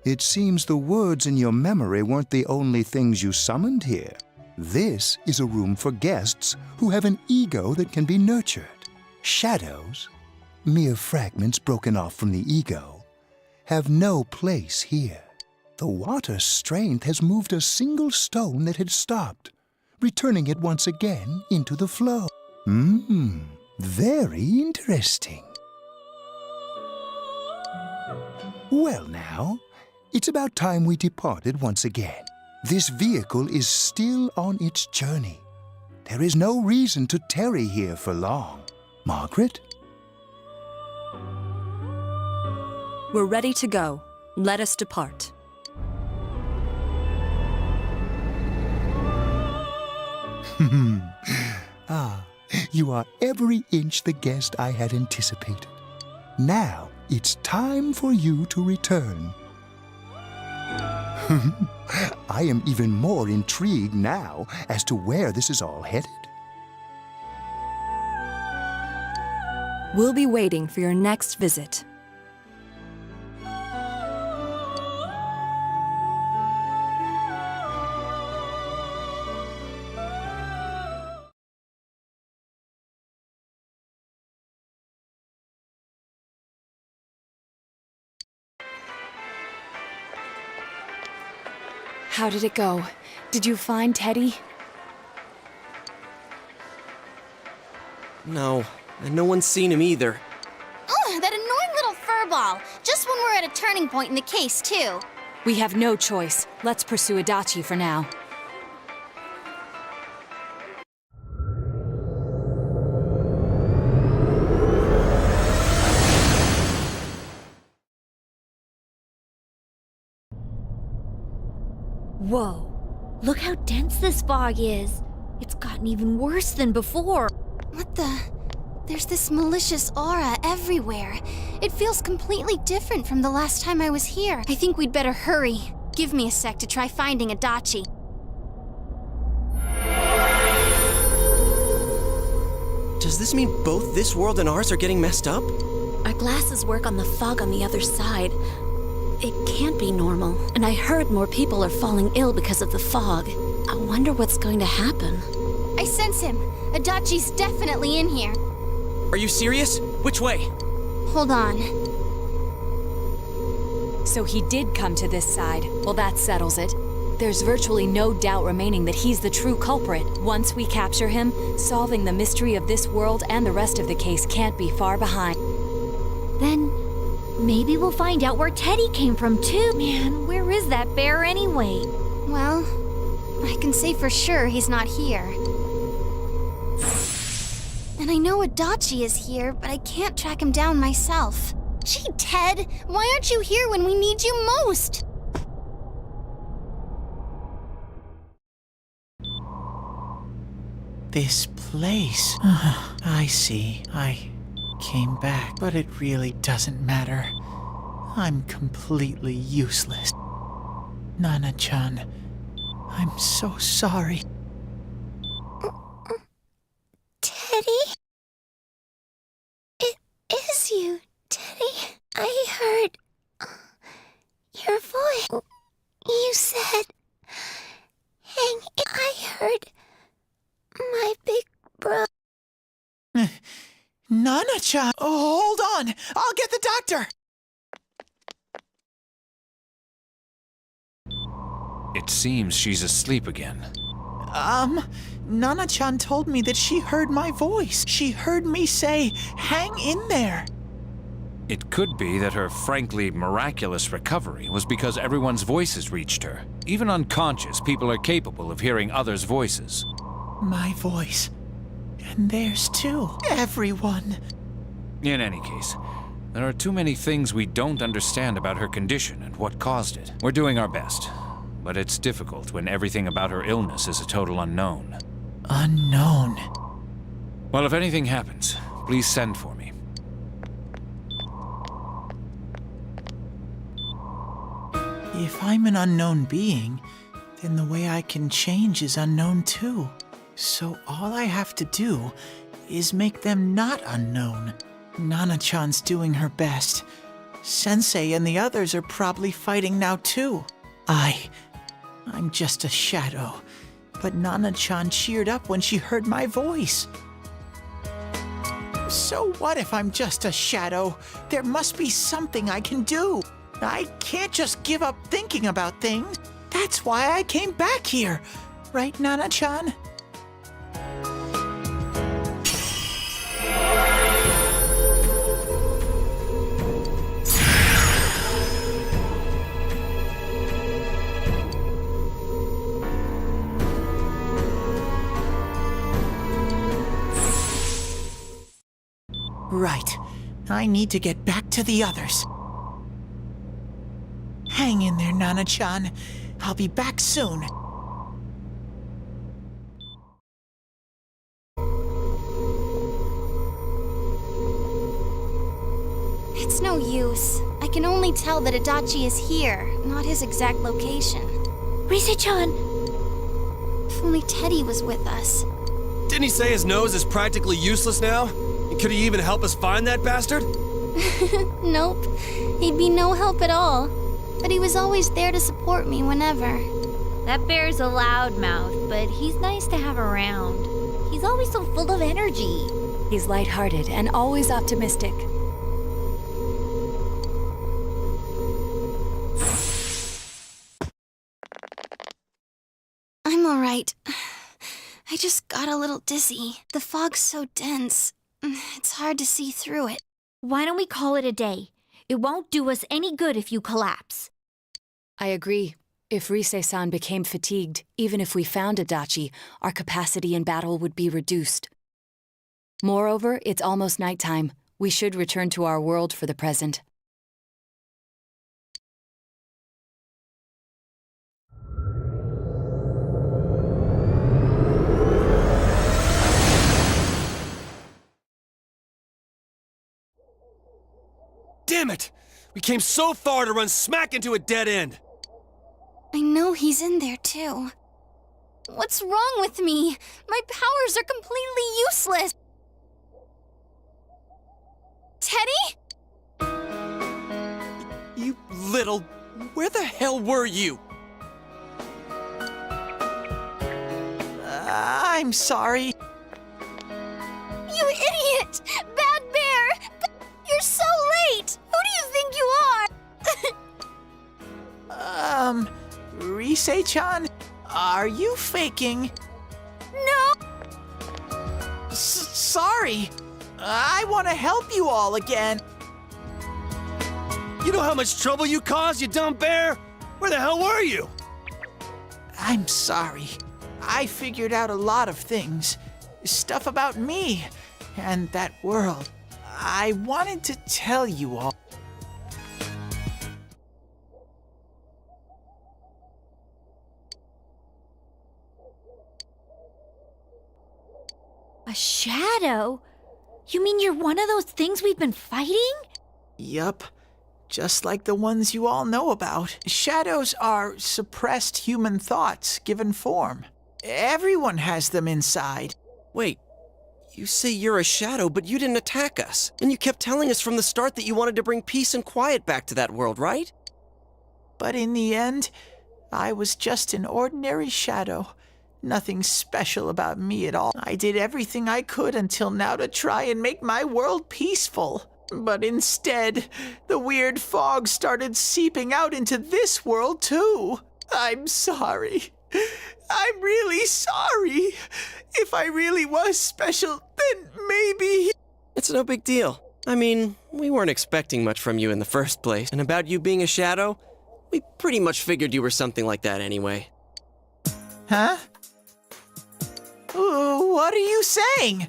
It seems the words in your memory weren't the only things you summoned here. This is a room for guests who have an ego that can be nurtured. Shadows, mere fragments broken off from the ego, have no place here. The water's strength has moved a single stone that had stopped, returning it once again into the flow. Very interesting. Well now, it's about time we departed once again. This vehicle is still on its journey. There is no reason to tarry here for long. Margaret? We're ready to go. Let us depart. Ah, you are every inch the guest I had anticipated. Now it's time for you to return. I am even more intrigued now as to where this is all headed. We'll be waiting for your next visit. How did it go? Did you find Teddy? No, and no one's seen him either. Oh, that annoying little furball! Just when we're at a turning point in the case, too. We have no choice. Let's pursue Adachi for now. Whoa. Look how dense this fog is. It's gotten even worse than before. What the? There's this malicious aura everywhere. It feels completely different from the last time I was here. I think we'd better hurry. Give me a sec to try finding Adachi. Does this mean both this world and ours are getting messed up? Our glasses work on the fog on the other side. It can't be normal. And I heard more people are falling ill because of the fog. I wonder what's going to happen. I sense him. Adachi's definitely in here. Are you serious? Which way? Hold on. So he did come to this side. Well, that settles it. There's virtually no doubt remaining that he's the true culprit. Once we capture him, solving the mystery of this world and the rest of the case can't be far behind. Then maybe we'll find out where Teddy came from too. Man, where is that bear anyway? Well, I can say for sure he's not here. And I know Adachi is here, but I can't track him down myself. Gee, Ted, why aren't you here when we need you most? This place. I see. I came back, but it really doesn't matter. I'm completely useless. Nana-chan, I'm so sorry. Teddy? It is you, Teddy. I heard your voice. You said, hang. I heard my big bro. Nana-chan, hold on. I'll get the doctor. It seems she's asleep again. Nana-chan told me that she heard my voice. She heard me say, hang in there. It could be that her frankly miraculous recovery was because everyone's voices reached her. Even unconscious, people are capable of hearing others' voices. My voice. And theirs too. Everyone. In any case, there are too many things we don't understand about her condition and what caused it. We're doing our best, but it's difficult when everything about her illness is a total unknown. Unknown? Well, if anything happens, please send for me. If I'm an unknown being, then the way I can change is unknown too. So all I have to do is make them not unknown. Nana-chan's doing her best. Sensei and the others are probably fighting now too. I'm just a shadow. But Nana-chan cheered up when she heard my voice. So what if I'm just a shadow? There must be something I can do. I can't just give up thinking about things. That's why I came back here. Right, Nana-chan? Right. I need to get back to the others. Hang in there, Nana-chan. I'll be back soon. It's no use. I can only tell that Adachi is here, not his exact location. Rise-chan! If only Teddy was with us. Didn't he say his nose is practically useless now? And could he even help us find that bastard? Nope. He'd be no help at all. But he was always there to support me whenever. That bear's a loudmouth, but he's nice to have around. He's always so full of energy. He's lighthearted and always optimistic. I'm alright. I just got a little dizzy. The fog's so dense. It's hard to see through it. Why don't we call it a day? It won't do us any good if you collapse. I agree. If Rise-san became fatigued, even if we found Adachi, our capacity in battle would be reduced. Moreover, it's almost nighttime. We should return to our world for the present. Damn it! We came so far to run smack into a dead end! I know he's in there too. What's wrong with me? My powers are completely useless. Teddy? You little... Where the hell were you? I'm sorry. You idiot! Bad bear! You're so late! Who do you think you are? Rise-chan, are you faking? No! Sorry. I want to help you all again. You know how much trouble you caused, you dumb bear? Where the hell were you? I'm sorry. I figured out a lot of things. Stuff about me and that world. I wanted to tell you all. A shadow? You mean you're one of those things we've been fighting? Yup. Just like the ones you all know about. Shadows are suppressed human thoughts given form. Everyone has them inside. Wait, you say you're a shadow, but you didn't attack us. And you kept telling us from the start that you wanted to bring peace and quiet back to that world, right? But in the end, I was just an ordinary shadow. Nothing special about me at all. I did everything I could until now to try and make my world peaceful. But instead, the weird fog started seeping out into this world too. I'm sorry. I'm really sorry. If I really was special, then maybe... It's no big deal. I mean, we weren't expecting much from you in the first place. And about you being a shadow, we pretty much figured you were something like that anyway. Huh? What are you saying?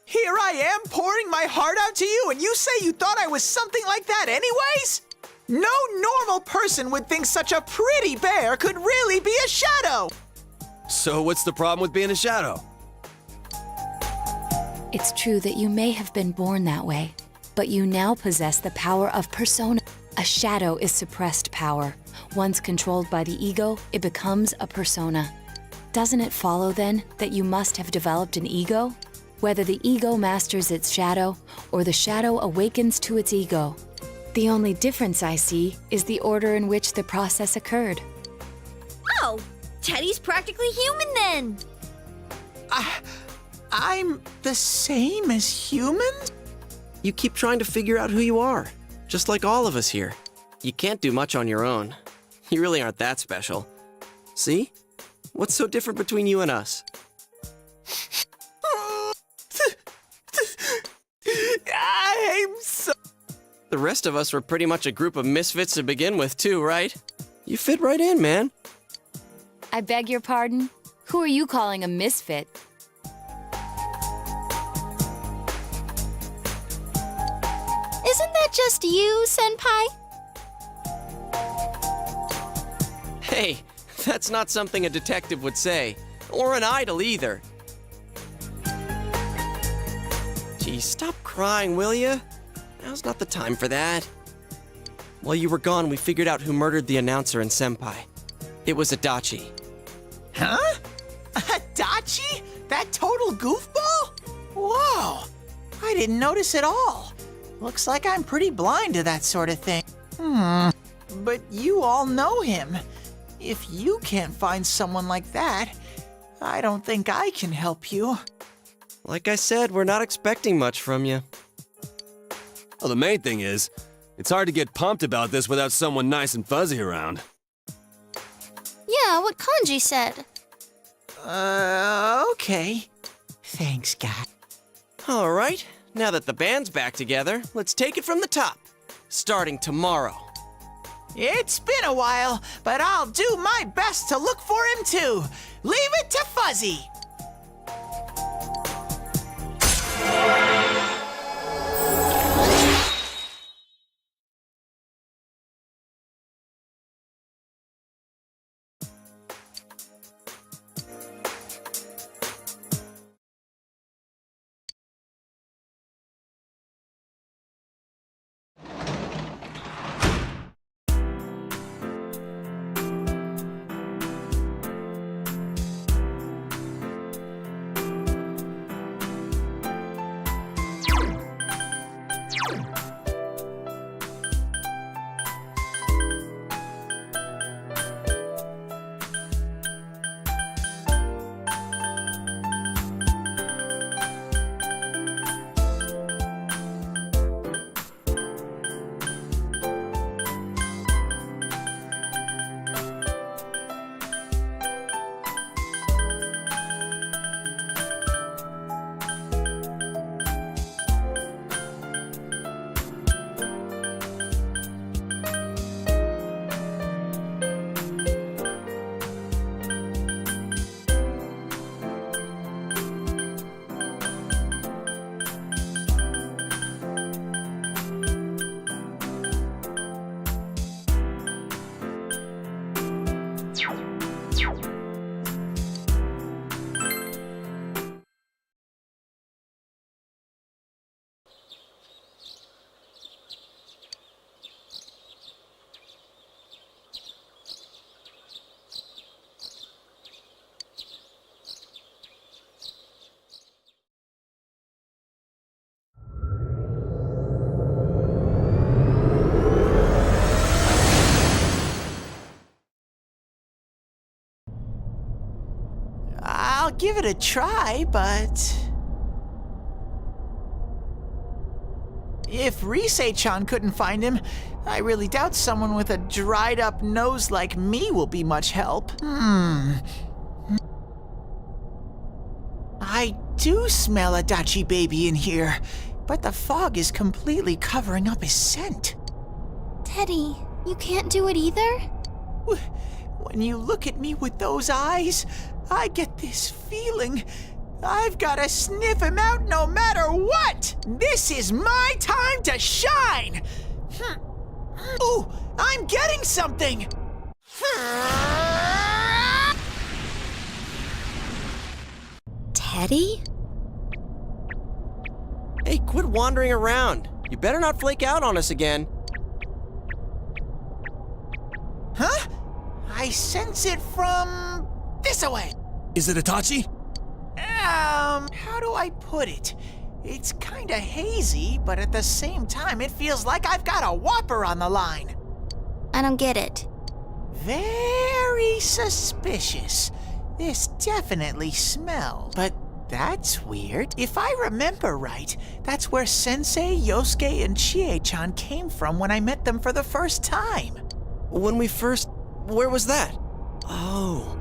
Here I am pouring my heart out to you, and you say you thought I was something like that anyways? No normal person would think such a pretty bear could really be a shadow! So what's the problem with being a shadow? It's true that you may have been born that way, but you now possess the power of persona. A shadow is suppressed power. Once controlled by the ego, it becomes a persona. Doesn't it follow, then, that you must have developed an ego? Whether the ego masters its shadow, or the shadow awakens to its ego. The only difference I see is the order in which the process occurred. Oh, Teddy's practically human then! I'm the same as humans? You keep trying to figure out who you are, just like all of us here. You can't do much on your own. You really aren't that special. See? What's so different between you and us? I'm so... The rest of us were pretty much a group of misfits to begin with, too, right? You fit right in, man. I beg your pardon? Who are you calling a misfit? that just you, Senpai? Hey, that's not something a detective would say. Or an idol either. Gee, stop crying, will ya? Now's not the time for that. While you were gone, we figured out who murdered the announcer and Senpai. It was Adachi. Huh? Adachi? That total goofball? Whoa! I didn't notice at all. Looks like I'm pretty blind to that sort of thing. But you all know him. If you can't find someone like that, I don't think I can help you. Like I said, we're not expecting much from you. Well, the main thing is, it's hard to get pumped about this without someone nice and fuzzy around. Yeah, what Kanji said. Okay. Thanks, God. All right, now that the band's back together, let's take it from the top. Starting tomorrow. It's been a while, but I'll do my best to look for him too. Leave it to Fuzzy. I'll give it a try, but... if Risei-chan couldn't find him, I really doubt someone with a dried-up nose like me will be much help. I do smell Adachi Baby in here, but the fog is completely covering up his scent. Teddy, you can't do it either? When you look at me with those eyes, I get this feeling I've gotta sniff him out no matter what! This is my time to shine! Ooh, I'm getting something! Teddy? Hey, quit wandering around. You better not flake out on us again. Huh? I sense it from this away. Is it Itachi? How do I put it? It's kinda hazy, but at the same time, it feels like I've got a whopper on the line. I don't get it. Very suspicious. This definitely smells. But that's weird. If I remember right, that's where Sensei, Yosuke, and Chie-chan came from when I met them for the first time. Where was that? Oh,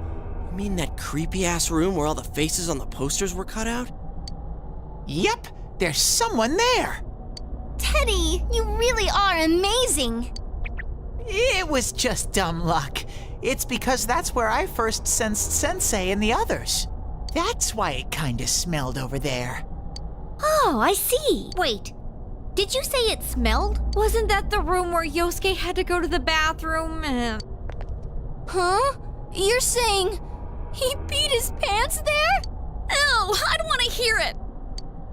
you mean that creepy-ass room where all the faces on the posters were cut out? Yep, there's someone there. Teddy, you really are amazing. It was just dumb luck. It's because that's where I first sensed Sensei and the others. That's why it kinda smelled over there. Oh, I see. Wait, Did you say it smelled? Wasn't that the room where Yosuke had to go to the bathroom? Huh? You're saying he peed his pants there? Ew, I don't want to hear it.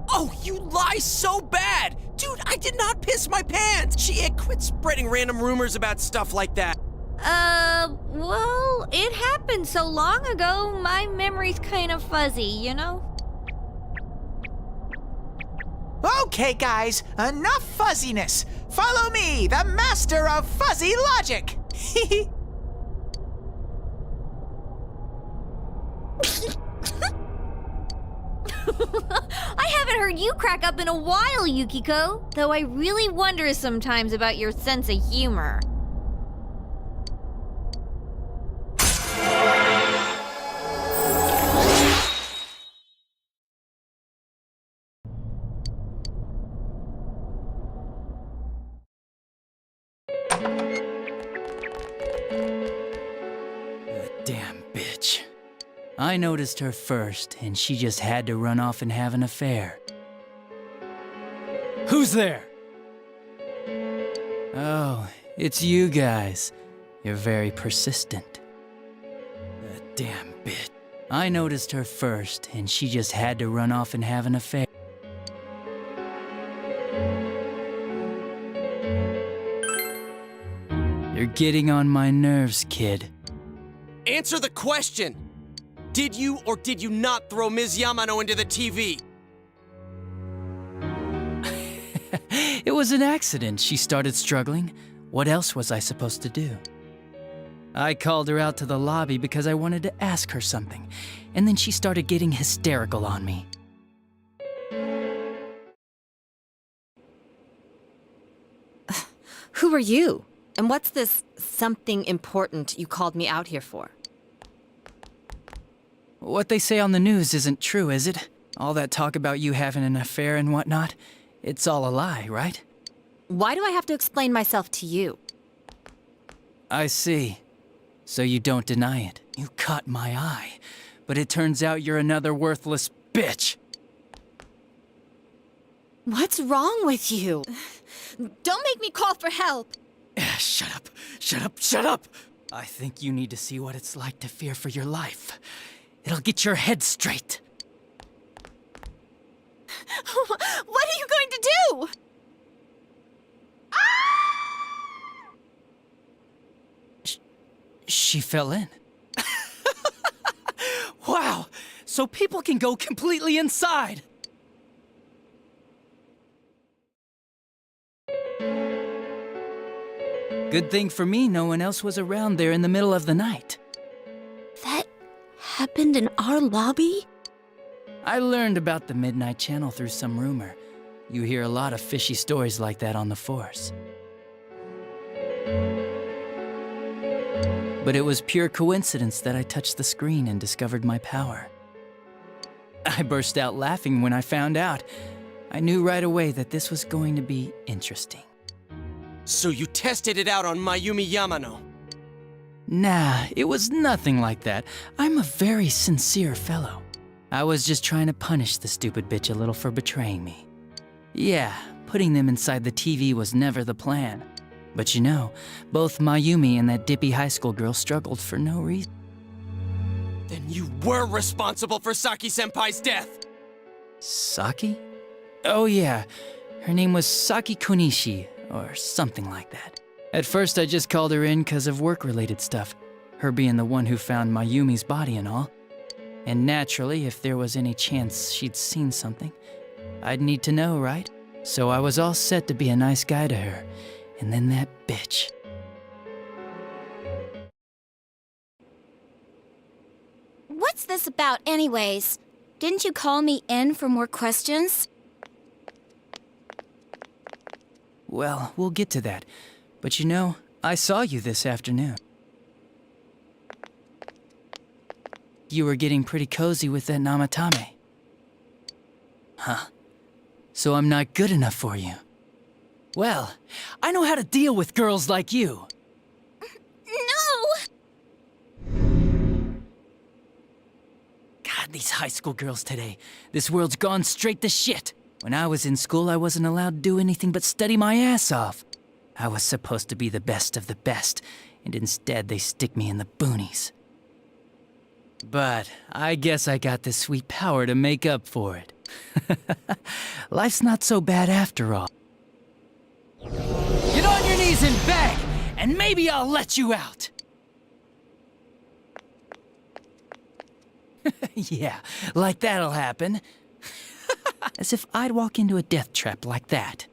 Oh, you lie so bad! Dude, I did not piss my pants! Shit, quit spreading random rumors about stuff like that. Well, it happened so long ago, my memory's kind of fuzzy, you know? Okay, guys, enough fuzziness. Follow me, the master of fuzzy logic. I haven't heard you crack up in a while, Yukiko, though I really wonder sometimes about your sense of humor. Damn bitch. I noticed her first, and she just had to run off and have an affair. Who's there? Oh, it's you guys. You're very persistent. That damn bitch. I noticed her first, and she just had to run off and have an affair. You're getting on my nerves, kid. Answer the question! Did you or did you not throw Ms. Yamano into the TV? It was an accident. She started struggling. What else was I supposed to do? I called her out to the lobby because I wanted to ask her something, and then she started getting hysterical on me. Who are you? And what's this something important you called me out here for? What they say on the news isn't true, is it? All that talk about you having an affair and whatnot? It's all a lie, right? Why do I have to explain myself to you? I see. So you don't deny it. You caught my eye. But it turns out you're another worthless bitch. What's wrong with you? Don't make me call for help. Shut up. Shut up. Shut up. I think you need to see what it's like to fear for your life. It'll get your head straight. What are you going to do? She fell in. Wow! So people can go completely inside! Good thing for me, no one else was around there in the middle of the night. That happened in our lobby? I learned about the Midnight Channel through some rumor. You hear a lot of fishy stories like that on the Force. But it was pure coincidence that I touched the screen and discovered my power. I burst out laughing when I found out. I knew right away that this was going to be interesting. So you tested it out on Mayumi Yamano? Nah, it was nothing like that. I'm a very sincere fellow. I was just trying to punish the stupid bitch a little for betraying me. Yeah, putting them inside the TV was never the plan. But you know, both Mayumi and that dippy high school girl struggled for no reason. Then you were responsible for Saki-senpai's death! Saki? Oh yeah, her name was Saki Konishi, or something like that. At first I just called her in because of work-related stuff, her being the one who found Mayumi's body and all. And naturally, if there was any chance she'd seen something, I'd need to know, right? So I was all set to be a nice guy to her, and then that bitch. What's this about anyways? Didn't you call me in for more questions? Well, we'll get to that. But you know, I saw you this afternoon. You were getting pretty cozy with that Namatame. Huh. So I'm not good enough for you. Well, I know how to deal with girls like you. No! God, these high school girls today. This world's gone straight to shit. When I was in school, I wasn't allowed to do anything but study my ass off. I was supposed to be the best of the best, and instead they stick me in the boonies. But I guess I got the sweet power to make up for it. Life's not so bad after all. Get on your knees and beg, and maybe I'll let you out. Yeah, like that'll happen. As if I'd walk into a death trap like that.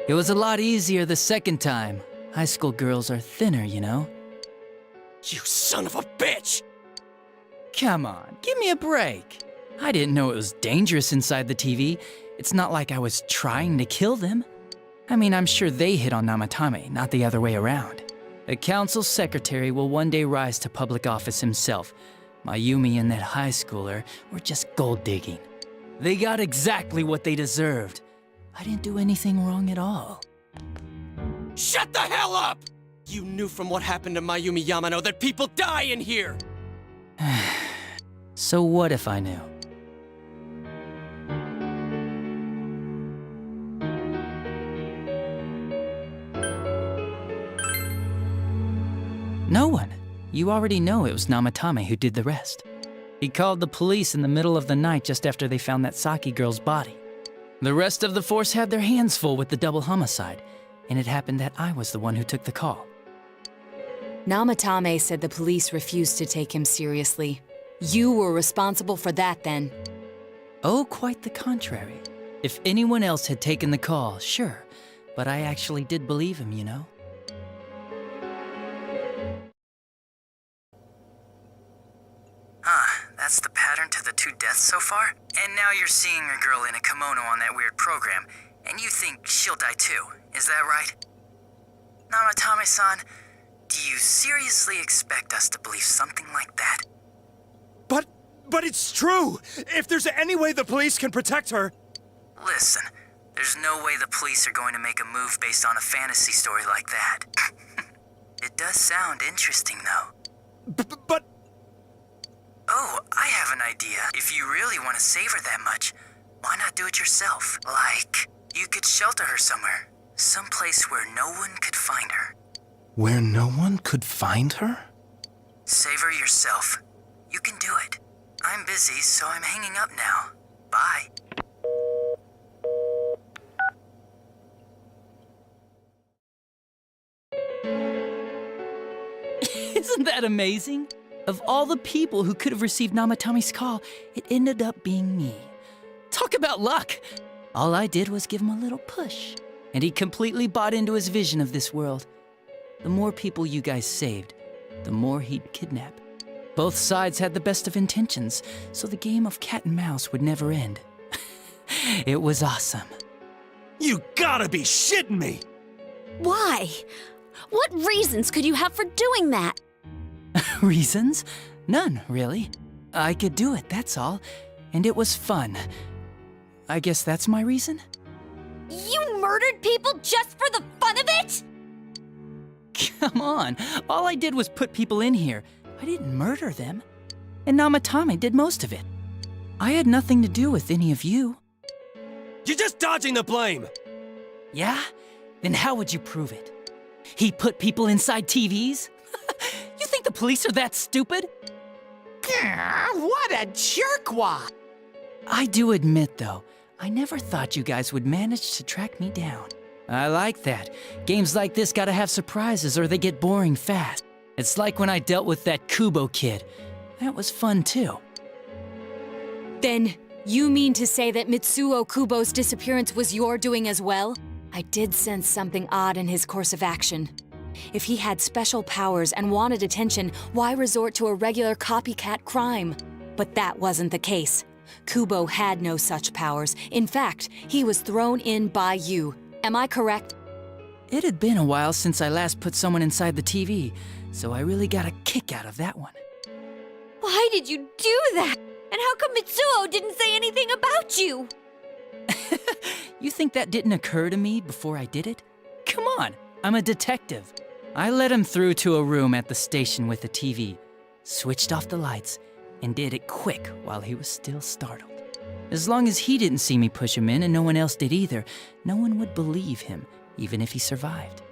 It was a lot easier the second time. High school girls are thinner, you know? You son of a bitch! Come on, give me a break. I didn't know it was dangerous inside the TV. It's not like I was trying to kill them. I mean, I'm sure they hit on Namatame, not the other way around. A council secretary will one day rise to public office himself. Mayumi and that high schooler were just gold digging. They got exactly what they deserved. I didn't do anything wrong at all. Shut the hell up! You knew from what happened to Mayumi Yamano that people die in here! So what if I knew? No one. You already know it was Namatame who did the rest. He called the police in the middle of the night just after they found that Saki girl's body. The rest of the force had their hands full with the double homicide, and it happened that I was the one who took the call. Namatame said the police refused to take him seriously. You were responsible for that then. Oh, quite the contrary. If anyone else had taken the call, sure, but I actually did believe him, you know? That's the pattern to the 2 deaths so far? And now you're seeing a girl in a kimono on that weird program, and you think she'll die too, is that right? Namatame-san, do you seriously expect us to believe something like that? But it's true! If there's any way the police can protect her... Listen, there's no way the police are going to make a move based on a fantasy story like that. It does sound interesting, though. But... Oh, I have an idea. If you really want to save her that much, why not do it yourself? Like, you could shelter her somewhere. Someplace where no one could find her. Where no one could find her? Save her yourself. You can do it. I'm busy, so I'm hanging up now. Bye. Isn't that amazing? Of all the people who could have received Namatame's call, it ended up being me. Talk about luck! All I did was give him a little push, and he completely bought into his vision of this world. The more people you guys saved, the more he'd kidnap. Both sides had the best of intentions, so the game of cat and mouse would never end. It was awesome. You gotta be shitting me! Why? What reasons could you have for doing that? Reasons? None, really. I could do it, that's all. And it was fun. I guess that's my reason? You murdered people just for the fun of it? Come on, all I did was put people in here. I didn't murder them. And Namatame did most of it. I had nothing to do with any of you. You're just dodging the blame! Yeah? Then how would you prove it? He put people inside TVs? You think the police are that stupid? What a jerkwad! I do admit, though, I never thought you guys would manage to track me down. I like that. Games like this gotta have surprises or they get boring fast. It's like when I dealt with that Kubo kid. That was fun, too. Then, you mean to say that Mitsuo Kubo's disappearance was your doing as well? I did sense something odd in his course of action. If he had special powers and wanted attention, why resort to a regular copycat crime? But that wasn't the case. Kubo had no such powers. In fact, he was thrown in by you. Am I correct? It had been a while since I last put someone inside the TV, so I really got a kick out of that one. Why did you do that? And how come Mitsuo didn't say anything about you? You think that didn't occur to me before I did it? Come on, I'm a detective. I let him through to a room at the station with a TV. switched off the lights, and did it quick while he was still startled. As long as he didn't see me push him in and no one else did either, no one would believe him, even if he survived.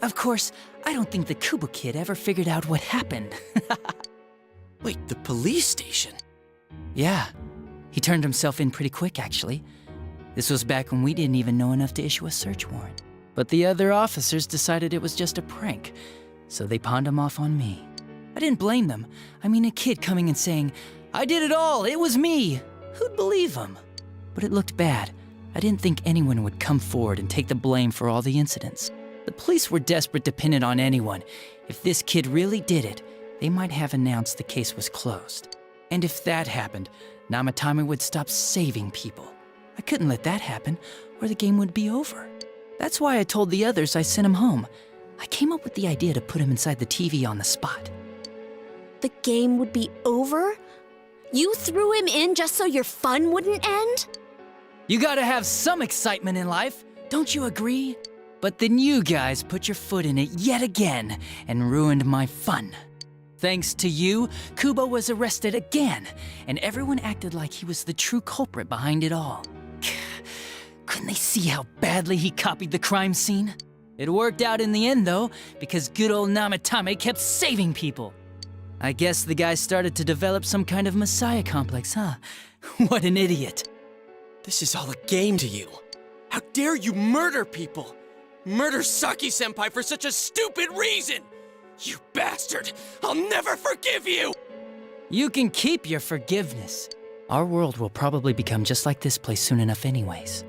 Of course, I don't think the Kubo kid ever figured out what happened. Wait, the police station? Yeah, he turned himself in pretty quick, actually. This was back when we didn't even know enough to issue a search warrant. But the other officers decided it was just a prank, so they pawned him off on me. I didn't blame them. I mean, a kid coming and saying, "I did it all, it was me." Who'd believe him? But it looked bad. I didn't think anyone would come forward and take the blame for all the incidents. The police were desperate to pin it on anyone. If this kid really did it, they might have announced the case was closed. And if that happened, Namatame would stop saving people. I couldn't let that happen, or the game would be over. That's why I told the others I sent him home. I came up with the idea to put him inside the TV on the spot. The game would be over? You threw him in just so your fun wouldn't end? You gotta have some excitement in life, don't you agree? But then you guys put your foot in it yet again and ruined my fun. Thanks to you, Kubo was arrested again, and everyone acted like he was the true culprit behind it all. Couldn't they see how badly he copied the crime scene? It worked out in the end, though, because good old Namatame kept saving people. I guess the guy started to develop some kind of messiah complex, huh? What an idiot. This is all a game to you. How dare you murder people? Murder Saki-senpai for such a stupid reason! You bastard! I'll never forgive you! You can keep your forgiveness. Our world will probably become just like this place soon enough anyways.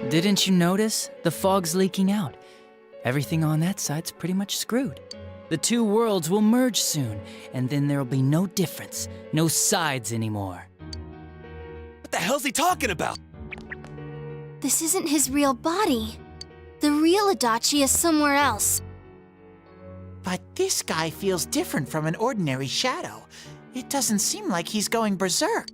Didn't you notice? The fog's leaking out. Everything on that side's pretty much screwed. The two worlds will merge soon, and then there'll be no difference, no sides anymore. What the hell's he talking about? This isn't his real body. The real Adachi is somewhere else. But this guy feels different from an ordinary shadow. It doesn't seem like he's going berserk.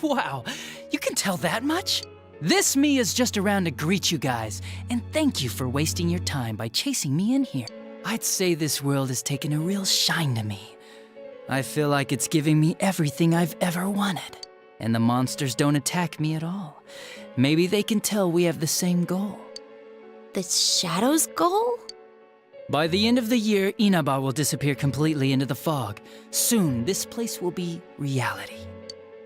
Wow, you can tell that much? This me is just around to greet you guys, and thank you for wasting your time by chasing me in here. I'd say this world has taken a real shine to me. I feel like it's giving me everything I've ever wanted. And the monsters don't attack me at all. Maybe they can tell we have the same goal. The Shadow's goal? By the end of the year, Inaba will disappear completely into the fog. Soon, this place will be reality.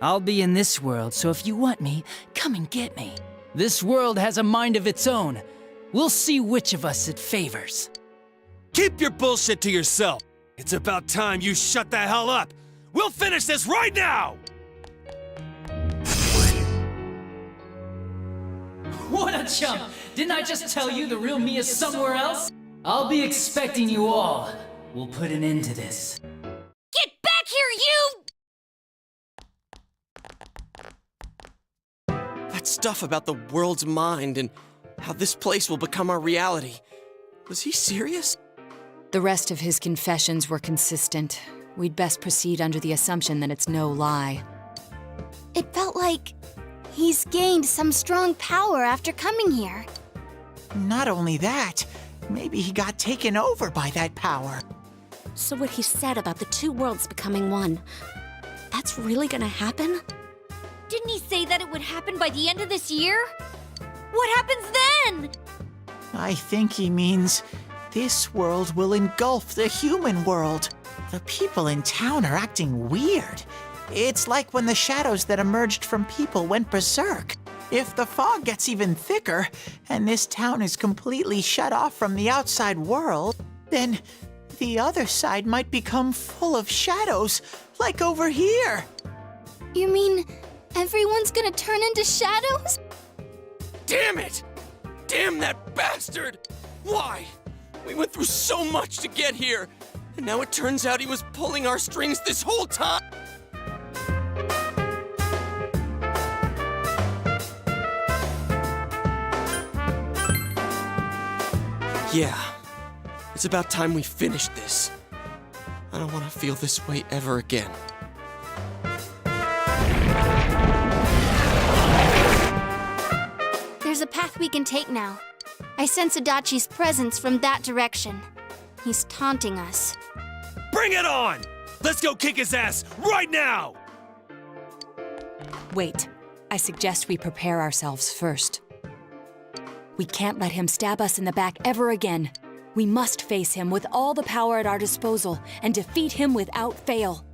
I'll be in this world, so if you want me, come and get me. This world has a mind of its own. We'll see which of us it favors. Keep your bullshit to yourself. It's about time you shut the hell up. We'll finish this right now! What a chump! Didn't I just tell you the real me is somewhere else? I'll be expecting you all. We'll put an end to this. Get back here, you! That stuff about the world's mind and how this place will become our reality. Was he serious? The rest of his confessions were consistent. We'd best proceed under the assumption that it's no lie. It felt like he's gained some strong power after coming here. Not only that, maybe he got taken over by that power. So what he said about the two worlds becoming one, that's really gonna happen? Didn't he say that it would happen by the end of this year? What happens then? I think he means this world will engulf the human world. The people in town are acting weird. It's like when the shadows that emerged from people went berserk. If the fog gets even thicker, and this town is completely shut off from the outside world, then the other side might become full of shadows, like over here. You mean everyone's gonna turn into shadows? Damn it! Damn that bastard! Why? We went through so much to get here, and now it turns out he was pulling our strings this whole time! Yeah, it's about time we finished this. I don't want to feel this way ever again. There's a path we can take now. I sense Adachi's presence from that direction. He's taunting us. Bring it on! Let's go kick his ass right now! Wait. I suggest we prepare ourselves first. We can't let him stab us in the back ever again. We must face him with all the power at our disposal and defeat him without fail.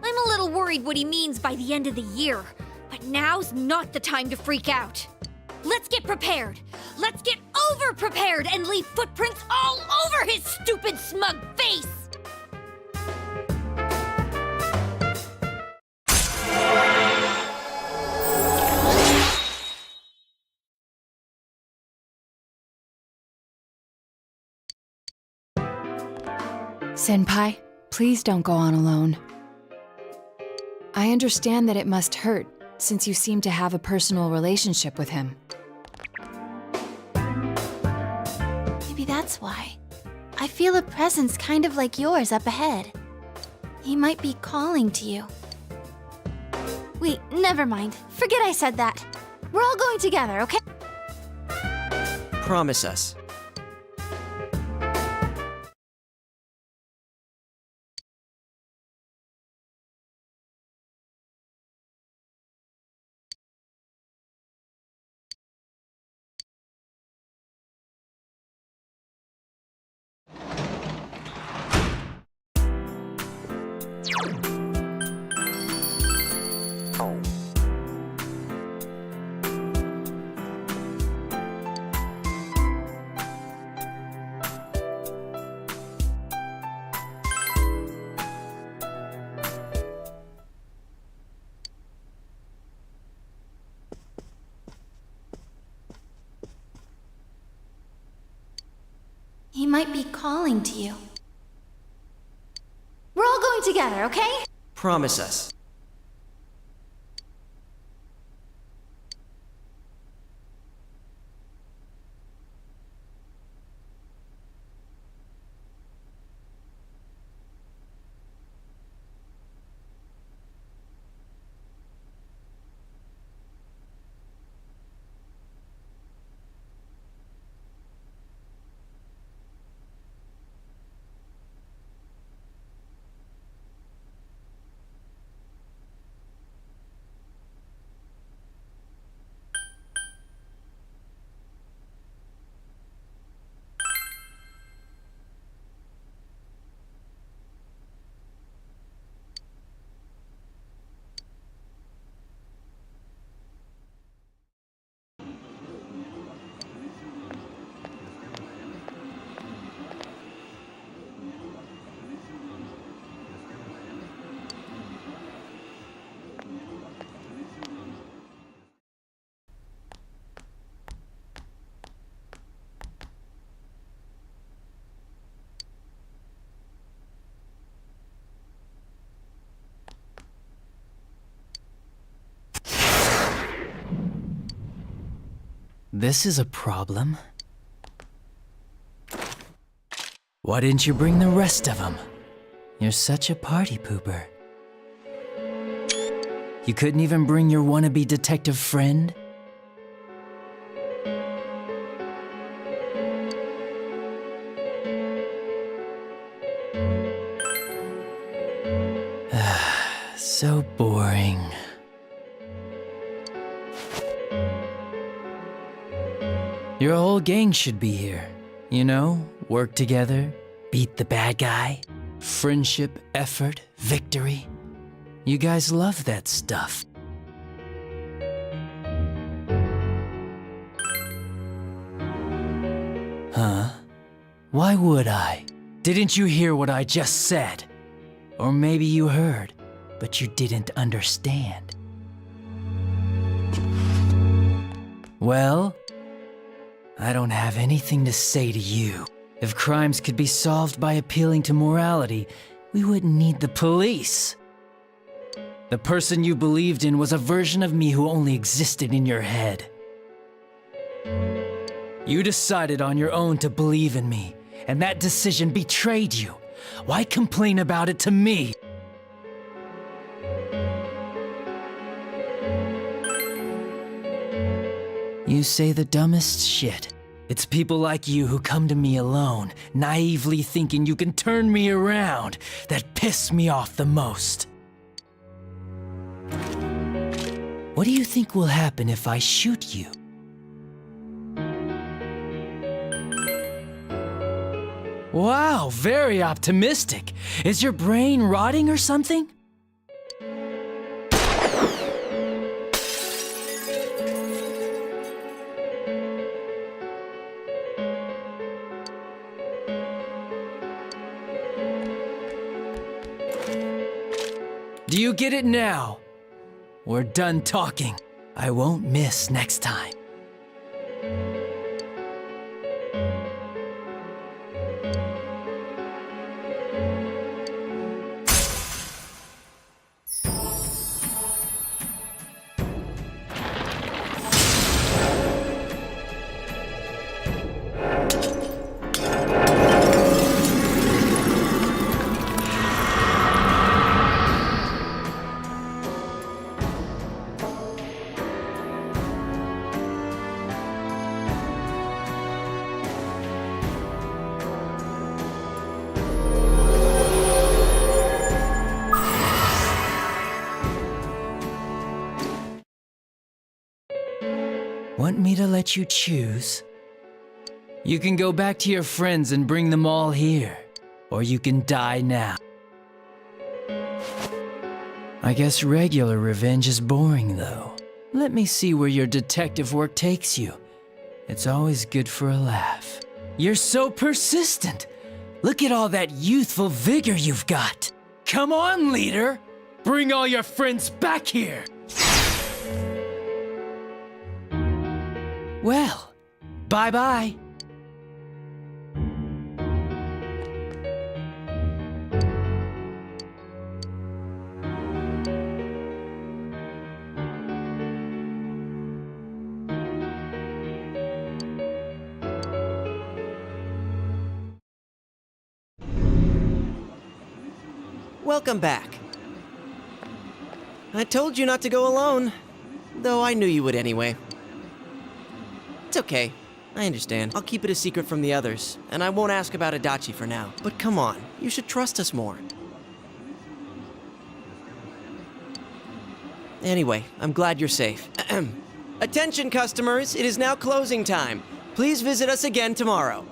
I'm a little worried what he means by the end of the year, but now's not the time to freak out. Let's get prepared. Let's get over-prepared and leave footprints all over his stupid, smug face! Senpai, please don't go on alone. I understand that it must hurt, since you seem to have a personal relationship with him. Maybe that's why. I feel a presence kind of like yours up ahead. He might be calling to you. Wait, never mind. Forget I said that. We're all going together, okay? Promise us. He might be calling to you. We're all going together, okay? Promise us. This is a problem. Why didn't you bring the rest of them? You're such a party pooper. You couldn't even bring your wannabe detective friend? So boring. Your whole gang should be here. You know, work together, beat the bad guy, friendship, effort, victory. You guys love that stuff. Huh? Why would I? Didn't you hear what I just said? Or maybe you heard, but you didn't understand. Well, I don't have anything to say to you. If crimes could be solved by appealing to morality, we wouldn't need the police. The person you believed in was a version of me who only existed in your head. You decided on your own to believe in me, and that decision betrayed you. Why complain about it to me? You say the dumbest shit, It's people like you who come to me alone, naively thinking you can turn me around, that piss me off the most. What do you think will happen if I shoot you? Wow, very optimistic. Is your brain rotting or something? Do you get it now? We're done talking. I won't miss next time. Want me to let you choose? You can go back to your friends and bring them all here, or you can die now. I guess regular revenge is boring, though. Let me see where your detective work takes you. It's always good for a laugh. You're so persistent. Look at all that youthful vigor you've got. Come on, leader. Bring all your friends back here. Well, bye-bye. Welcome back. I told you not to go alone, though I knew you would anyway. It's okay. I understand. I'll keep it a secret from the others, and I won't ask about Adachi for now. But come on, you should trust us more. Anyway, I'm glad you're safe. Attention, customers, it is now closing time. Please visit us again tomorrow.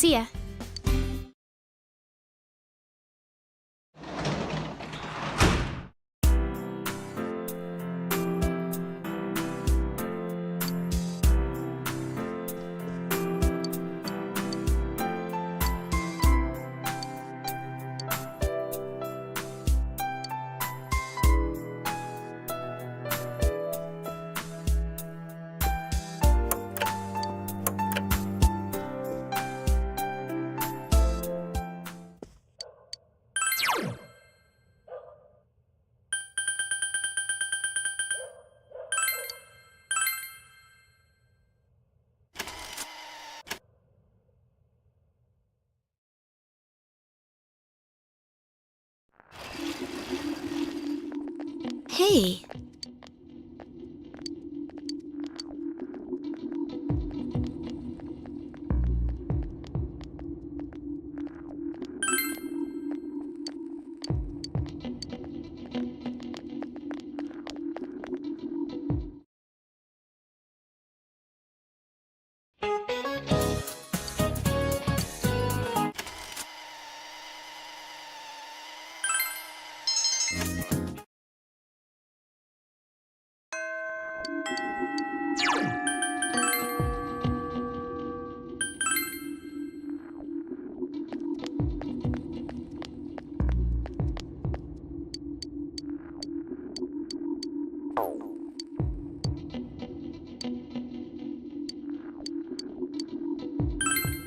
See ya. Hey.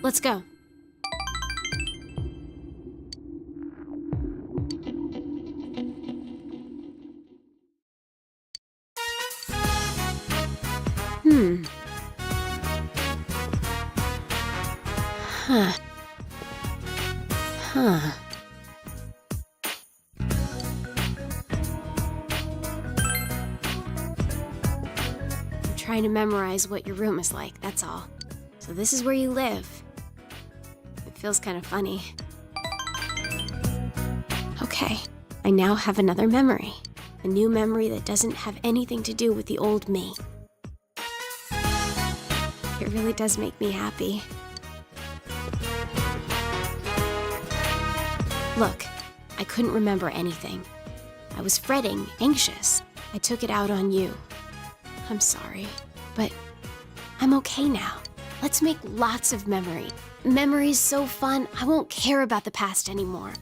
Let's go. Huh. Huh. I'm trying to memorize what your room is like, that's all. So this is where you live. It feels kind of funny. Okay, I now have another memory. A new memory that doesn't have anything to do with the old me. It really does make me happy. Look, I couldn't remember anything. I was fretting, anxious. I took it out on you. I'm sorry, but I'm okay now. Let's make lots of memories. Memories so fun, I won't care about the past anymore.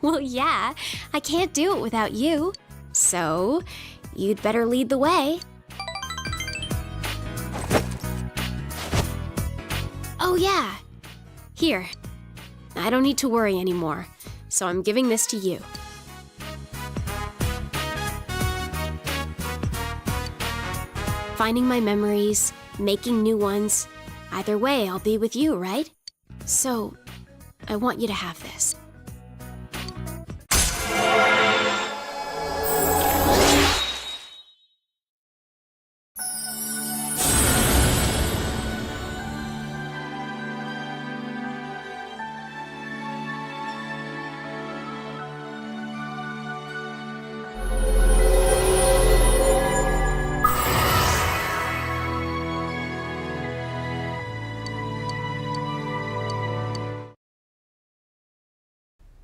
Well, yeah, I can't do it without you. So, you'd better lead the way. Oh, yeah. Here. I don't need to worry anymore, so I'm giving this to you. Finding my memories, making new ones. Either way, I'll be with you, right? So, I want you to have this.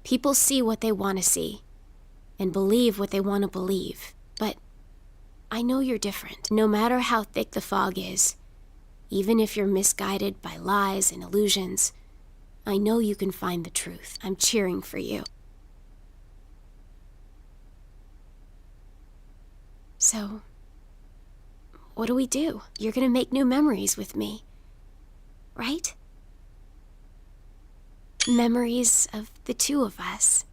People see what they want to see and believe what they want to believe. But I know you're different. No matter how thick the fog is, even if you're misguided by lies and illusions, I know you can find the truth. I'm cheering for you. So, what do we do? You're gonna make new memories with me, right? Memories of the two of us.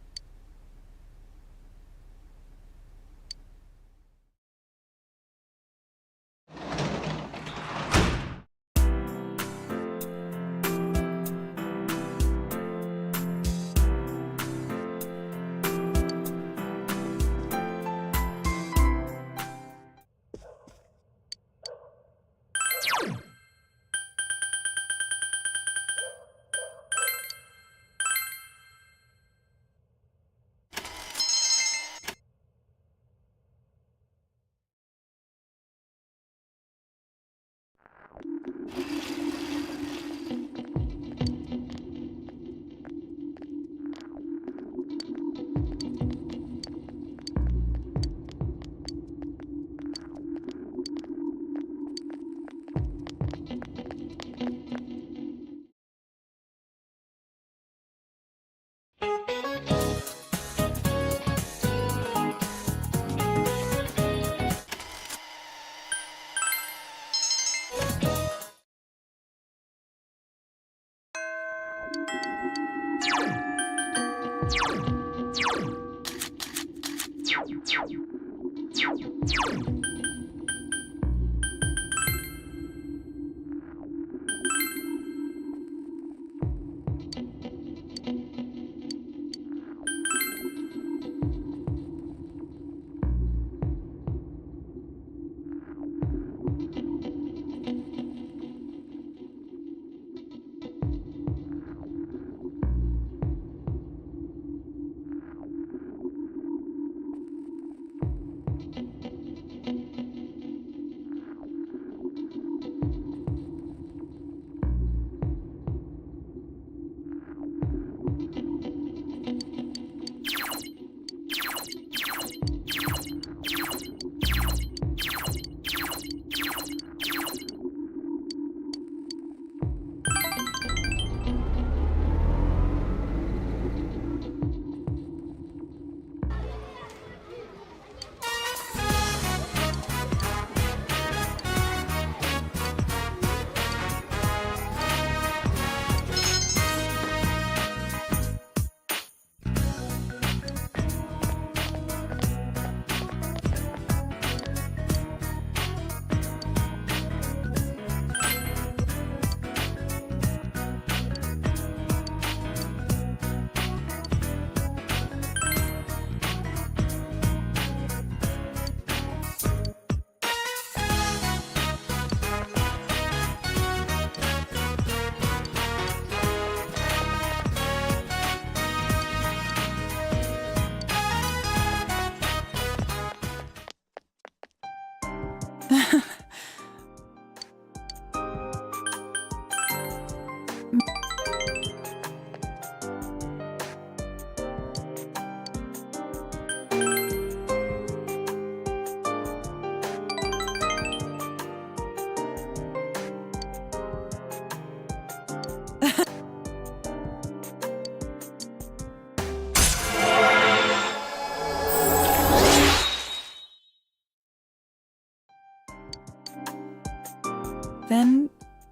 Then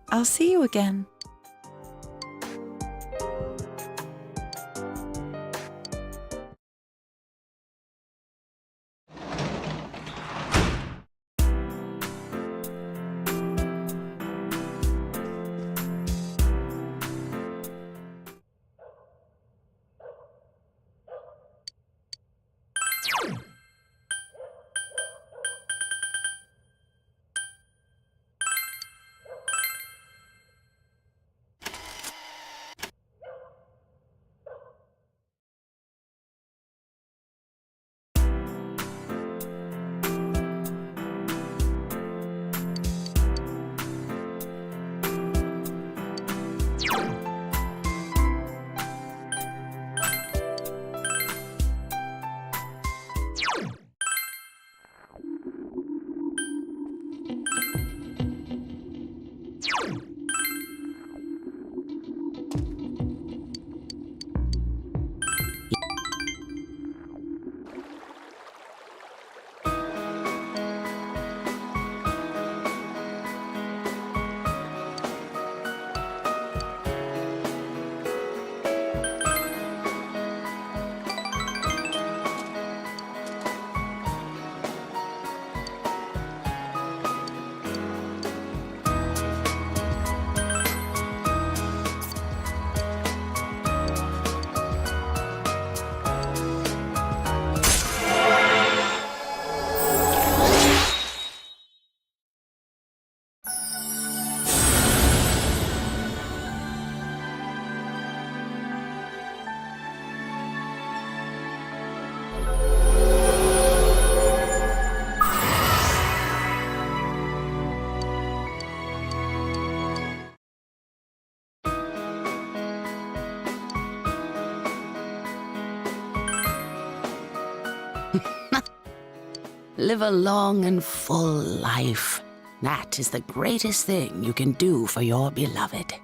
I'll see you again. Live a long and full life. That is the greatest thing you can do for your beloved.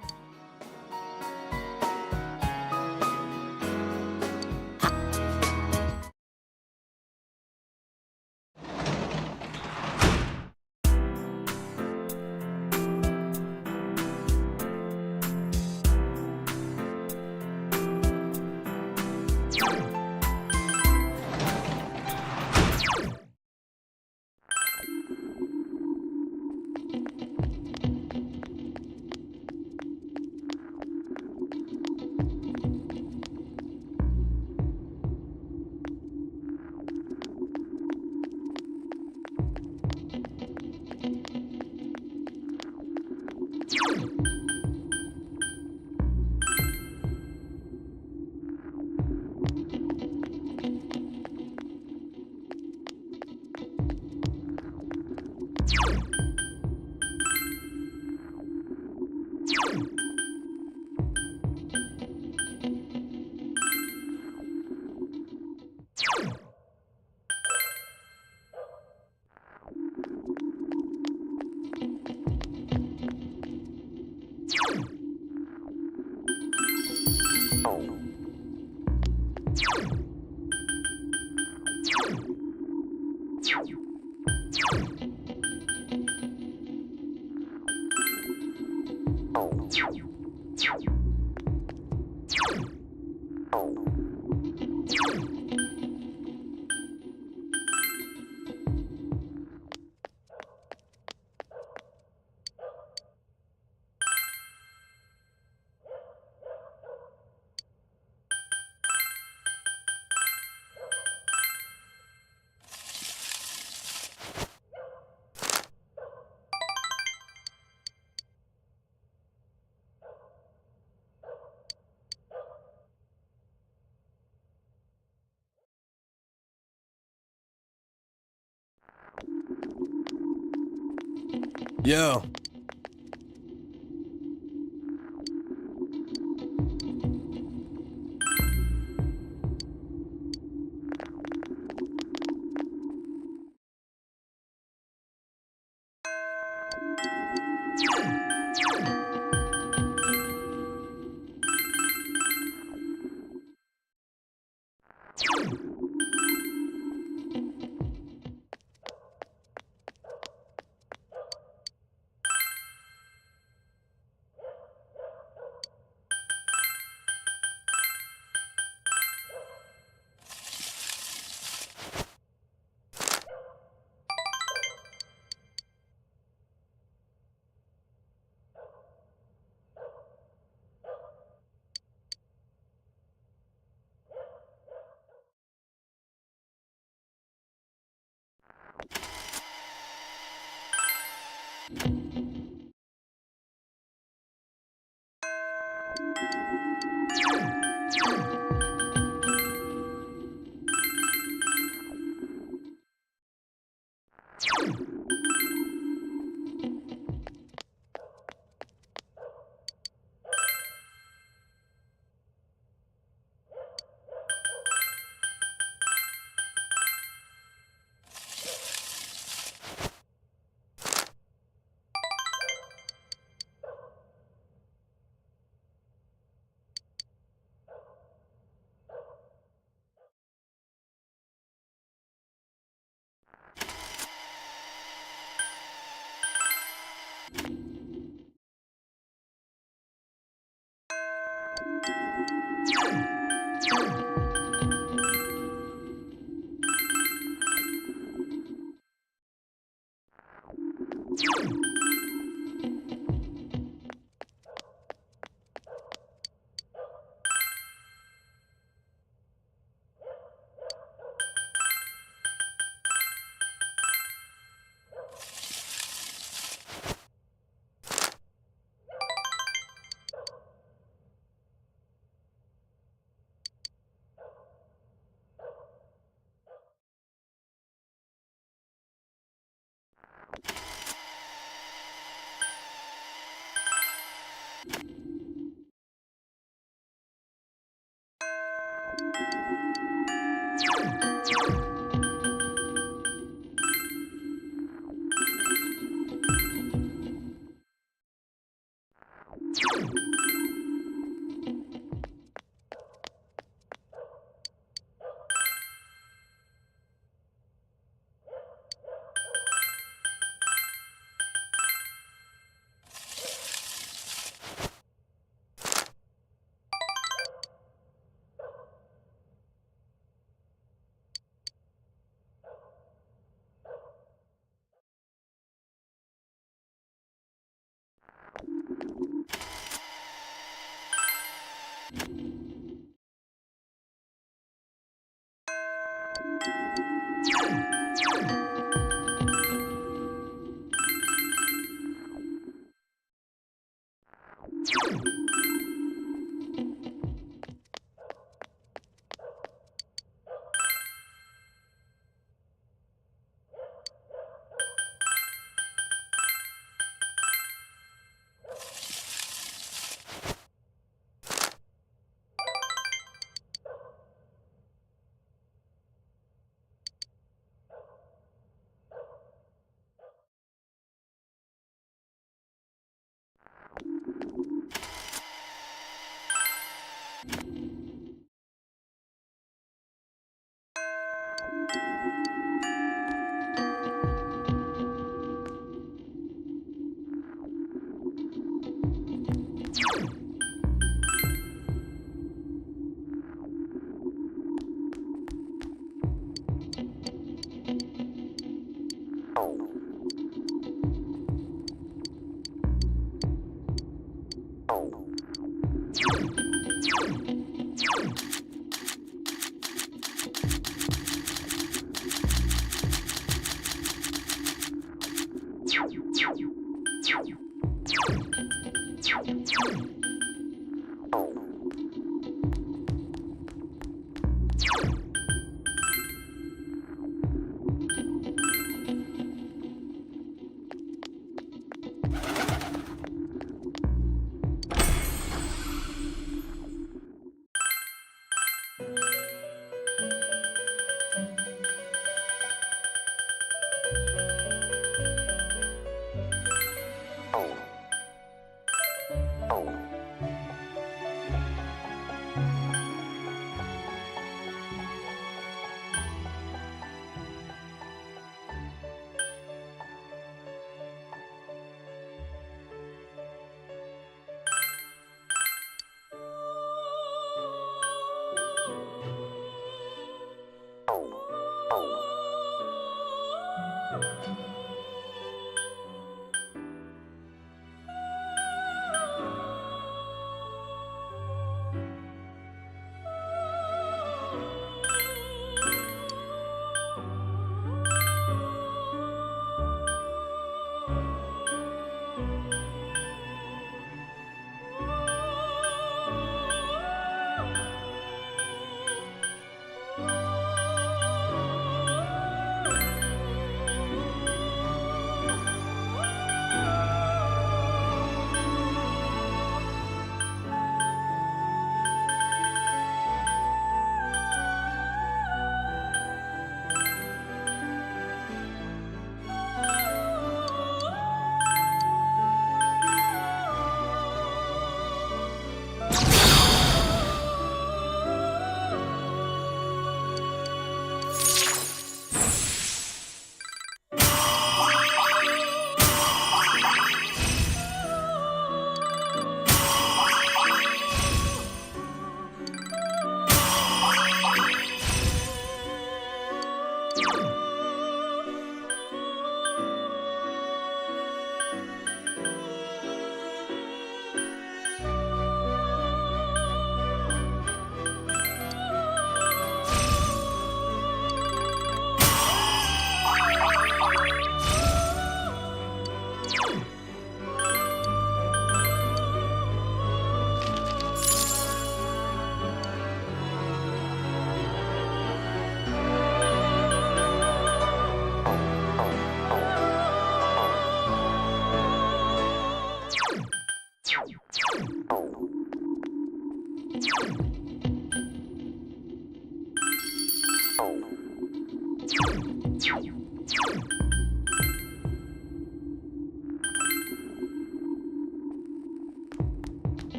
Yo.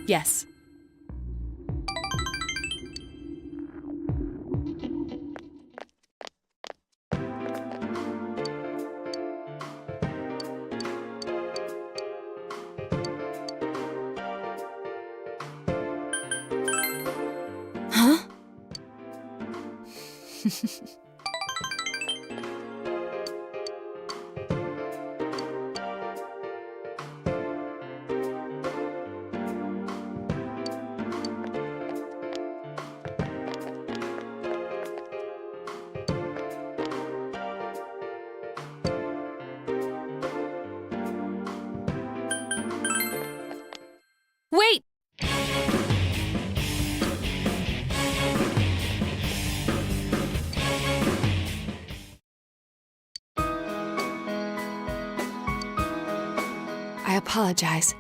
Yes. Huh? Wait! I apologize.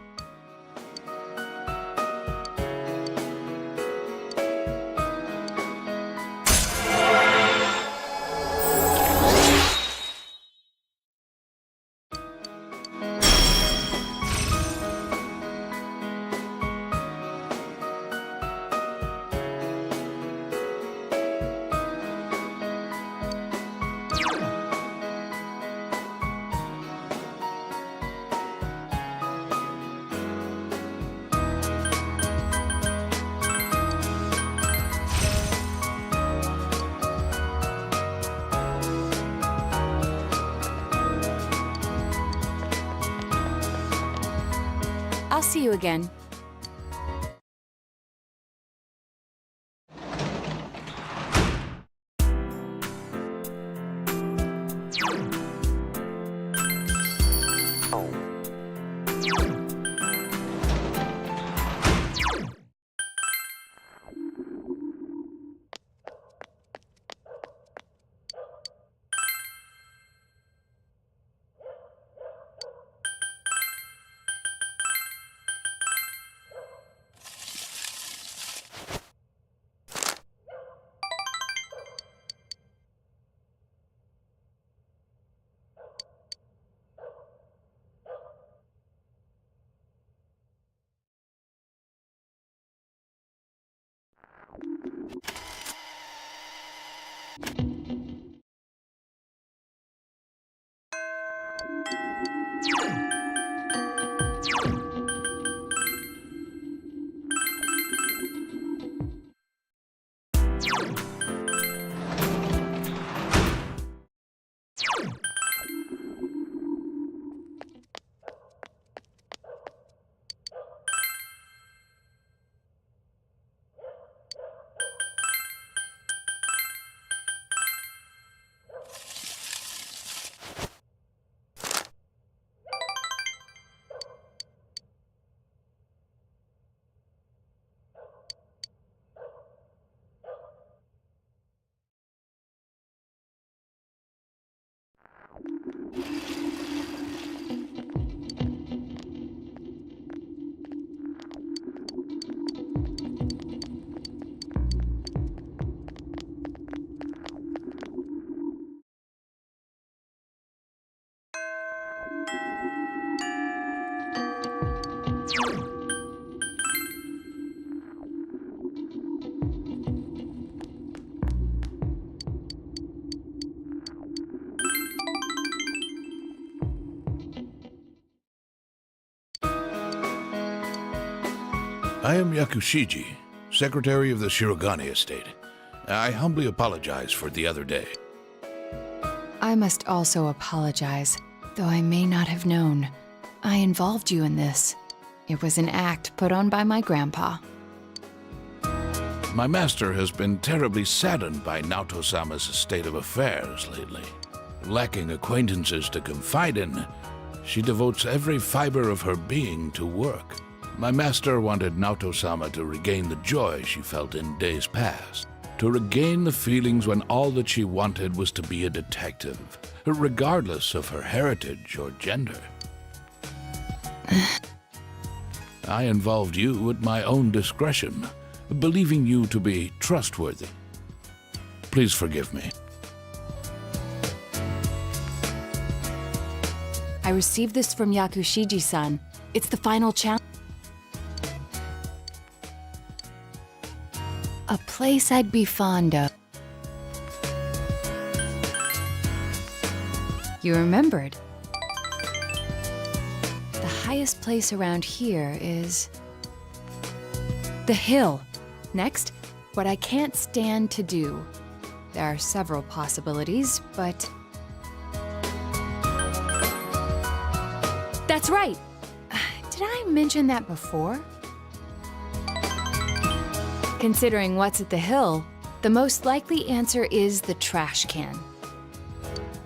I'll see you again. I am Yakushiji, Secretary of the Shirogane Estate. I humbly apologize for the other day. I must also apologize, though I may not have known. I involved you in this. It was an act put on by my grandpa. My master has been terribly saddened by Naoto-sama's state of affairs lately. Lacking acquaintances to confide in, she devotes every fiber of her being to work. My master wanted Naoto-sama to regain the joy she felt in days past, to regain the feelings when all that she wanted was to be a detective, regardless of her heritage or gender. I involved you at my own discretion, believing you to be trustworthy. Please forgive me. I received this from Yakushiji-san. It's the final challenge. A place I'd be fond of. You remembered. The highest place around here is the hill. Next, what I can't stand to do. There are several possibilities, but that's right. Did I mention that before? Considering what's at the hill, the most likely answer is the trash can.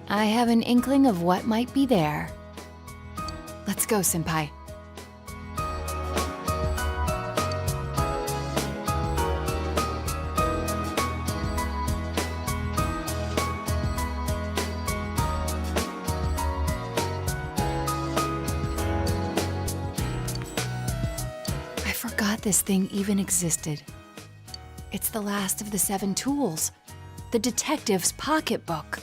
I have an inkling of what might be there. Let's go, Senpai. I forgot this thing even existed. It's the last of the 7 tools. The detective's pocketbook.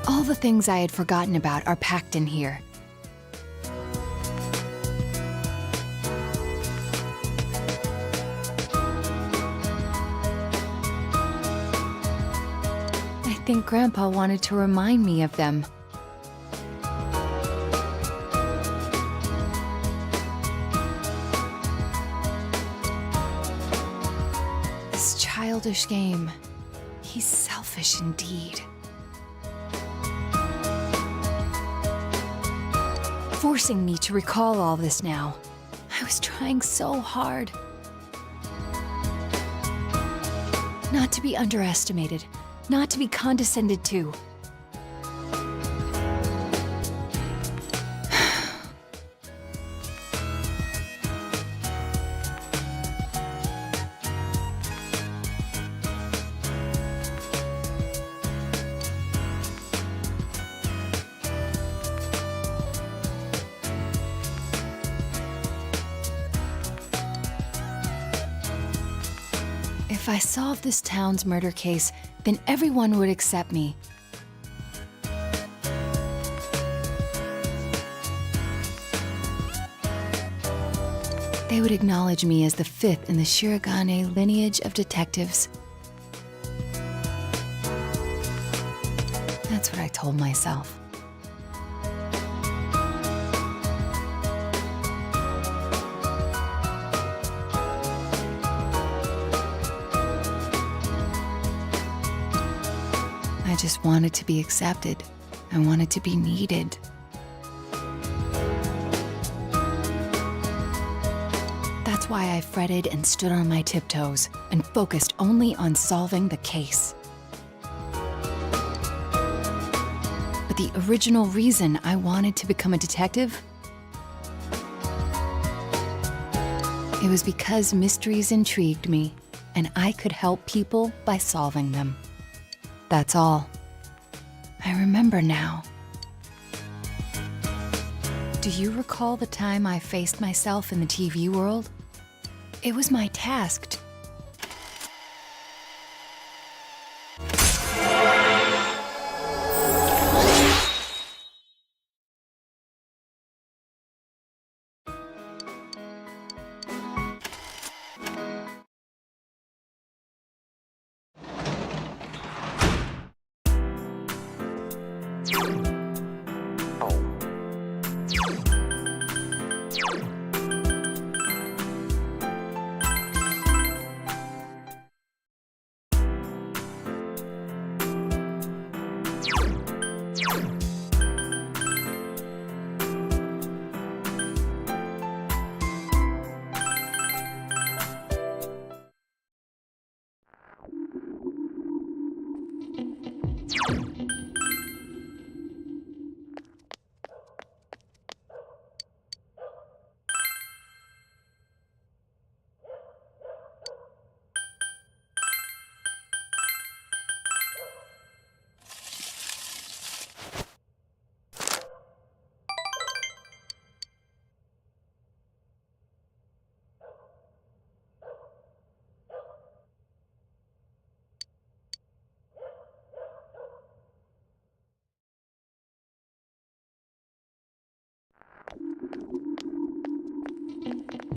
All the things I had forgotten about are packed in here. think Grandpa wanted to remind me of them. This childish game. He's selfish indeed. Forcing me to recall all this now. I was trying so hard. Not to be underestimated, not to be condescended to. If I solved this town's murder case, then everyone would accept me. They would acknowledge me as the fifth in the Shirogane lineage of detectives. That's what I told myself. I just wanted to be accepted. I wanted to be needed. That's why I fretted and stood on my tiptoes and focused only on solving the case. But the original reason I wanted to become a detective? It was because mysteries intrigued me, and I could help people by solving them. That's all. I remember now. Do you recall the time I faced myself in the TV world? It was my task to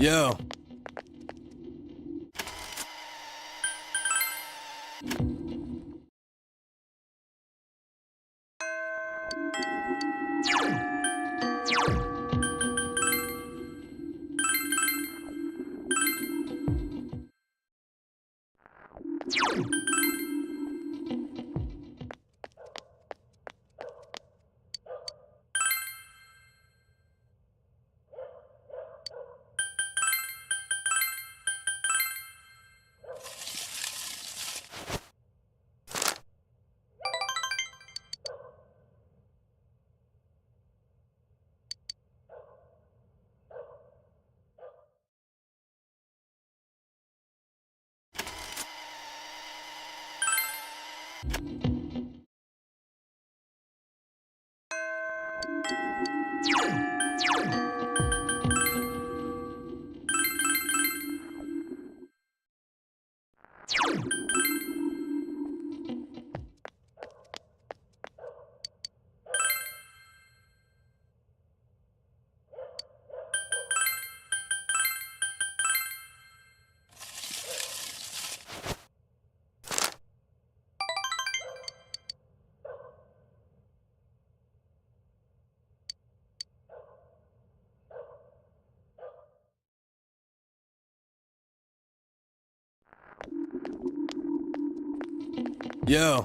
Yo. Yo.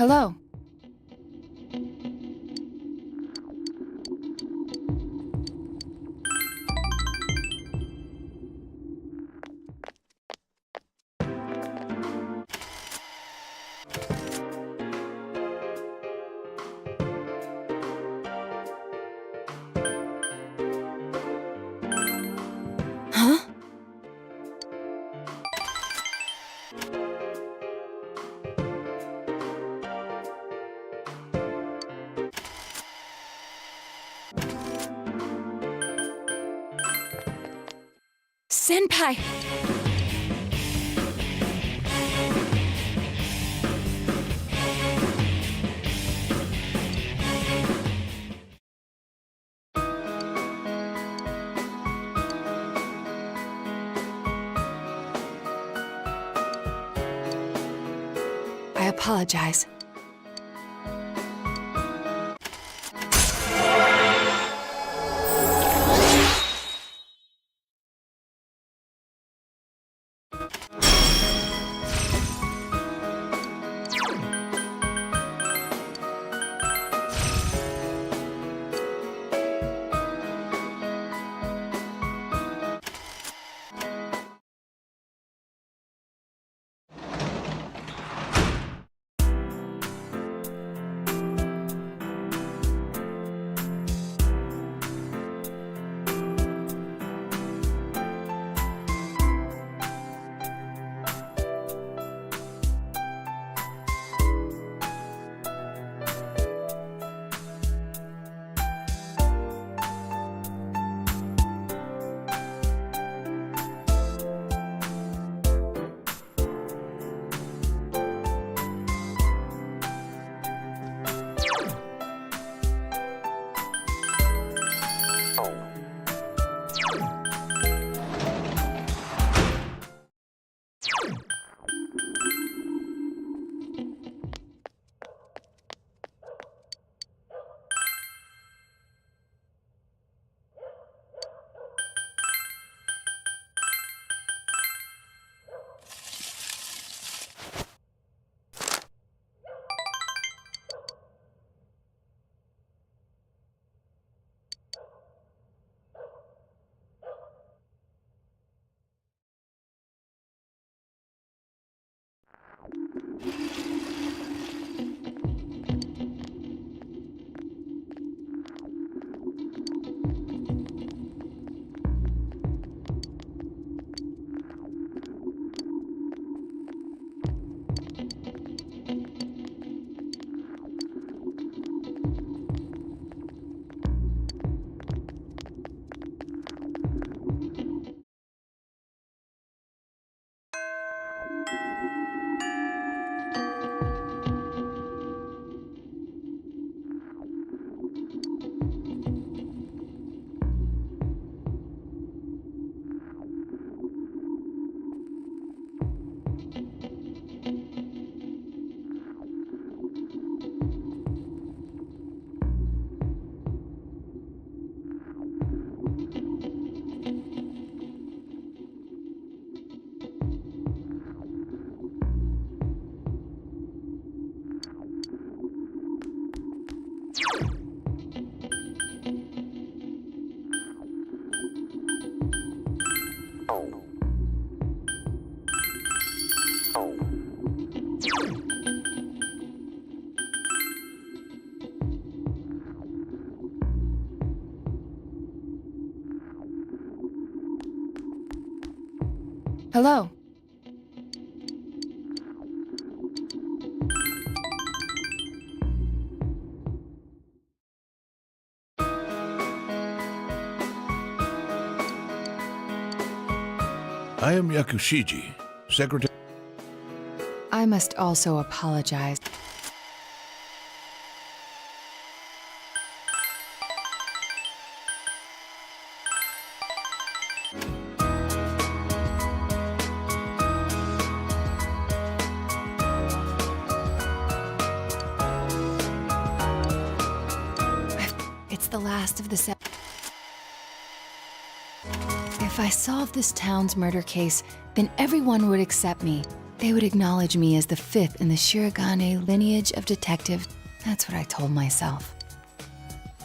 Hello. Huh? Senpai! I apologize. Hello? I am Yakushiji, Secretary. I must also apologize. It's the last of the set. If I solved this town's murder case, then everyone would accept me. They would acknowledge me as the 5th in the Shirogane lineage of detectives. That's what I told myself.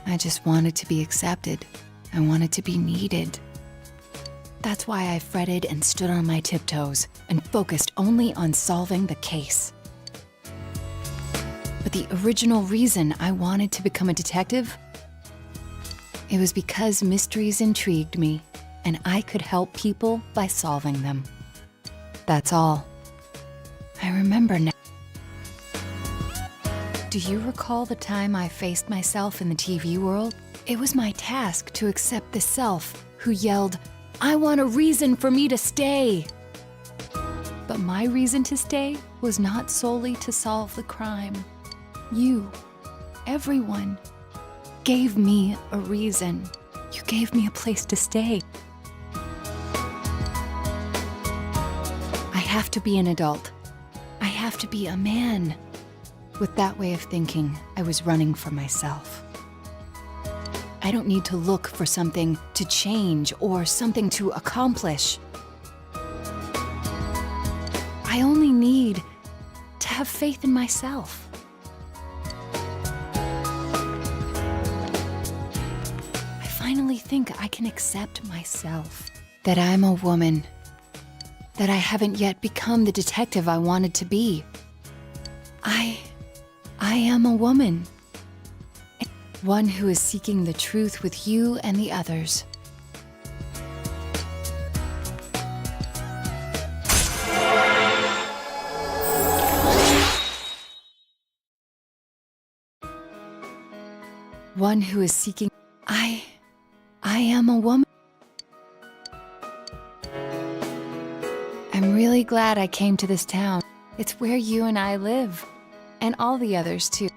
I just wanted to be accepted. I wanted to be needed. That's why I fretted and stood on my tiptoes and focused only on solving the case. But the original reason I wanted to become a detective, it was because mysteries intrigued me, and I could help people by solving them. That's all. I remember now. Do you recall the time I faced myself in the TV world? It was my task to accept the self who yelled, "I want a reason for me to stay." But my reason to stay was not solely to solve the crime. You, everyone, gave me a reason. You gave me a place to stay. I have to be an adult. I have to be a man. With that way of thinking, I was running for myself. I don't need to look for something to change or something to accomplish. I only need to have faith in myself. I finally think I can accept myself. That I'm a woman. That I haven't yet become the detective I wanted to be. I am a woman. One who is seeking the truth with you and the others. One who is seeking... I am a woman. I'm really glad I came to this town. It's where you and I live. And all the others, too.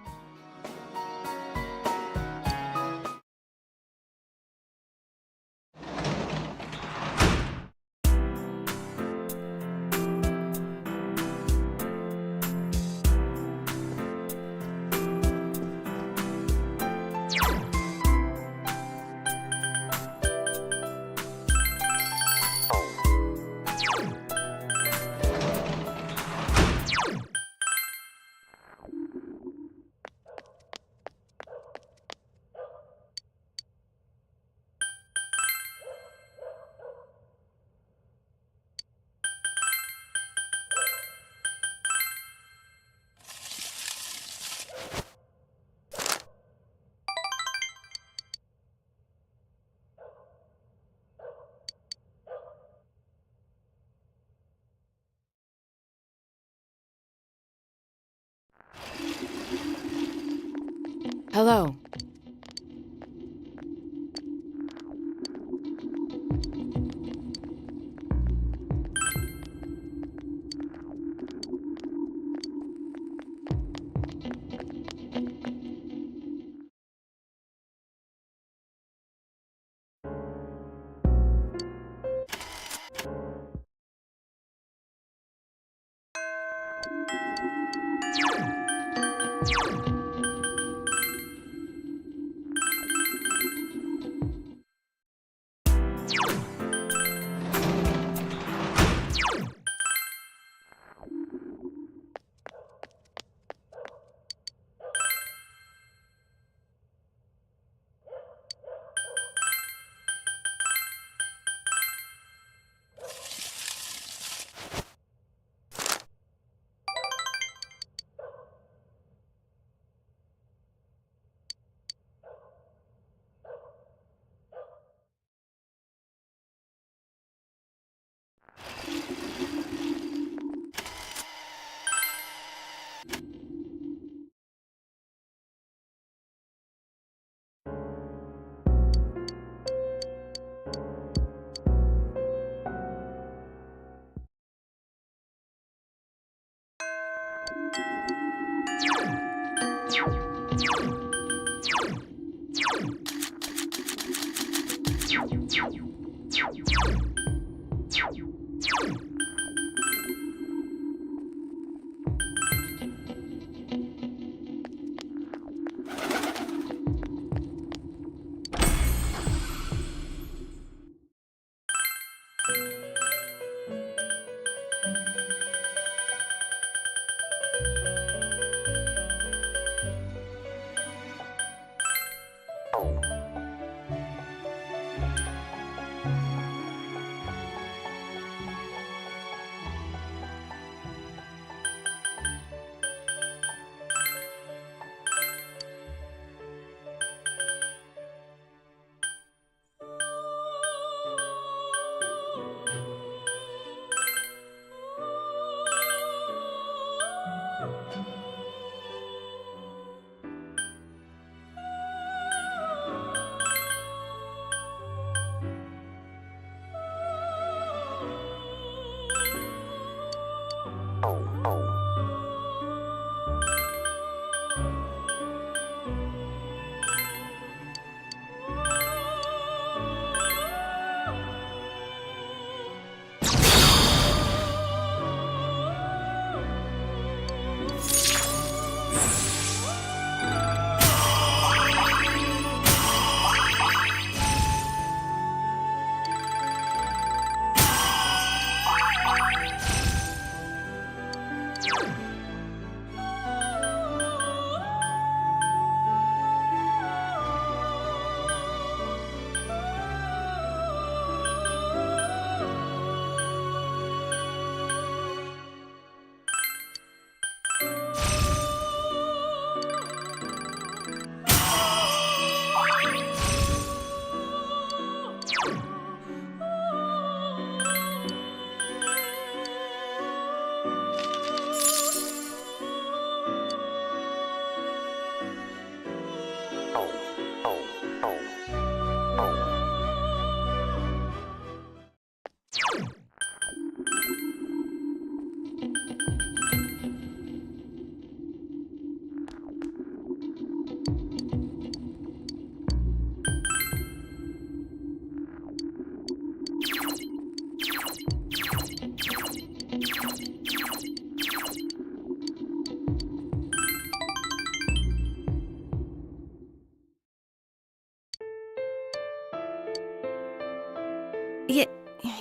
Hello.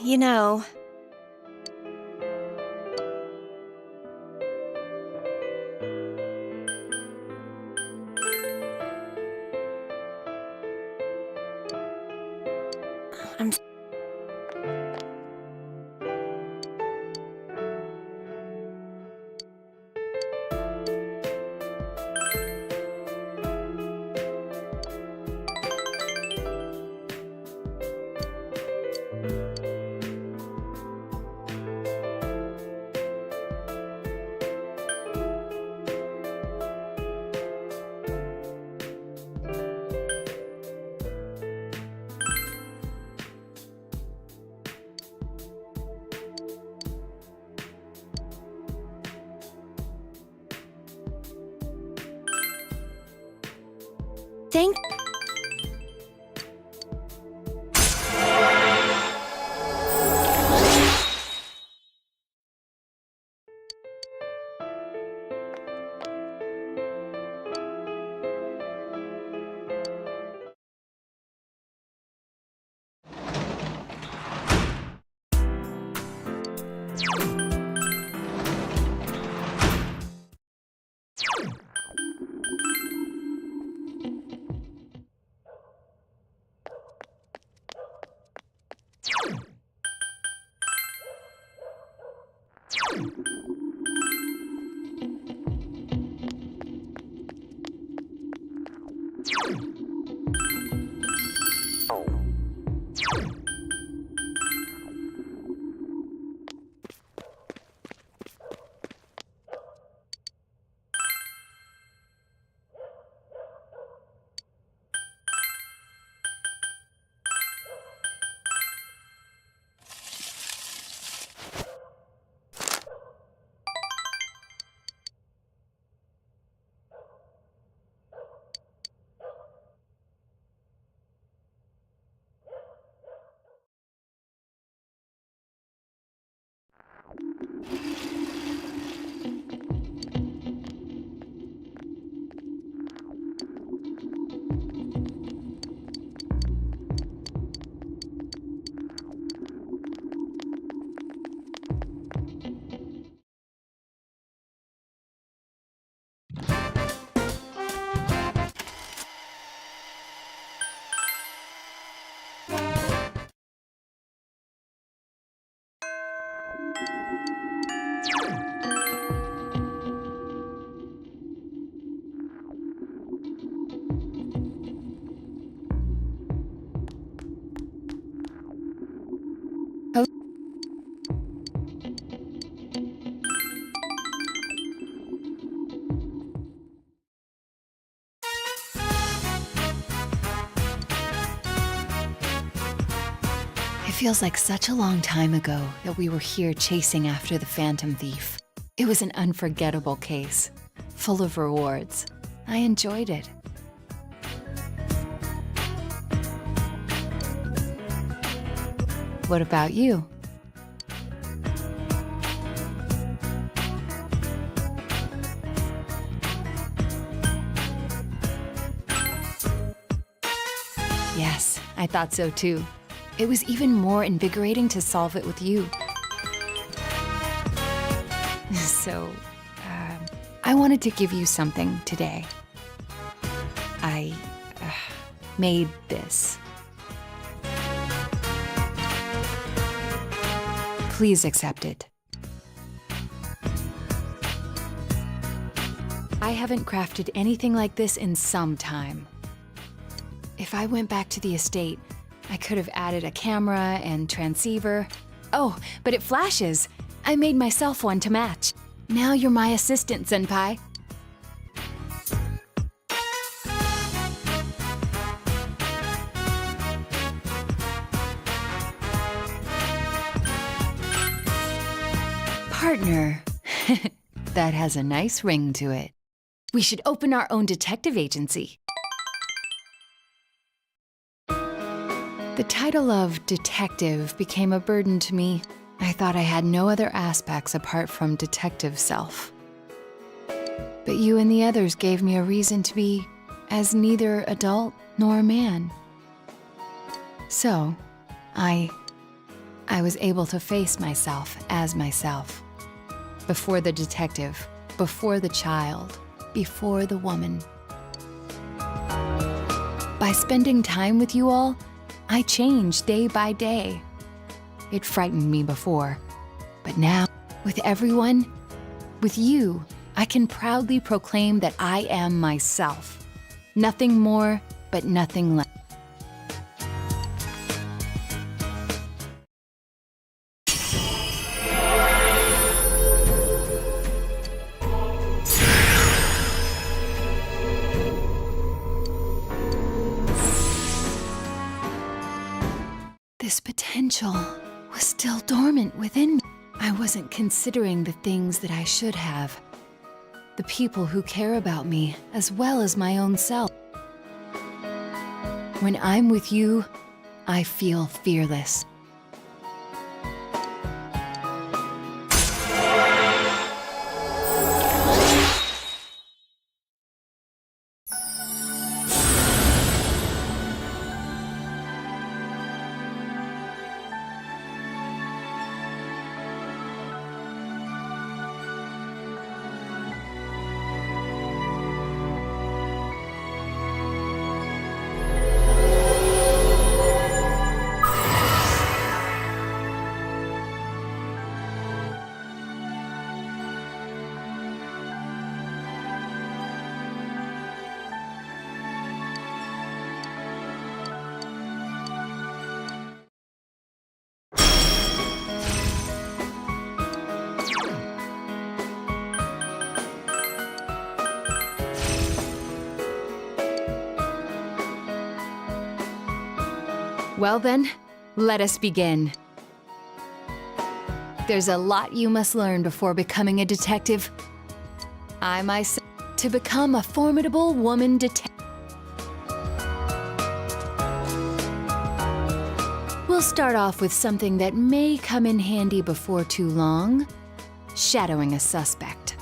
You know... I'm... Thank... feels like such a long time ago that we were here chasing after the Phantom Thief. It was an unforgettable case, full of rewards. I enjoyed it. What about you? Yes, I thought so too. It was even more invigorating to solve it with you. So, I wanted to give you something today. I made this. Please accept it. I haven't crafted anything like this in some time. If I went back to the estate, I could have added a camera and transceiver. Oh, but it flashes. I made myself one to match. Now you're my assistant, Senpai. Partner. That has a nice ring to it. We should open our own detective agency. The title of detective became a burden to me. I thought I had no other aspects apart from detective self. But you and the others gave me a reason to be as neither adult nor man. So, I was able to face myself as myself. Before the detective, before the child, before the woman. By spending time with you all, I changed day by day. It frightened me before, but now, with everyone, with you, I can proudly proclaim that I am myself. Nothing more, but nothing less. This potential was still dormant within me. I wasn't considering the things that I should have. The people who care about me, as well as my own self. When I'm with you, I feel fearless. Well then, let us begin. There's a lot you must learn before becoming a detective. I myself, to become a formidable woman detective. We'll start off with something that may come in handy before too long. Shadowing a suspect.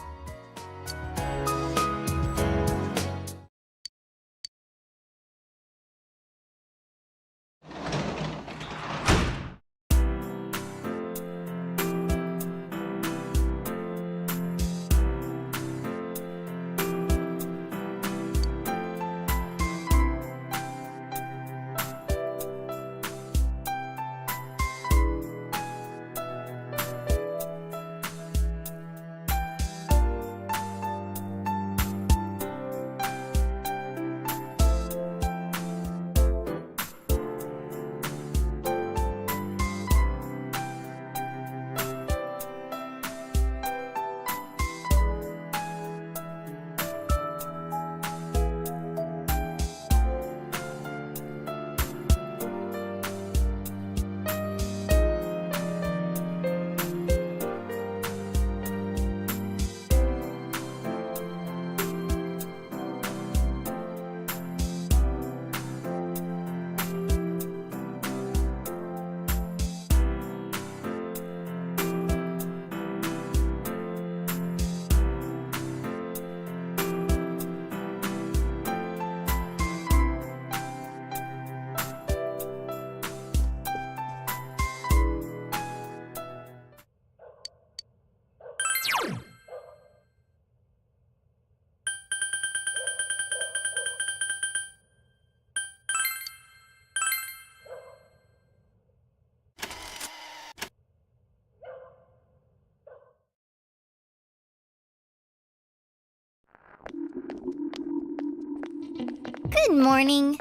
Good morning.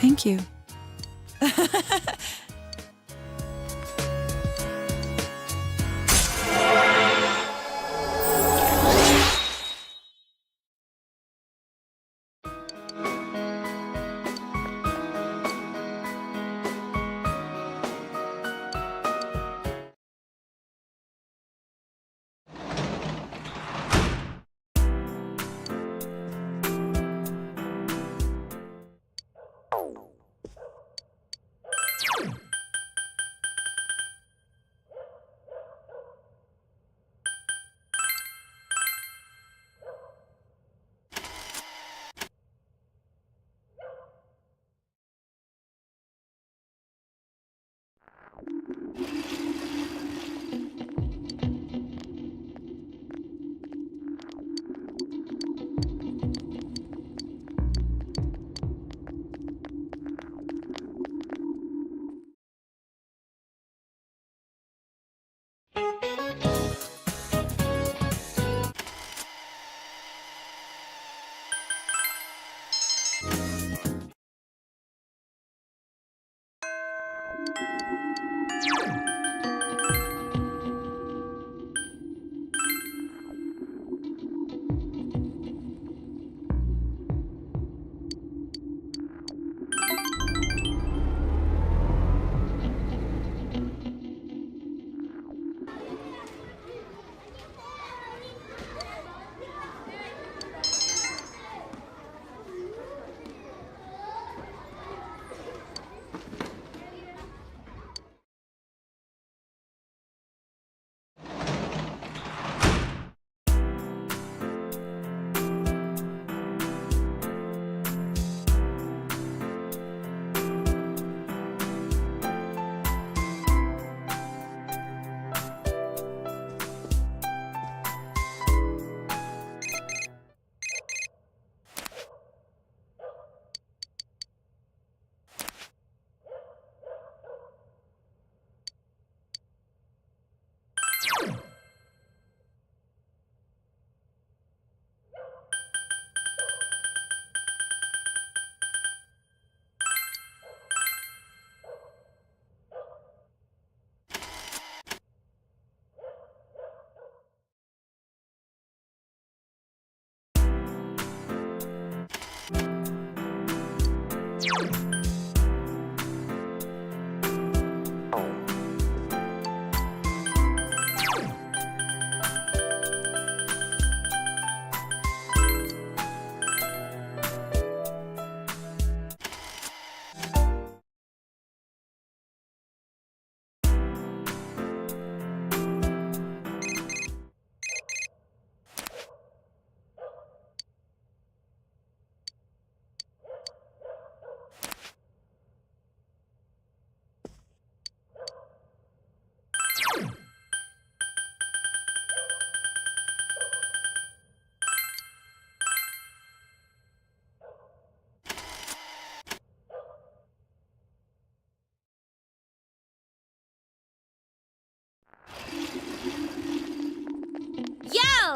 Thank you.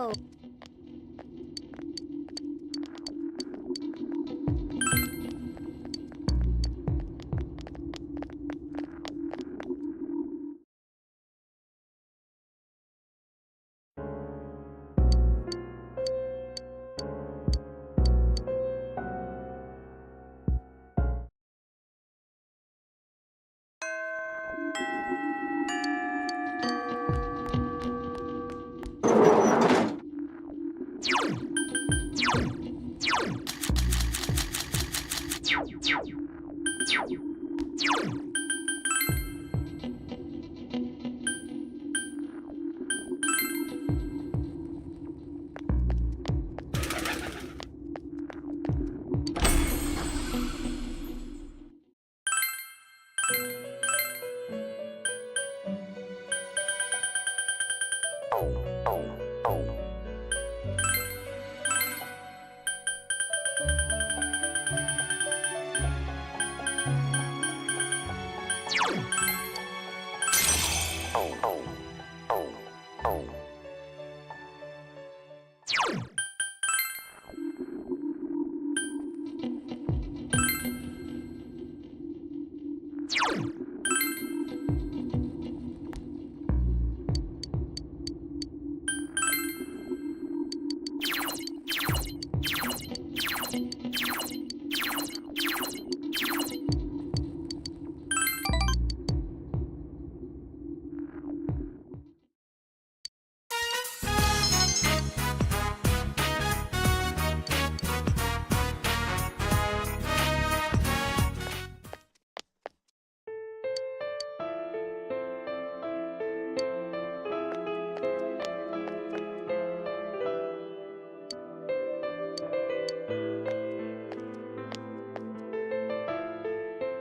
go!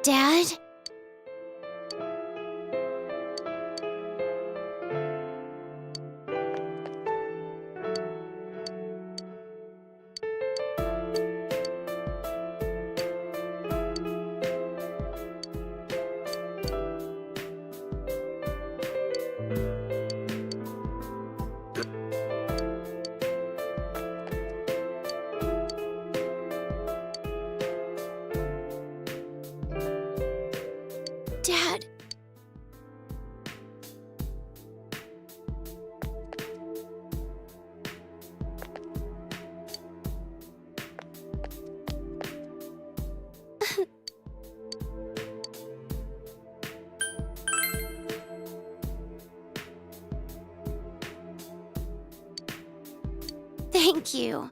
Dad? Dad. Thank you.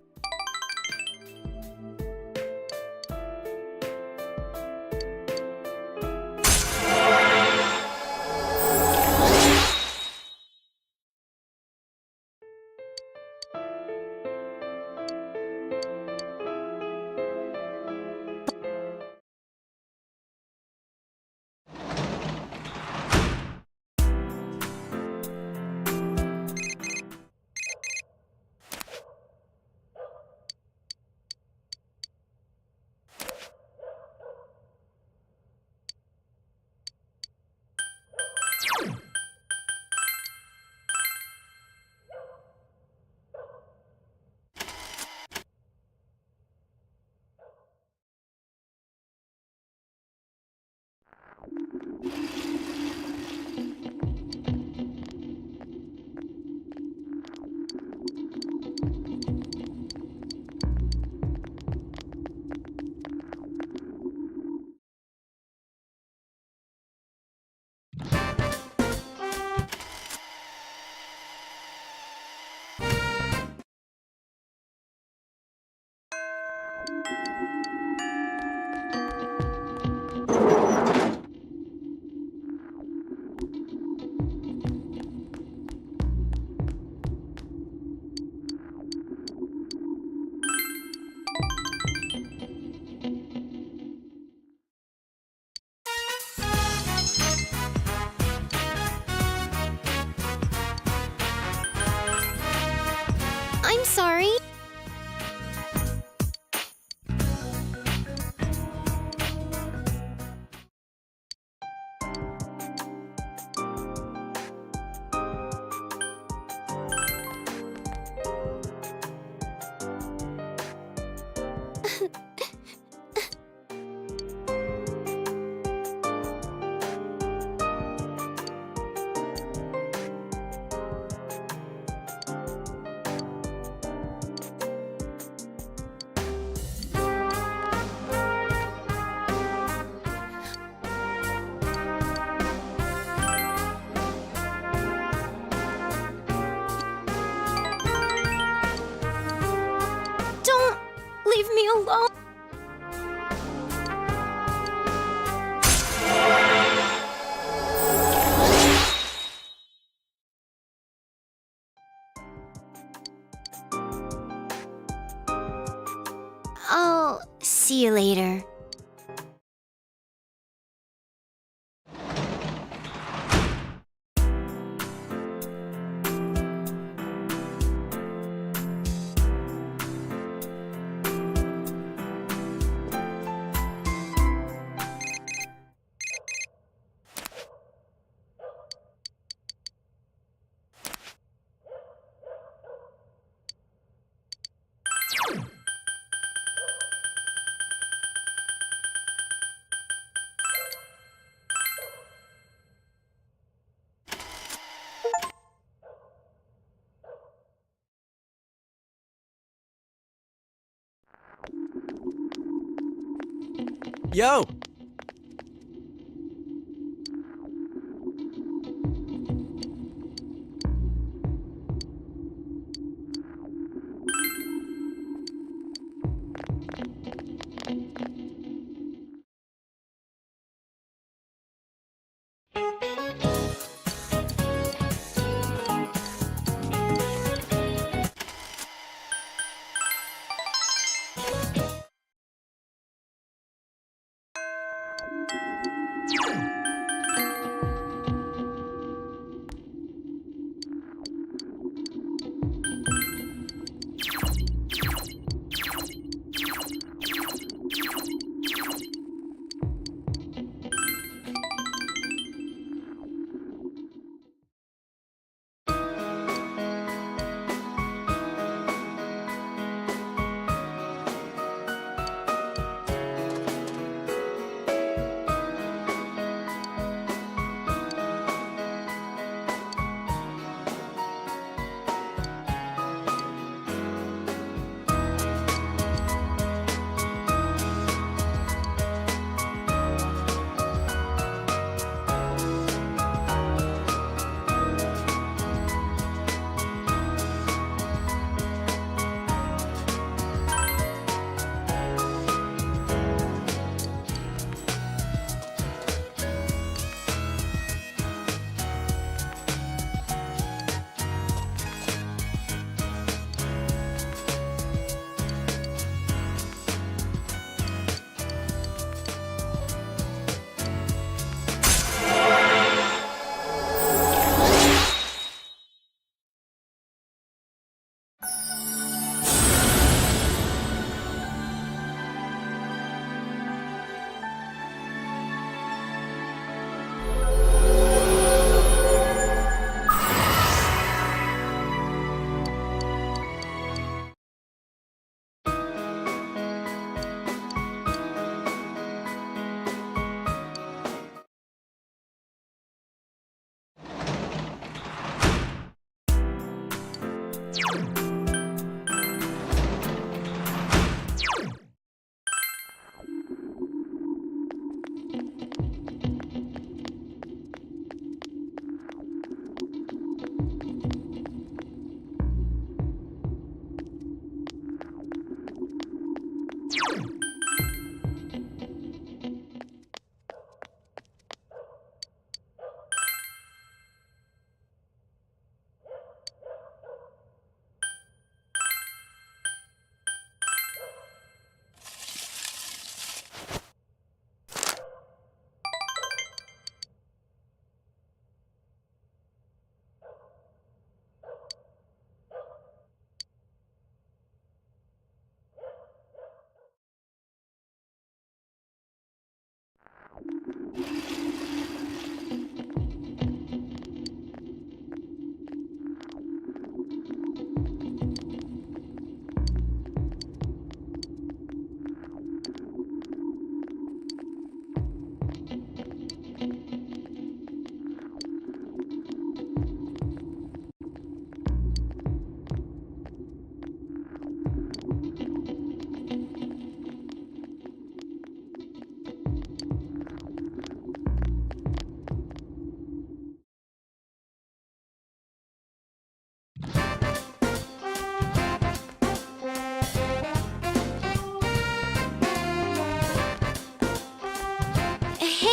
I'm sorry. me alone. I'll see you later. Yo!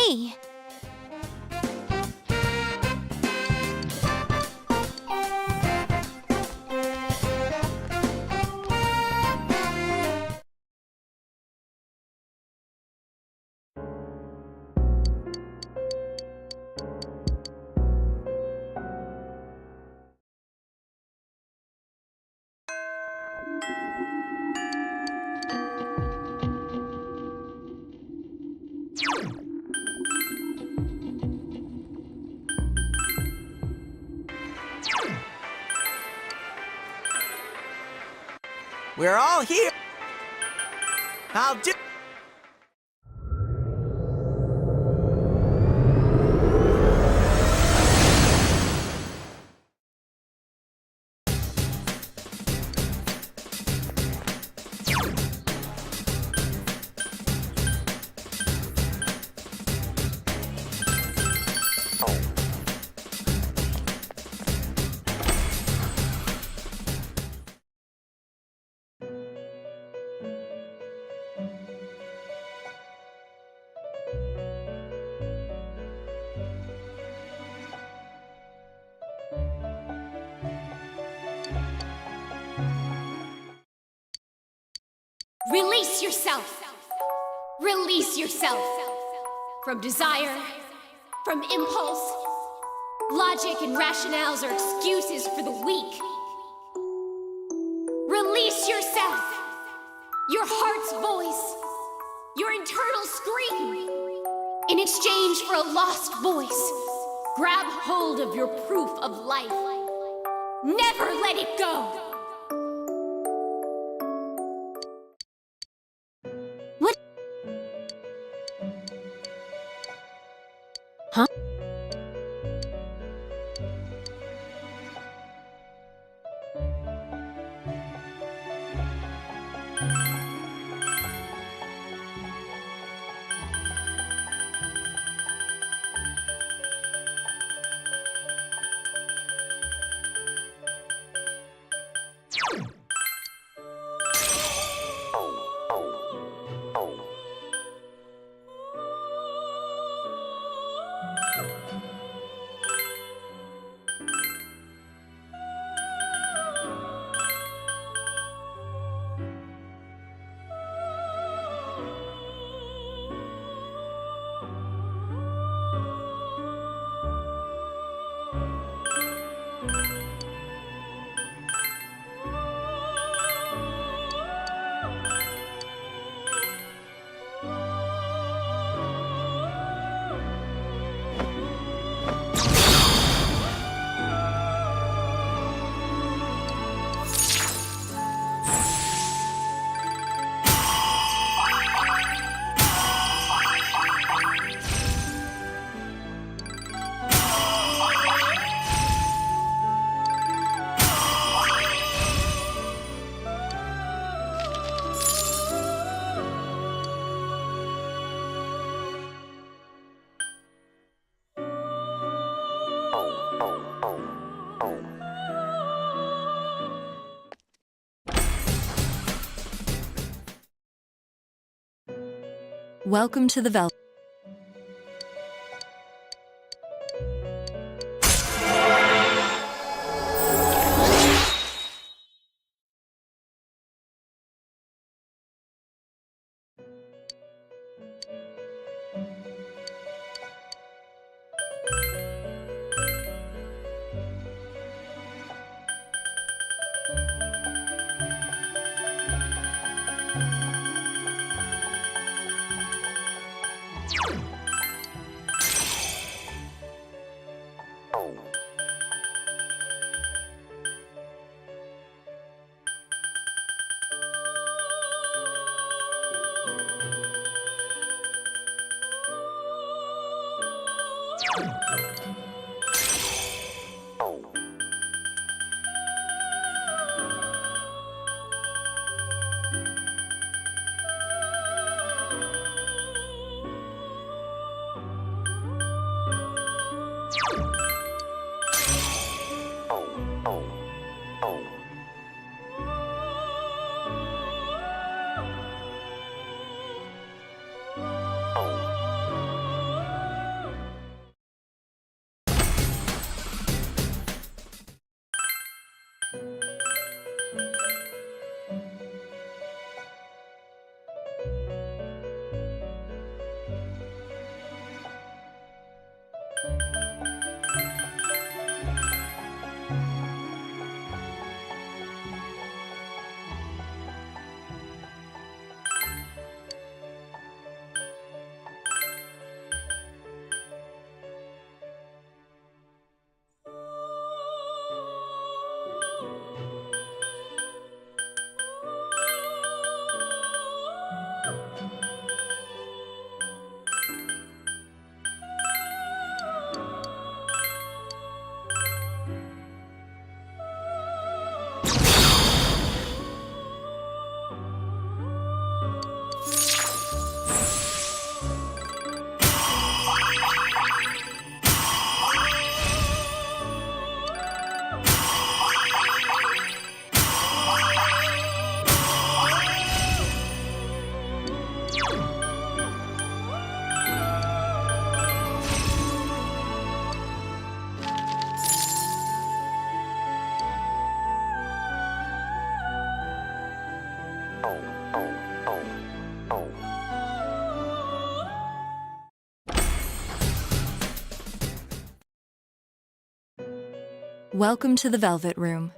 me. We're all here. I'll do. Release yourself! Release yourself! From desire, from impulse. Logic and rationales are excuses for the weak. Release yourself! Your heart's voice, your internal scream. In exchange for a lost voice, grab hold of your proof of life. Never let it go! Huh? Welcome to the Velvet. Welcome to the Velvet Room.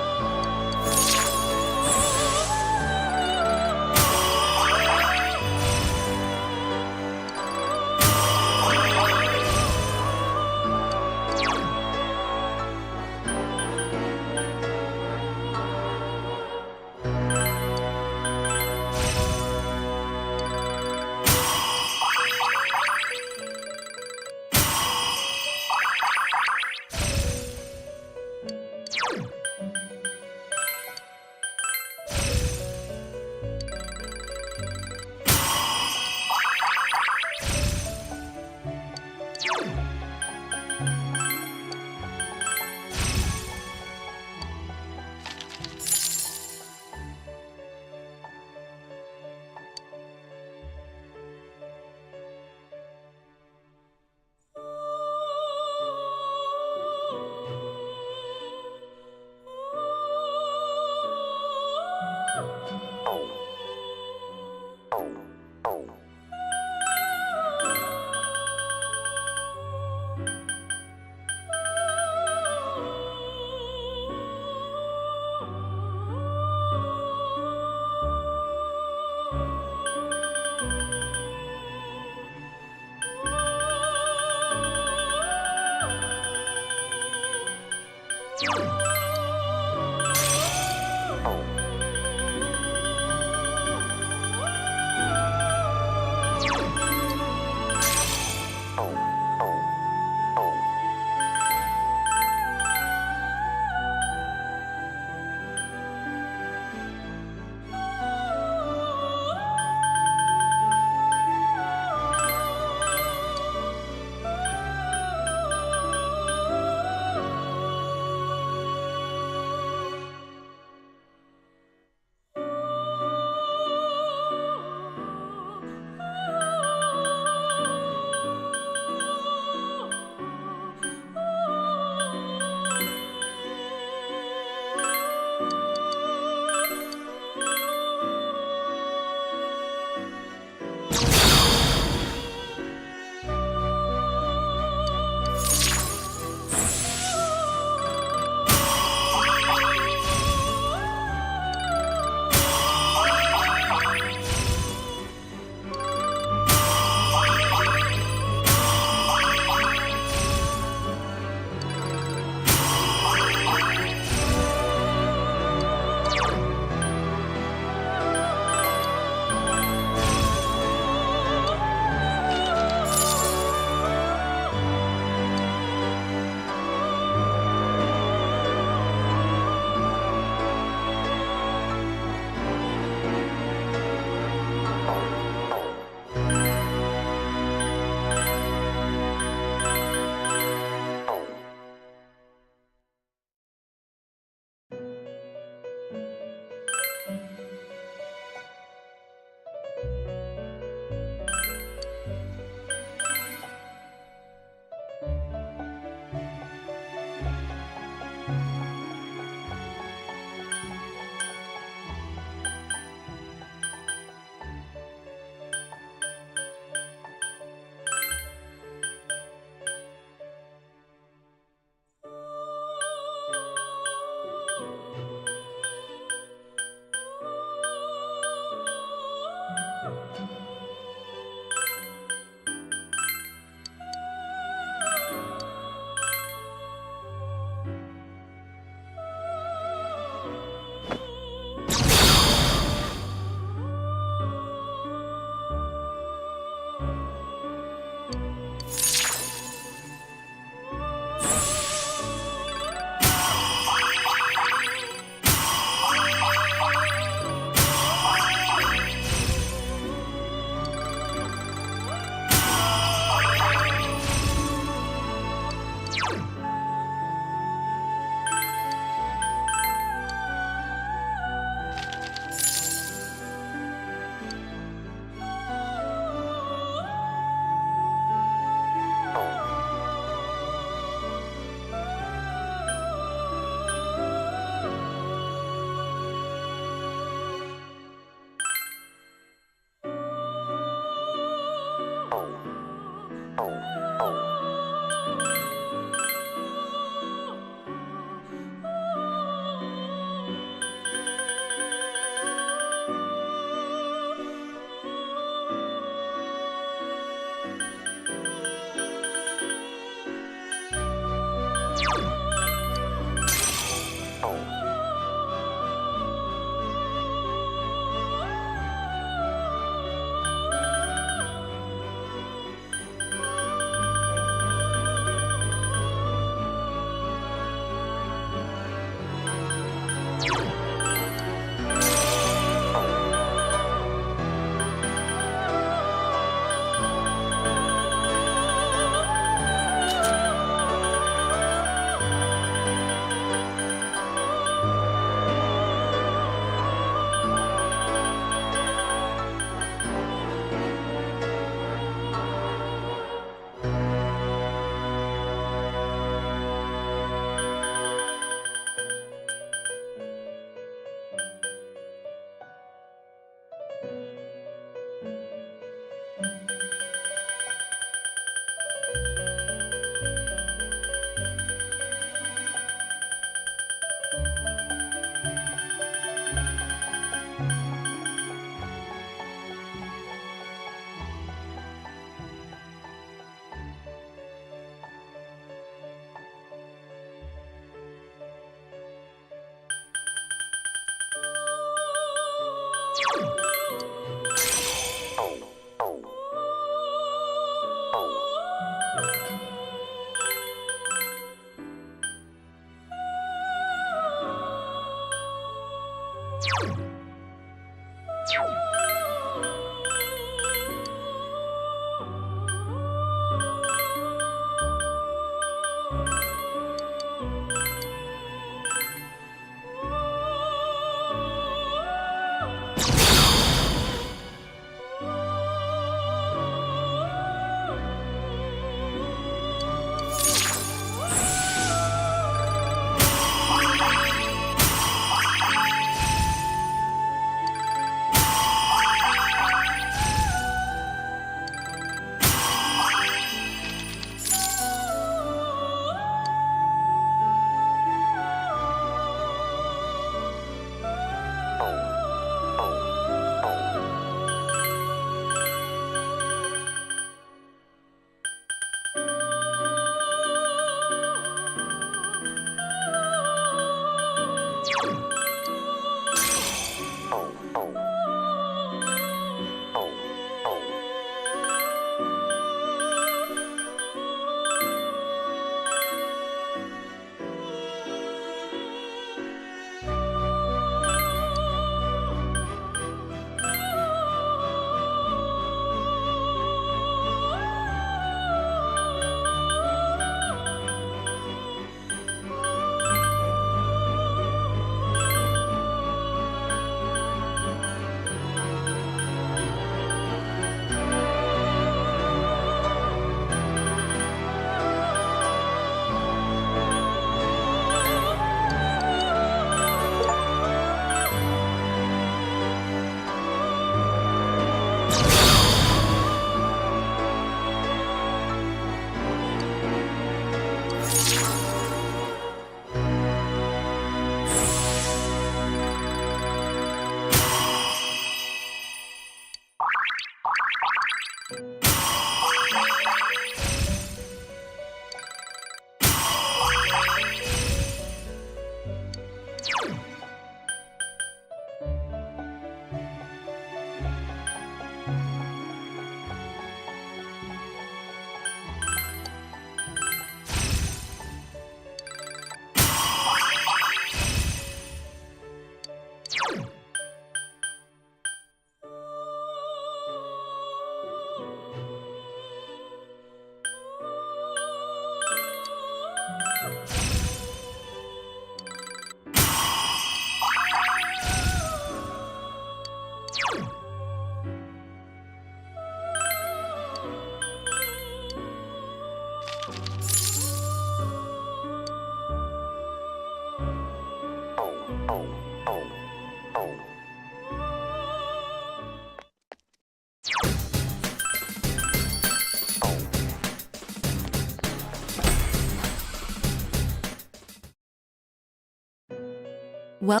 Well,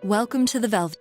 Welcome to the Velvet.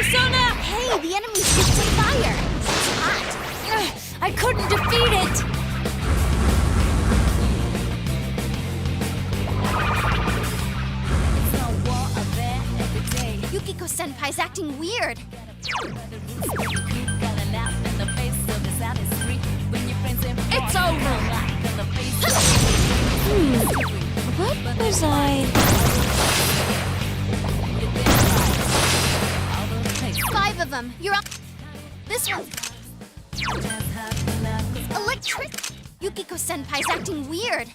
Persona! Hey, the enemy's weak to fire! It's hot! I couldn't defeat it! Yukiko-senpai's acting weird! It's over! What was I... 5 of them! You're up! This one! Electric! Yukiko-senpai's acting weird!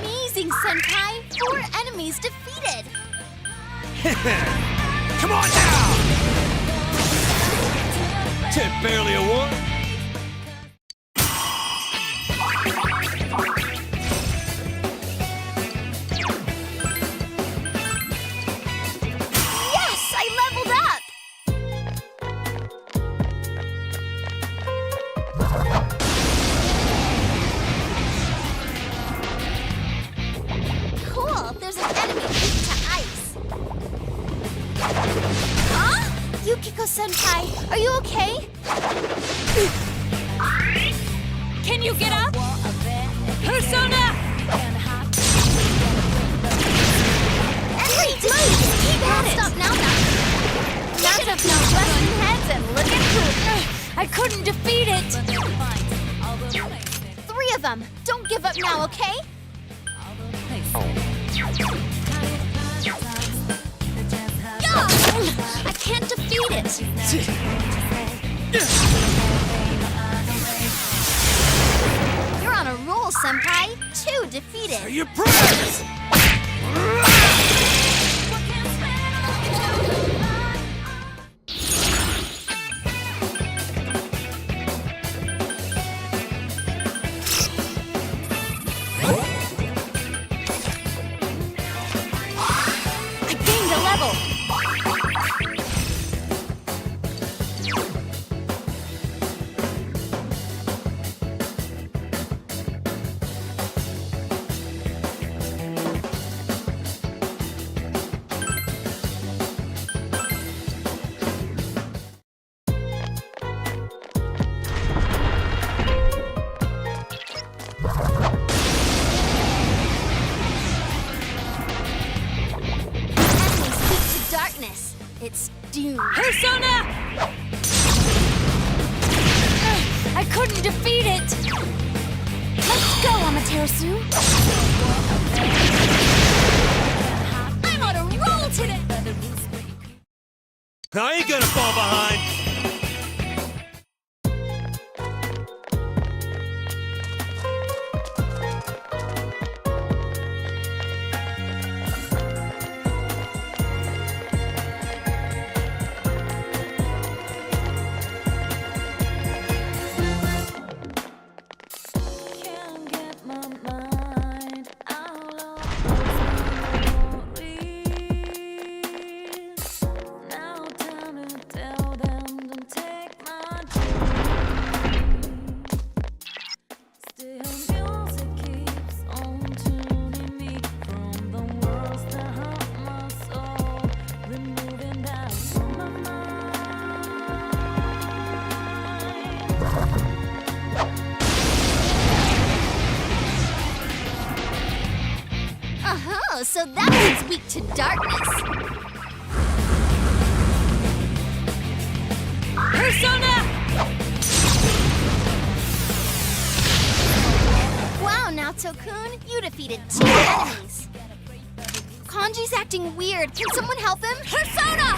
Amazing, Senpai! 4 enemies defeated! Come on now! It's barely a war. Yes! I leveled up! Cool! There's an enemy weak to ice! Huh? Yukiko-senpai, are you okay? Can you get up? Persona! Wait, keep at it! Stop now, Lots of no busting heads and look at who! I couldn't defeat it! 3 of them! Don't give up now, okay? I can't defeat it! You're on a roll, Senpai! 2 defeated! Your prayers! I gained a level! Darkness. It's doomed. Persona! I couldn't defeat it! Let's go, Amaterasu! I'm on a roll today! I ain't gonna fall behind! Oh, so that one's weak to darkness. Persona! Naoto-kun, you defeated 2 enemies. Kanji's acting weird. Can someone help him? Persona!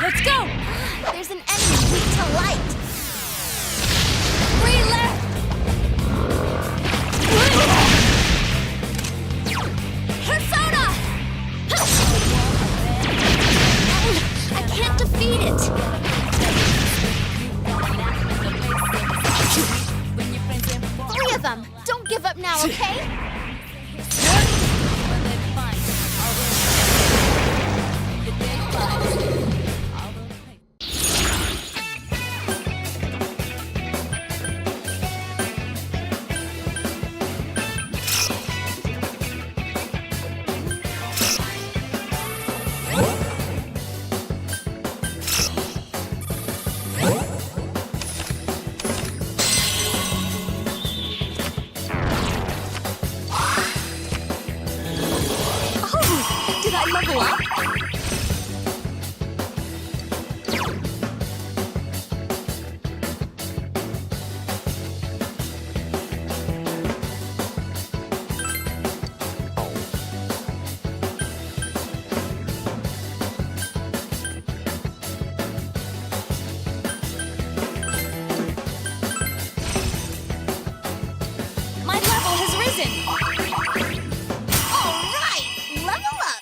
Let's go! There's an enemy weak to light. 3 left! Persona! I can't defeat it. 3 of them. Don't give up now, okay? Did I level up? My level has risen! All right, level up.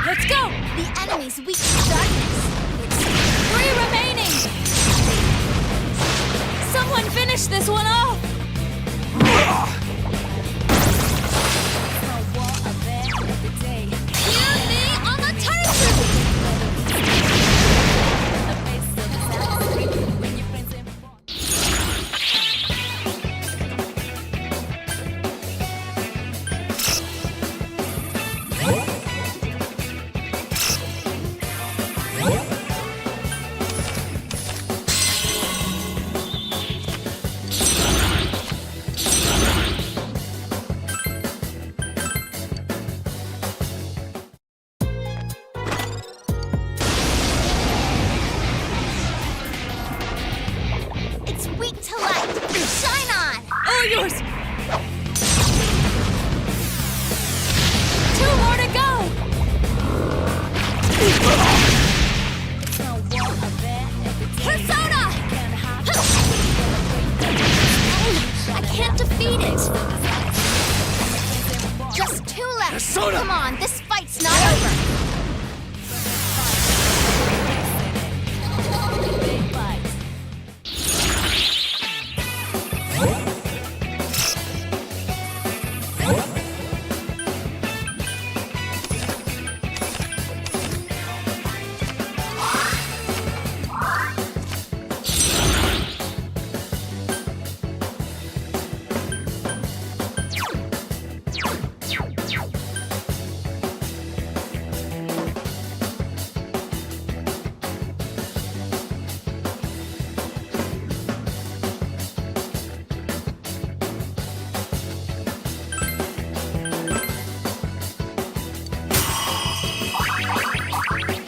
Let's go! The enemy's weak to darkness. It's 3 remaining! Someone finish this one off! Hear me on the turret! It's weak to light. Shine on! All yours! 2 more to go! Persona! I can't defeat it. Just 2 left. Persona! Come on, this fight's not over.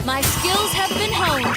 My skills have been honed.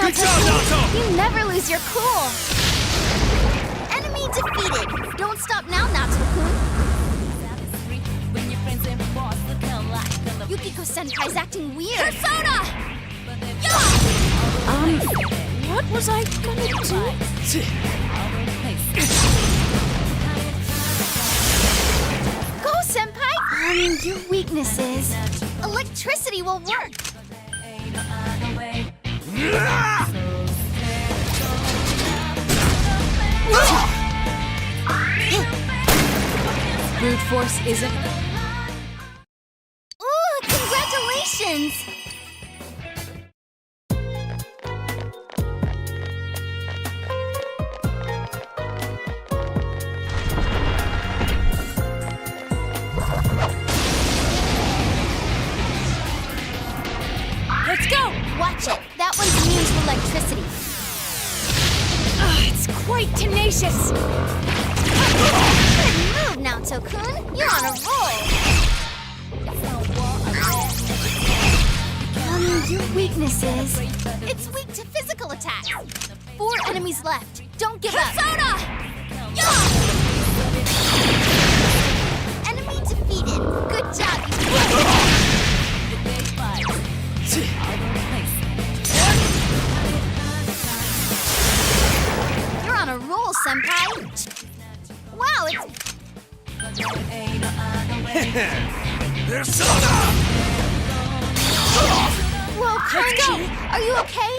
Good job, Naoto! You never lose your cool. Enemy defeated. Don't stop now, Natsuko-kun. Yukiko Senpai's acting weird. Persona! What was I gonna do? Go, Senpai! Your weaknesses. Electricity will work. Brute force isn't... Ooh, congratulations! Let's go! Watch it. That one's immune to electricity. It's quite tenacious. Good move, Naoto-kun. You're on a roll. Your weaknesses. It's weak to physical attacks. 4 enemies left. Don't give up. Persona! Enemy defeated. Good job, you. You're on a roll, Senpai. Wow, it's... Persona! Whoa, Kanji! Are you okay?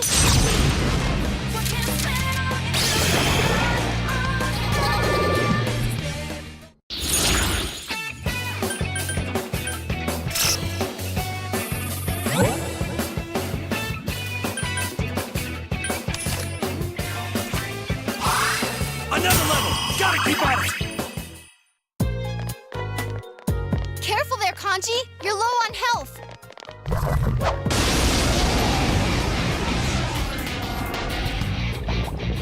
Another level! Gotta keep at it! Careful there, Kanji! You're low on health!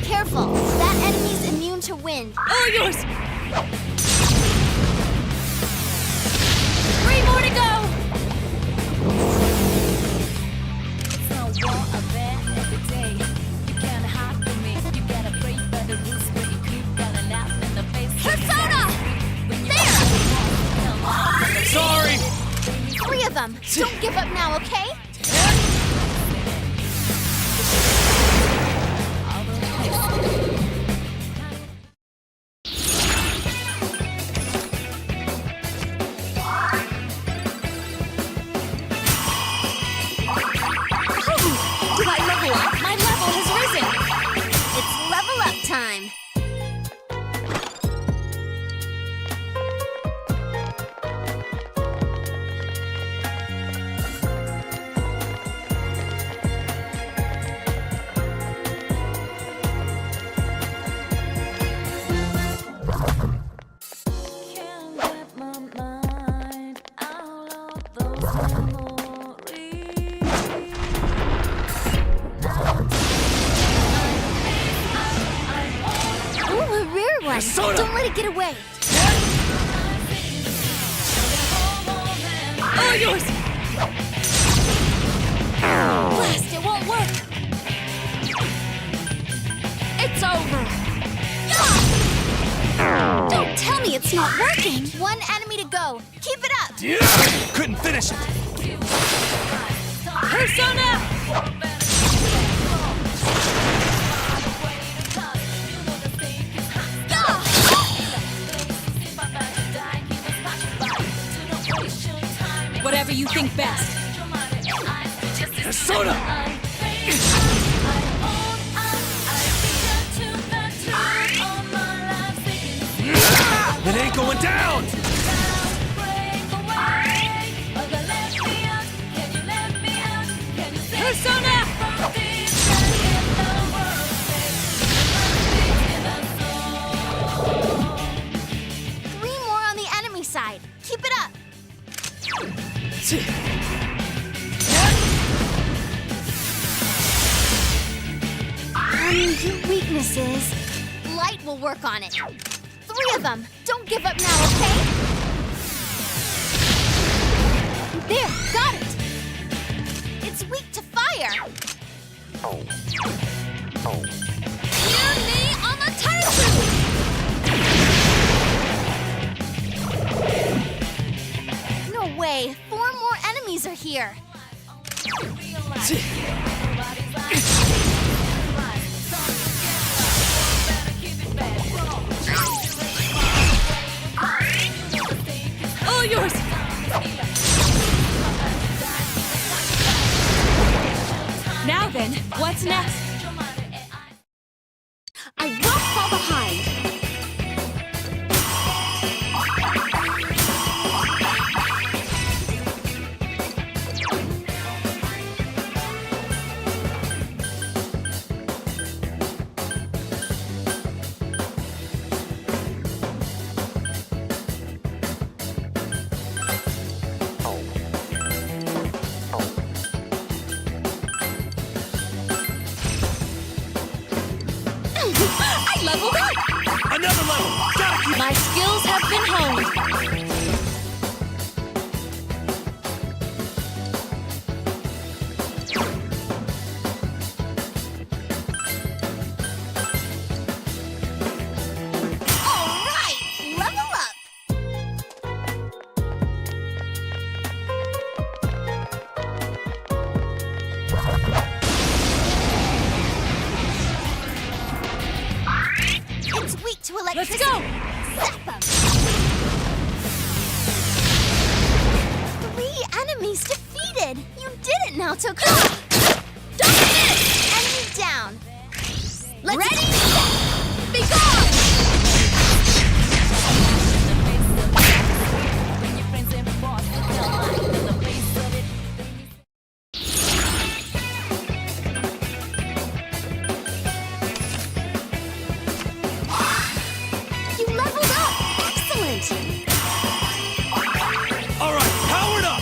Careful! That enemy's immune to wind. All yours! 3 more to go! Persona! There! Sorry! 3 of them! Don't give up now, okay? Did I level up? My level has risen! It's level up time! Ooh, a rare one! Don't let it get away! All yours! Blast, it won't work! It's over! Don't tell me it's not working! 1 enemy to go! Keep it up! Couldn't finish it! Persona! Whatever you think best. Persona! It ain't going down! Persona! 3 more on the enemy side! Keep it up! Your weaknesses. Light will work on it. 3 of them. Don't give up now, okay? There, got it. It's weak to fire. Hear me on the Taiju! No way! 4 more enemies are here! All yours! Now then, what's next? I won't fall behind! I leveled up! Another level! Gotta keep... My skills have been honed! Alright! Level up! It's weak to electricity! Let's go! Zap 'em! 3 enemies defeated! You did it, Naoto! Don't miss! Enemy down! Ready? Set! Be gone! You leveled up! Excellent! All right, powered up!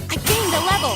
I gained a level!